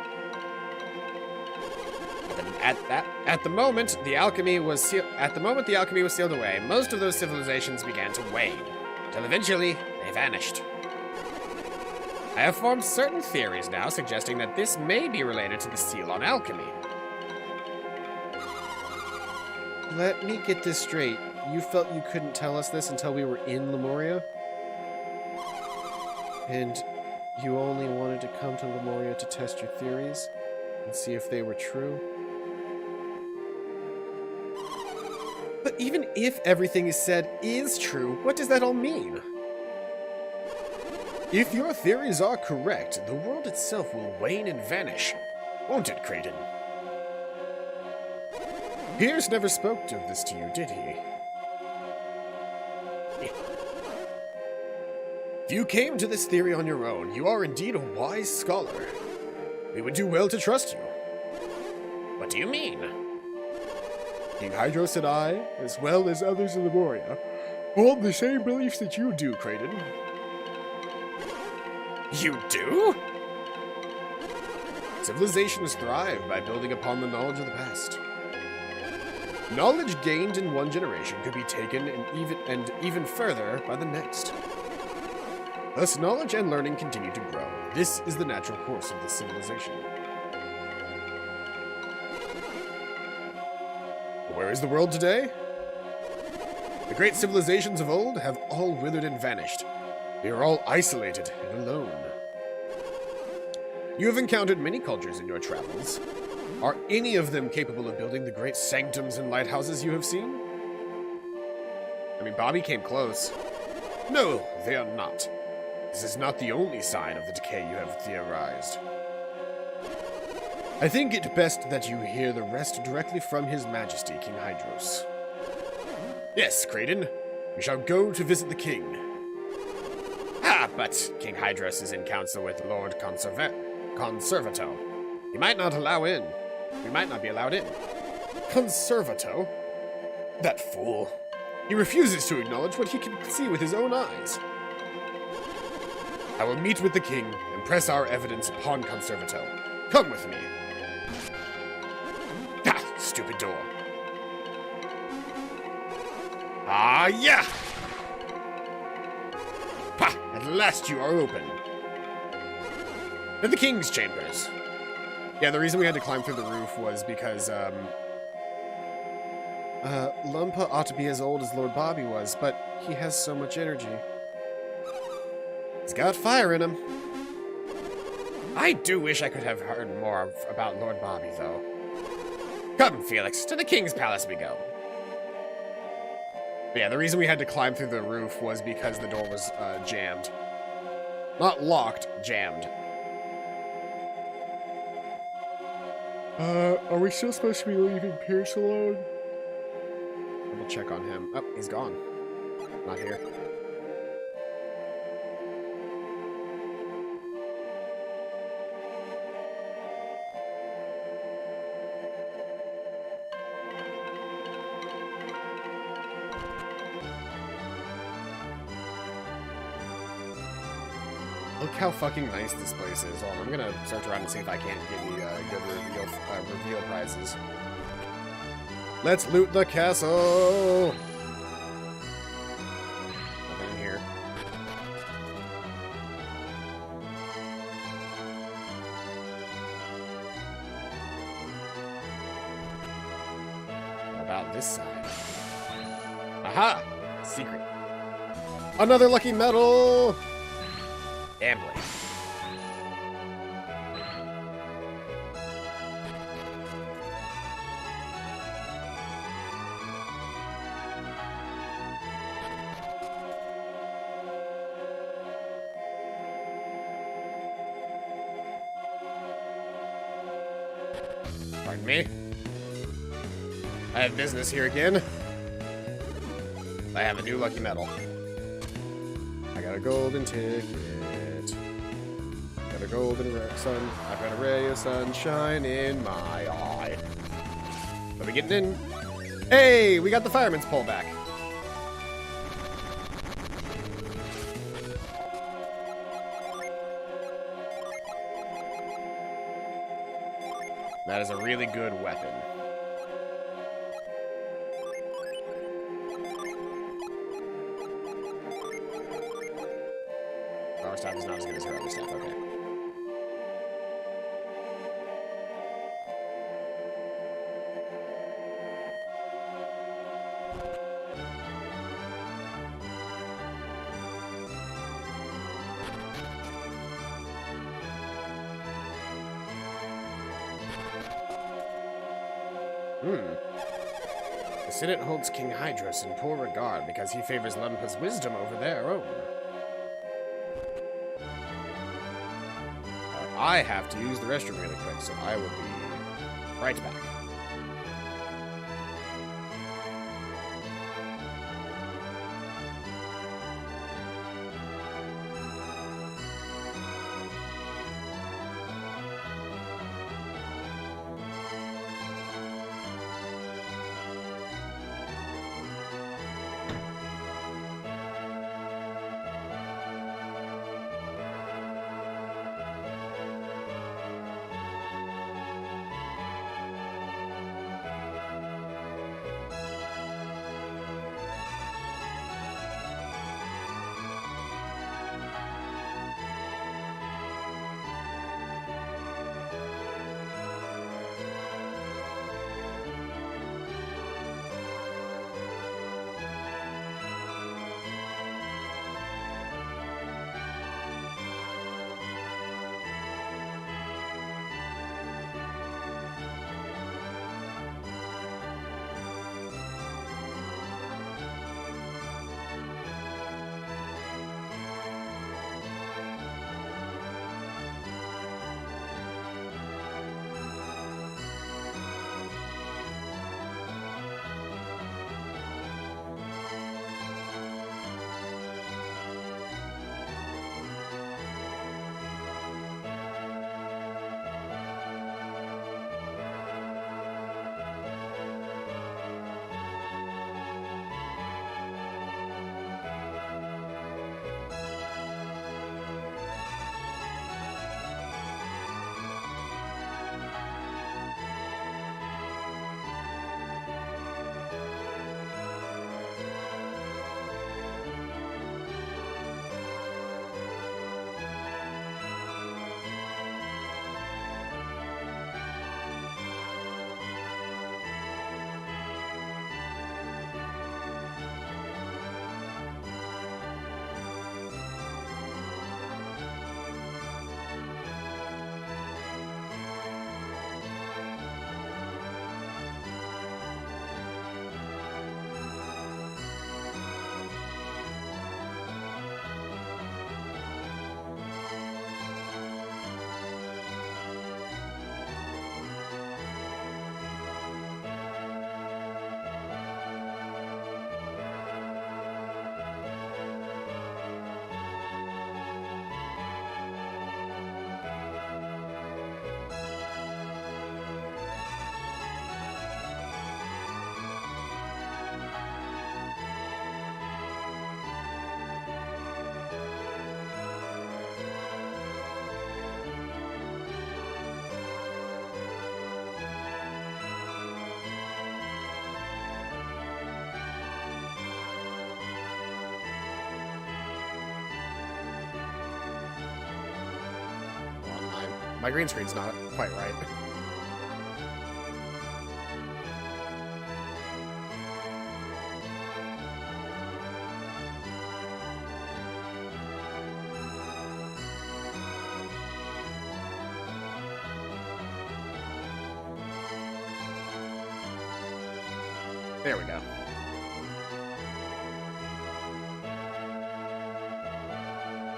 At the moment the alchemy was sealed away, most of those civilizations began to wane, till eventually they vanished. I have formed certain theories now suggesting that this may be related to the seal on alchemy. Let me get this straight. You felt you couldn't tell us this until we were in Lemuria? And you only wanted to come to Lemuria to test your theories and see if they were true? But even if everything is said is true, what does that all mean? If your theories are correct, the world itself will wane and vanish, won't it, Creighton? Pierce never spoke of this to you, did he? If you came to this theory on your own, you are indeed a wise scholar. We would do well to trust you. What do you mean? King Hydros and I, as well as others in Lemuria, hold the same beliefs that you do, Creighton. You do? Civilizations thrive by building upon the knowledge of the past. Knowledge gained in one generation could be taken and even further by the next. Thus, knowledge and learning continue to grow. This is the natural course of the civilization. Where is the world today? The great civilizations of old have all withered and vanished. They are all isolated and alone. You have encountered many cultures in your travels. Are any of them capable of building the great sanctums and lighthouses you have seen? I mean, Bobby came close. No, they are not. This is not the only sign of the decay you have theorized. I think it best that you hear the rest directly from His Majesty, King Hydros. Yes, Creighton, we shall go to visit the king. Ah, but King Hydros is in council with Lord Conservato. He might not allow in. We might not be allowed in. Conservato? That fool. He refuses to acknowledge what he can see with his own eyes. I will meet with the king and press our evidence upon Conservato. Come with me. Ah, stupid door. Ah, yeah! Ha! At last you are open. In the king's chambers. Yeah, the reason we had to climb through the roof was because, Lumpa ought to be as old as Lord Bobby was, but he has so much energy. He's got fire in him. I do wish I could have heard more about Lord Bobby, though. Come, Felix, to the king's palace we go. But yeah, the reason we had to climb through the roof was because the door was, jammed. Not locked, jammed. Are we still supposed to be leaving Pierce alone? Double check on him. Oh, he's gone. Not here. Look how fucking nice this place is. Hold on, I'm gonna search around and see if I can't get any good reveal prizes. Let's loot the castle! Nothing in here. How about this side? Aha! Secret. Another lucky medal! Gambling. Pardon me. I have business here again. I have a new lucky medal. I got a golden ticket. Got a golden sun. I've got a ray of sunshine in my eye. Are we getting in? Hey, we got the fireman's pole back. That is a really good weapon. Power staff is not as good as her other staff, okay. The Senate holds King Hydrus in poor regard because he favors Lempa's wisdom over their own. I have to use the restroom really quick, so I will be right back. My green screen's not quite right. There we go.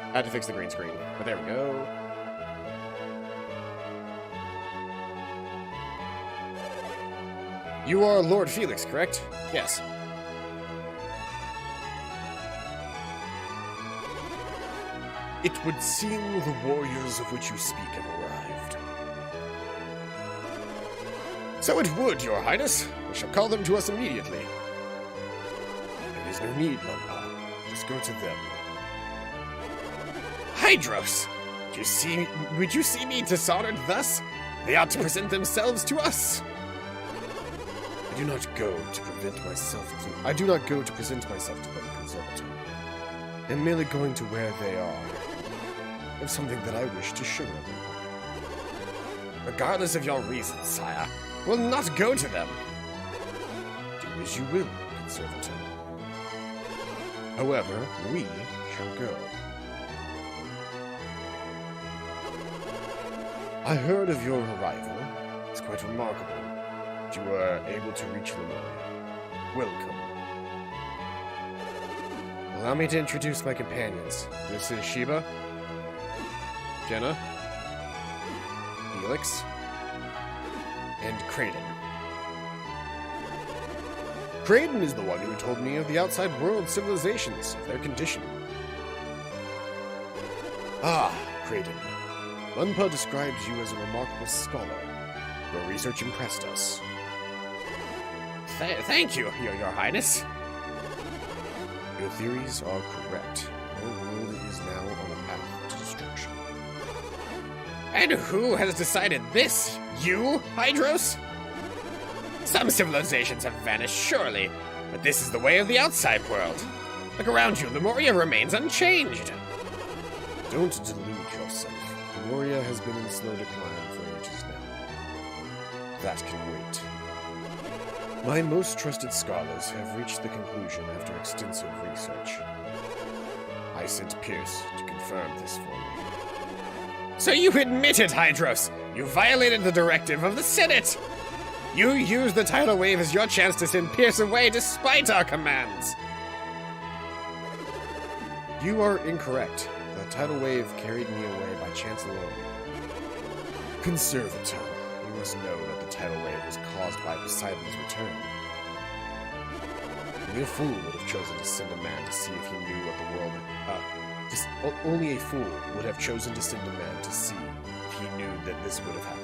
I had to fix the green screen, but there we go. You are Lord Felix, correct? Yes. It would seem the warriors of which you speak have arrived. So it would, your highness. We shall call them to us immediately. There is no need, Lumpa. Just go to them. Hydros! Would you see me dishonored thus? They ought to present themselves to us. I do not go to present myself to them, Conservator. I'm merely going to where they are. I have something that I wish to show them. Regardless of your reasons, sire, we'll not go to them. Do as you will, Conservator. However, we shall go. I heard of your arrival. It's quite remarkable that you were able to reach Lemuria. Welcome. Allow me to introduce my companions. This is Sheba, Jenna, Felix, and Creighton. Creighton is the one who told me of the outside world civilizations, of their condition. Ah, Creighton. Lunpa describes you as a remarkable scholar. Your research impressed us. Thank you, your highness. Your theories are correct. Our world is now on a path to destruction. And who has decided this? You, Hydros? Some civilizations have vanished, surely, but this is the way of the outside world. Look around you, Lemuria remains unchanged. Don't delude yourself. Lemuria has been in slow decline for ages now. That can wait. My most trusted scholars have reached the conclusion after extensive research. I sent Pierce to confirm this for me. So you admit it, Hydros! You violated the directive of the Senate! You used the tidal wave as your chance to send Pierce away despite our commands! You are incorrect. The tidal wave carried me away by chance alone. Conservator, you must know that the tidal wave was caused by Poseidon's return. Only a fool would have chosen to send a man to see if he knew what the world... only a fool would have chosen to send a man to see if he knew that this would have happened.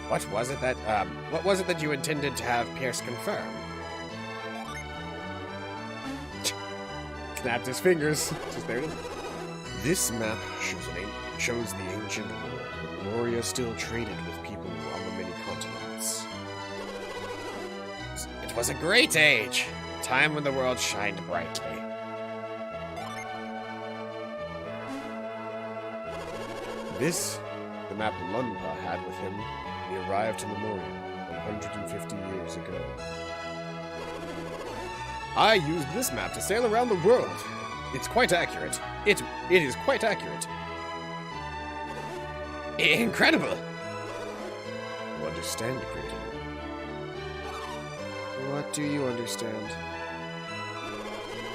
What was it that you intended to have Pierce confirm? Snapped his fingers. Just there it is. This map shows the ancient world. Lemuria still traded with people on the many continents. It was a great age, a time when the world shined brightly. This, the map Lunpa had with him when he arrived to Lemuria 150 years ago. I used this map to sail around the world. It's quite accurate. It is quite accurate. Incredible! You understand, Creighton? What do you understand?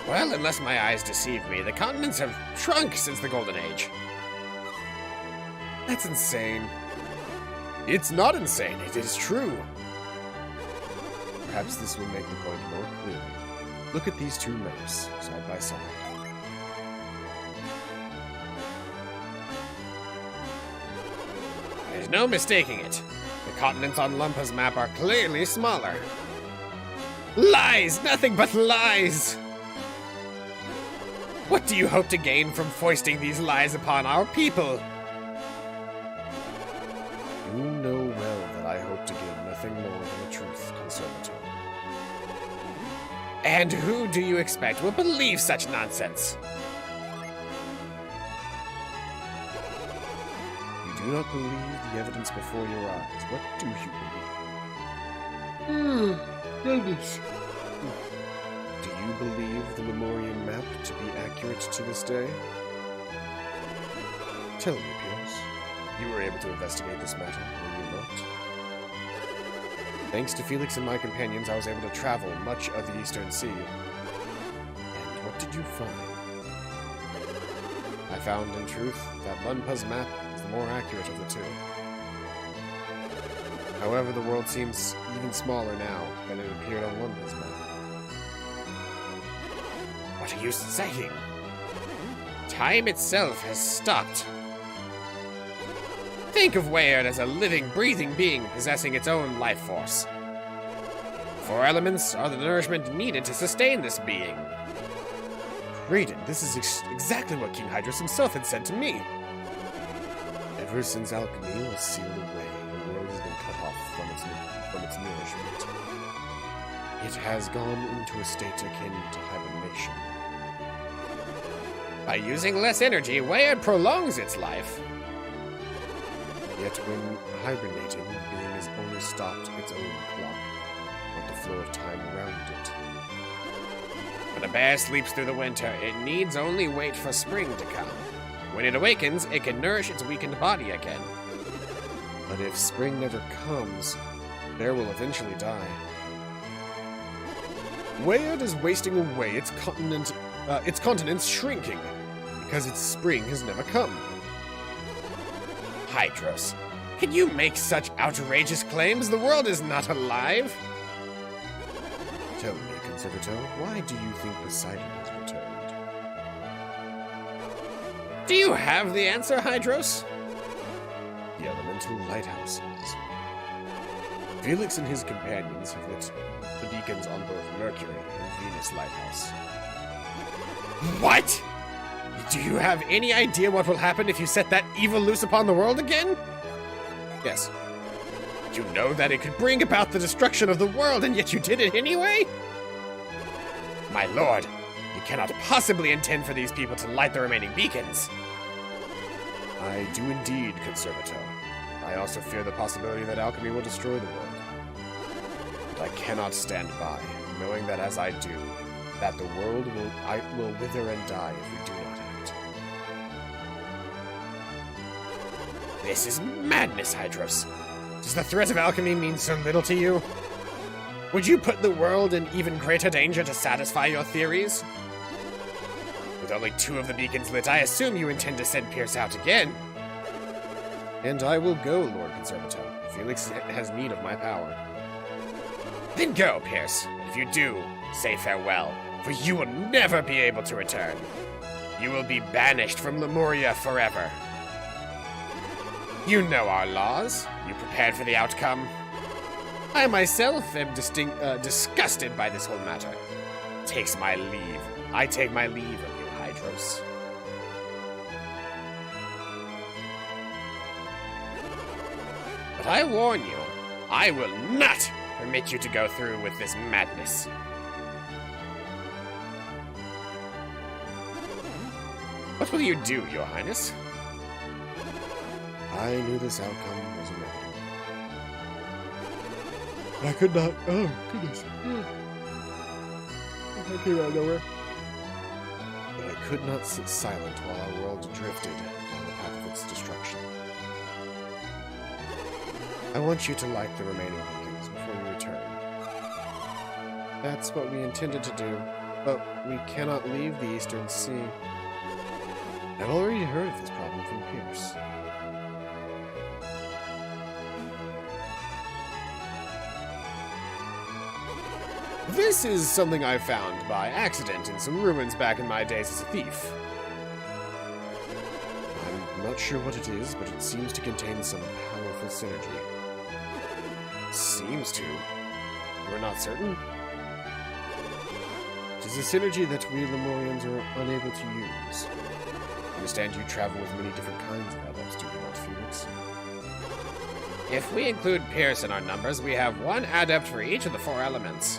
Well, unless my eyes deceive me, the continents have shrunk since the Golden Age. That's insane. It's not insane, it is true. Perhaps this will make the point more clearly. Look at these two maps, side by side. There's no mistaking it. The continents on Lumpa's map are clearly smaller. Lies! Nothing but lies! What do you hope to gain from foisting these lies upon our people? You know well that I hope to gain nothing more than the truth, Conservator. And who do you expect will believe such nonsense? You do not believe the evidence before your eyes. What do you believe? Goodness. Do you believe the Lemurian map to be accurate to this day? Tell me, Pierce. You were able to investigate this matter, were you not? Thanks to Felix and my companions, I was able to travel much of the Eastern Sea. And what did you find? I found, in truth, that Lunpa's map is the more accurate of the two. However, the world seems even smaller now than it appeared on Lunpa's map. What are you saying? Time itself has stopped. Think of Weyard as a living, breathing being possessing its own life force. Four elements are the nourishment needed to sustain this being. Trident, this is exactly what King Hydrus himself had said to me. Ever since alchemy was sealed away, the world has been cut off from its nourishment. It has gone into a state akin to hibernation. By using less energy, Weyard prolongs its life. Yet when hibernating, the being has only stopped its own clock, not the flow of time around it. When a bear sleeps through the winter, it needs only wait for spring to come. When it awakens, it can nourish its weakened body again. But if spring never comes, the bear will eventually die. Weyard is wasting away its continent's shrinking, because its spring has never come. Hydros, can you make such outrageous claims? The world is not alive. Tell me, Conservator, why do you think Poseidon has returned? Do you have the answer, Hydros? The elemental lighthouses. Felix and his companions have lit the beacons on both Mercury and Venus Lighthouse. What? Do you have any idea what will happen if you set that evil loose upon the world again? Yes. You know that it could bring about the destruction of the world, and yet you did it anyway? My lord, you cannot possibly intend for these people to light the remaining beacons. I do indeed, Conservator. I also fear the possibility that alchemy will destroy the world. But I cannot stand by, knowing that as I do, that the world will wither and die if we do not act. This is madness, Hydros. Does the threat of alchemy mean so little to you? Would you put the world in even greater danger to satisfy your theories? With only 2 of the beacons lit, I assume you intend to send Pierce out again. And I will go, Lord Conservator. Felix has need of my power. Then go, Pierce. If you do, say farewell, for you will never be able to return. You will be banished from Lemuria forever. You know our laws. You prepared for the outcome? I myself am disgusted by this whole matter. Takes my leave. I take my leave of you, Hydros. But I warn you, I will not permit you to go through with this madness. What will you do, Your Highness? I knew this outcome was inevitable. I could not. Oh, goodness. I came out of nowhere. But I could not sit silent while our world drifted down the path of its destruction. I want you to light the remaining beacons before you return. That's what we intended to do, but we cannot leave the Eastern Sea. I've already heard of this problem from Pierce. This is something I found by accident in some ruins back in my days as a thief. I'm not sure what it is, but it seems to contain some powerful synergy. Seems to? We're not certain? It is a synergy that we Lemurians are unable to use. I understand you travel with many different kinds of adepts, do you not, Felix? If we include Pierce in our numbers, we have 1 adept for each of the 4 elements.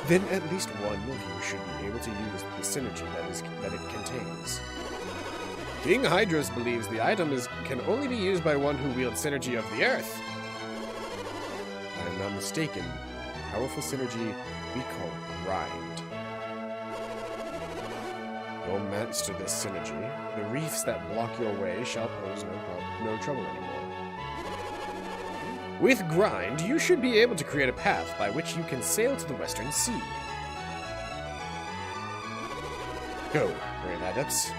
Then at least one of you should be able to use the synergy that it contains. King Hydros believes the item can only be used by one who wields synergy of the earth. If I am not mistaken, powerful synergy we call grind. You'll master this synergy. The reefs that block your way shall pose no trouble anymore. With Grind, you should be able to create a path by which you can sail to the Western Sea. Go, brave adepts.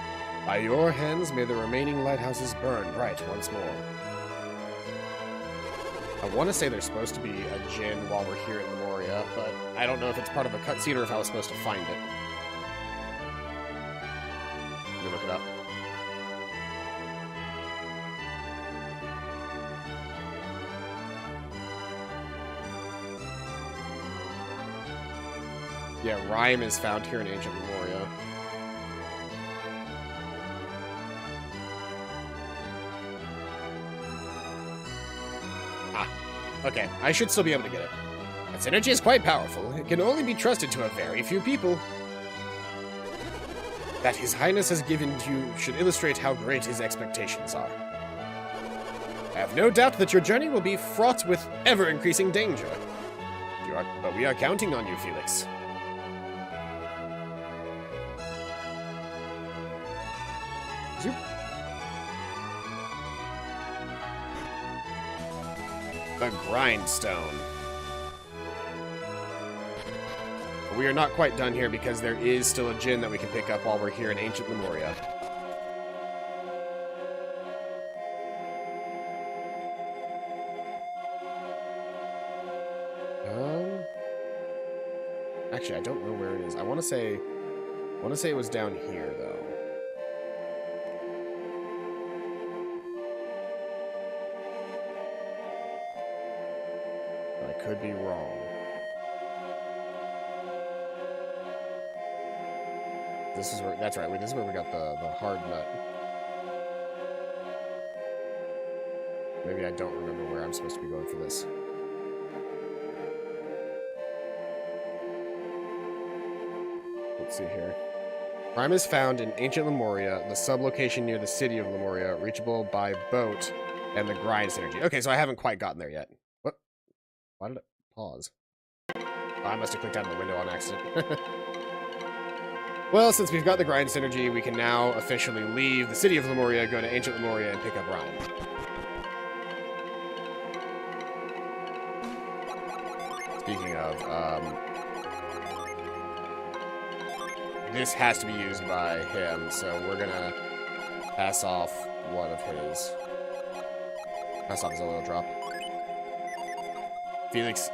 By your hands may the remaining lighthouses burn bright once more. I want to say there's supposed to be a Djinn while we're here at Lemuria, but I don't know if it's part of a cutscene or if I was supposed to find it. Let me look it up. Yeah, Rhyme is found here in Ancient Lemuria. Okay, I should still be able to get it. Its energy is quite powerful. It can only be trusted to a very few people. That His Highness has given you should illustrate how great his expectations are. I have no doubt that your journey will be fraught with ever-increasing danger. But we are counting on you, Felix. Zoop. The Grindstone. We are not quite done here because there is still a Djinn that we can pick up while we're here in Ancient Lemuria. Actually, I don't know where it is. I want to say it was down here, though. I could be wrong. This is where, that's right, wait, this is where we got the hard nut. Maybe I don't remember where I'm supposed to be going for this. Let's see here. Prime is found in Ancient Lemuria, the sublocation near the city of Lemuria, reachable by boat, and the Grind Synergy. Okay, so I haven't quite gotten there yet. What? Why did it pause? Oh, I must have clicked out of the window on accident. Well, since we've got the Grind Synergy, we can now officially leave the city of Lemuria, go to Ancient Lemuria, and pick up Rhyme. Speaking of, this has to be used by him, so we're gonna pass off one of his. Pass off his oil drop. Felix,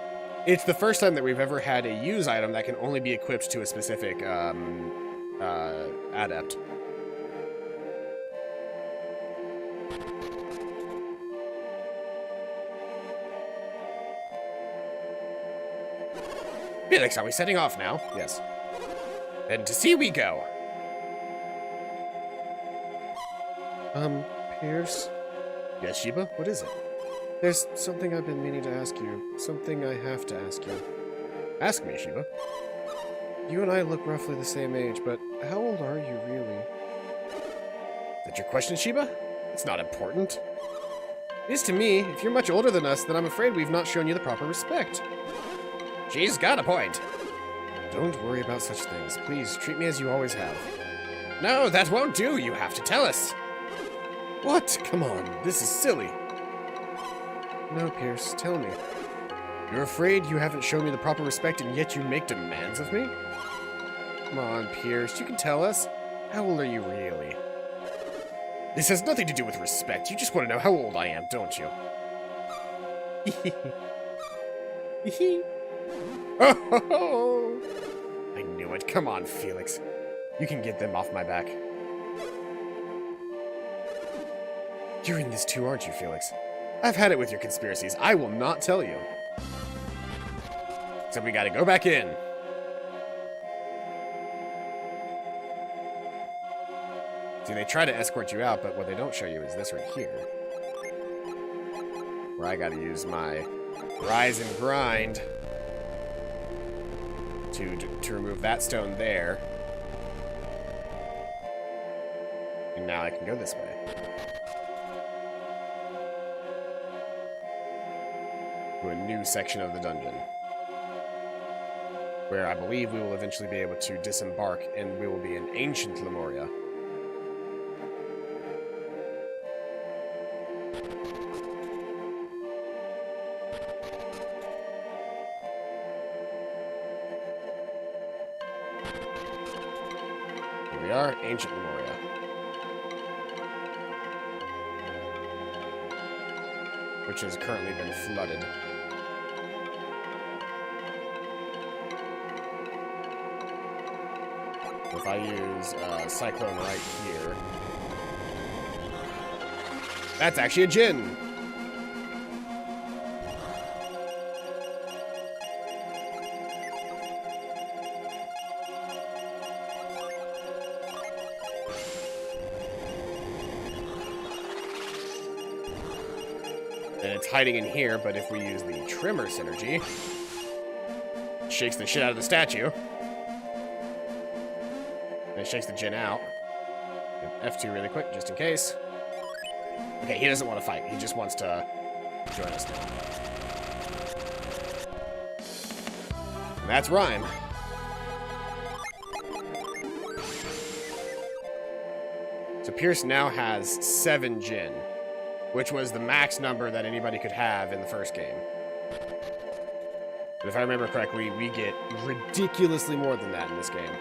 it's the first time that we've ever had a use item that can only be equipped to a specific, adept. Felix, are we setting off now? Yes. Then to sea we go. Pierce? Yes, Sheba? What is it? There's something I've been meaning to ask you. Something I have to ask you. Ask me, Sheba. You and I look roughly the same age, but how old are you, really? Is that your question, Sheba? It's not important. It is to me. If you're much older than us, then I'm afraid we've not shown you the proper respect. She's got a point. Don't worry about such things. Please, treat me as you always have. No, that won't do. You have to tell us. What? Come on. This is silly. No, Pierce. Tell me. You're afraid you haven't shown me the proper respect and yet you make demands of me? Come on, Pierce. You can tell us. How old are you really? This has nothing to do with respect. You just want to know how old I am, don't you? Oh, I knew it. Come on, Felix. You can get them off my back. You're in this too, aren't you, Felix? I've had it with your conspiracies. I will not tell you. So we gotta go back in. See, they try to escort you out, but what they don't show you is this right here. Where I gotta use my Rise and Grind to remove that stone there. And now I can go this way. To a new section of the dungeon. Where I believe we will eventually be able to disembark and we will be in Ancient Lemuria. we are, ancient lemuria. Which has currently been flooded. If I use Cyclone right here... That's actually a Djinn! And it's hiding in here, but if we use the Trimmer synergy, it shakes the shit out of the statue. And it shakes the Djinn out. F2 really quick, just in case. Okay, he doesn't want to fight. He just wants to join us now. And that's Rhyme. So Pierce now has 7 Djinn, which was the max number that anybody could have in the first game. But if I remember correctly, we get ridiculously more than that in this game.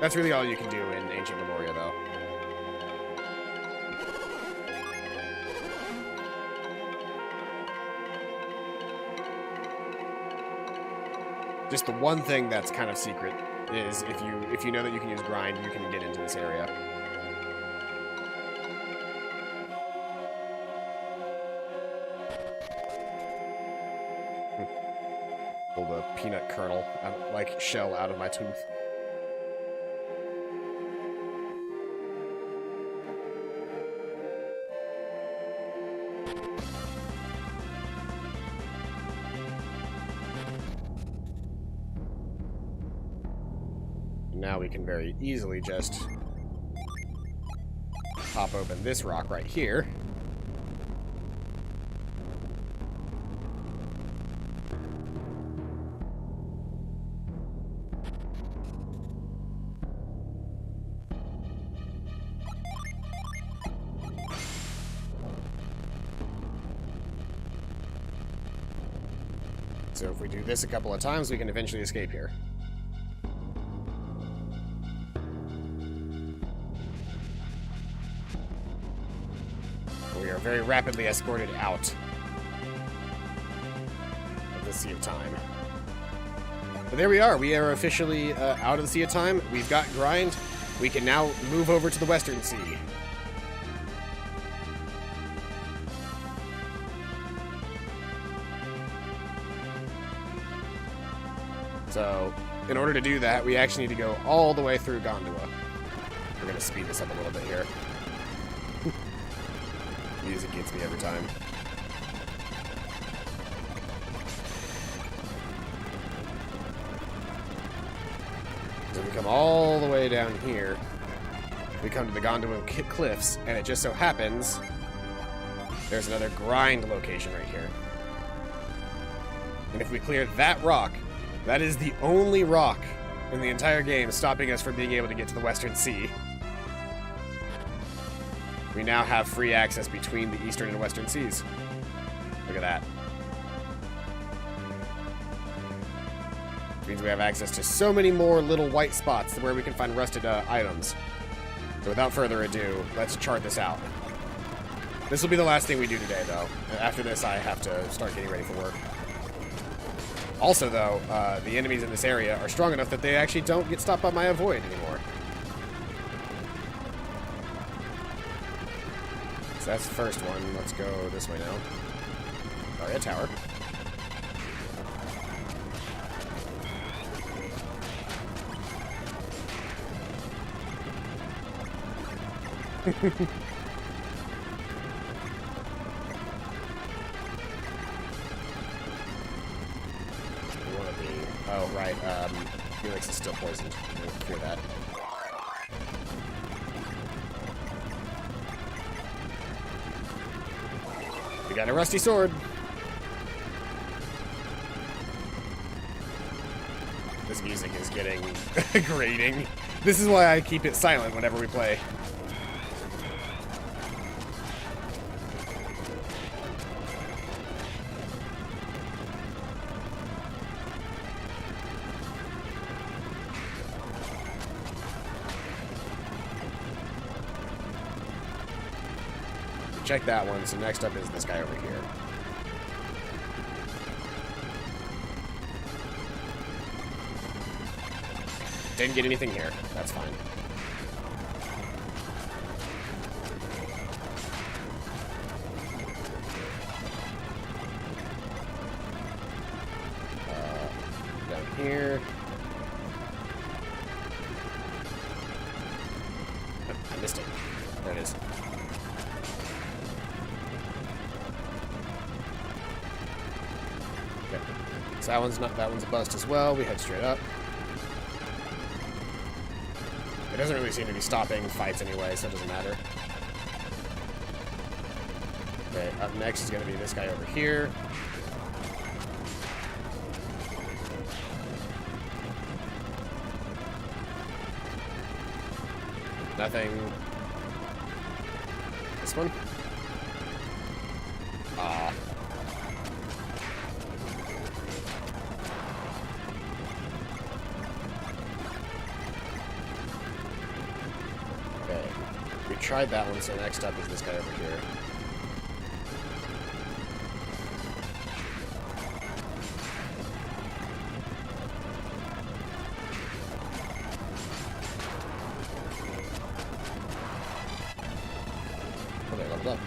That's really all you can do in Ancient Lemuria, though. Just the one thing that's kind of secret is if you know that you can use grind, you can get into this area. Pull the peanut kernel, like shell, out of my tooth. Now we can very easily just pop open this rock right here. So if we do this a couple of times, we can eventually escape here. We are very rapidly escorted out of the Sea of Time. But there we are. We are officially out of the Sea of Time. We've got grind. We can now move over to the Western Sea. So, in order to do that, we actually need to go all the way through Gondua. We're going to speed this up a little bit here. Music gets me every time. So we come all the way down here. We come to the Gondwan Cliffs, and it just so happens there's another grind location right here. And if we clear that rock, that is the only rock in the entire game stopping us from being able to get to the Western Sea. We now have free access between the Eastern and Western Seas. Look at that. Which means we have access to so many more little white spots where we can find rusted items. So without further ado, let's chart this out. This will be the last thing we do today, though. After this, I have to start getting ready for work. Also, though, the enemies in this area are strong enough that they actually don't get stopped by my avoid anymore. So that's the first one. Let's go this way now. Sorry, a tower. Oh, right. Felix is still poisoned. We'll cure that. We got a rusty sword. This music is getting grating. This is why I keep it silent whenever we play. checked that one, so next up is this guy over here. Didn't get anything here. That's fine. Down here. Oh, I missed it. There it is. Okay. So that one's a bust as well. We head straight up. It doesn't really seem to be stopping fights anyway, so it doesn't matter. Okay, up next is going to be this guy over here. Nothing. This one? Aw. Okay. We tried that one, so next up is this guy over here. Okay, leveled up.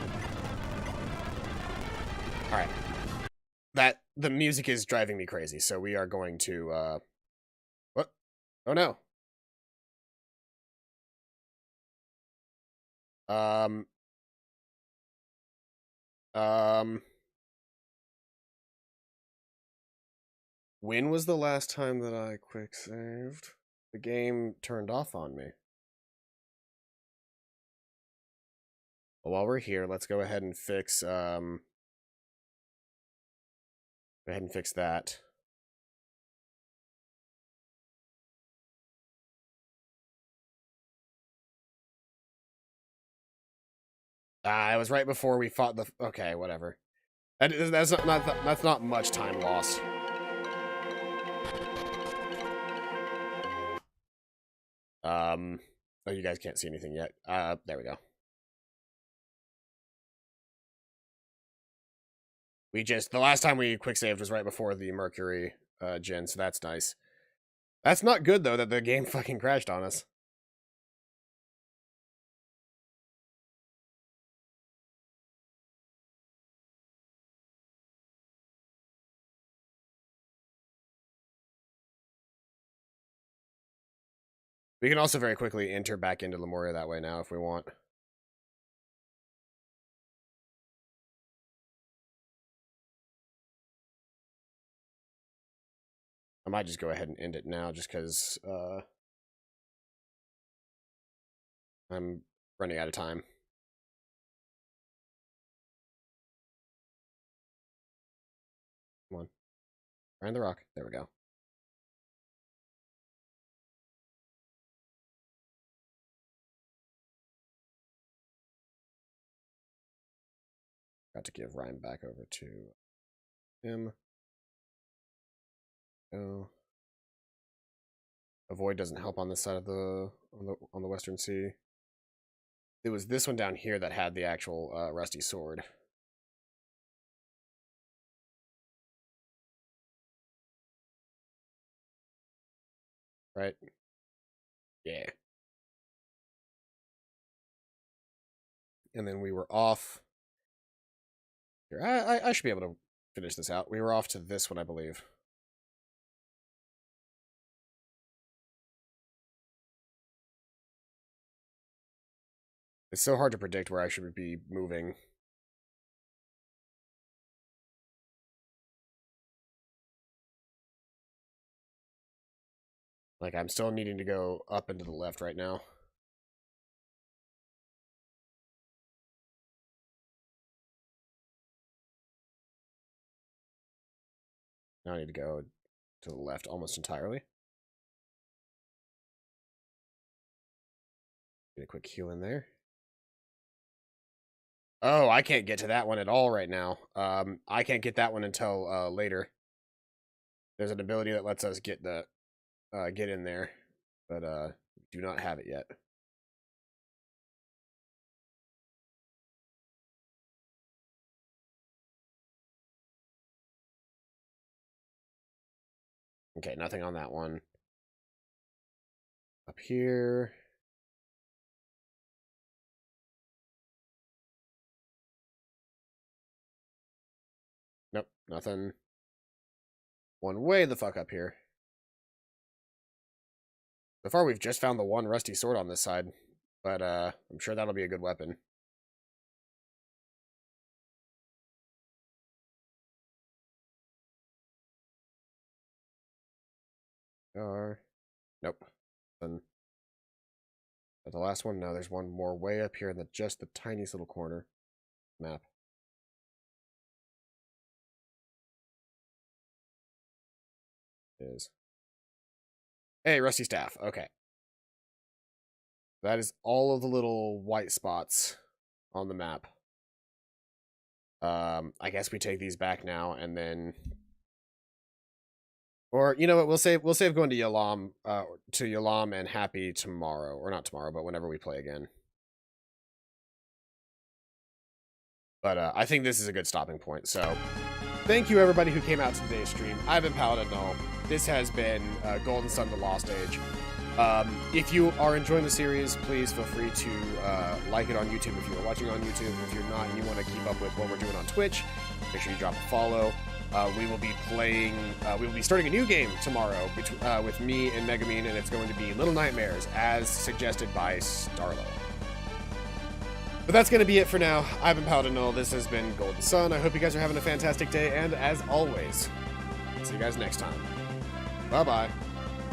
Alright. The music is driving me crazy, so we are going to, what? Oh no. Um, when was the last time that I quick saved? The game turned off on me. Well, while we're here, let's go ahead and fix, go ahead and fix that. It was right before we fought the, okay, whatever. That's not much time lost. Oh, you guys can't see anything yet. There we go. The last time we quick saved was right before the Mercury, gen, so that's nice. That's not good, though, that the game fucking crashed on us. We can also very quickly enter back into Lemuria that way now if we want. I might just go ahead and end it now just because I'm running out of time. Come on. Find the rock. There we go. Got to give Ryan back over to him. Oh. Avoid doesn't help on this side of on the Western Sea. It was this one down here that had the actual rusty sword. Right? Yeah. And then we were off. Here, I should be able to finish this out. We were off to this one, I believe. It's so hard to predict where I should be moving. Like, I'm still needing to go up and to the left right now. Now I need to go to the left almost entirely. Get a quick heal in there. Oh, I can't get to that one at all right now. I can't get that one until later. There's an ability that lets us get in there, but do not have it yet. Okay, nothing on that one. Up here. Nope, nothing. One way the fuck up here. So far, we've just found the one rusty sword on this side, but I'm sure that'll be a good weapon. Nope. And the last one? No, there's one more way up here in just the tiniest little corner map. Is. Hey, rusty staff. Okay. That is all of the little white spots on the map. I guess we take these back now and then, or you know what, we'll save going to Yalam and Happy tomorrow, or not tomorrow, but whenever we play again. But I think this is a good stopping point. So thank you everybody who came out to today's stream. I've been Paladin Null. This has been Golden Sun: The Lost Age. If you are enjoying the series, please feel free to like it on YouTube if you are watching on YouTube. If you're not and you want to keep up with what we're doing on Twitch, make sure you drop a follow. We will be starting a new game tomorrow with me and Megamine, and it's going to be Little Nightmares, as suggested by Starlo. But that's going to be it for now. I've been Paladin Null. This has been Golden Sun. I hope you guys are having a fantastic day, and as always, see you guys next time. Bye-bye.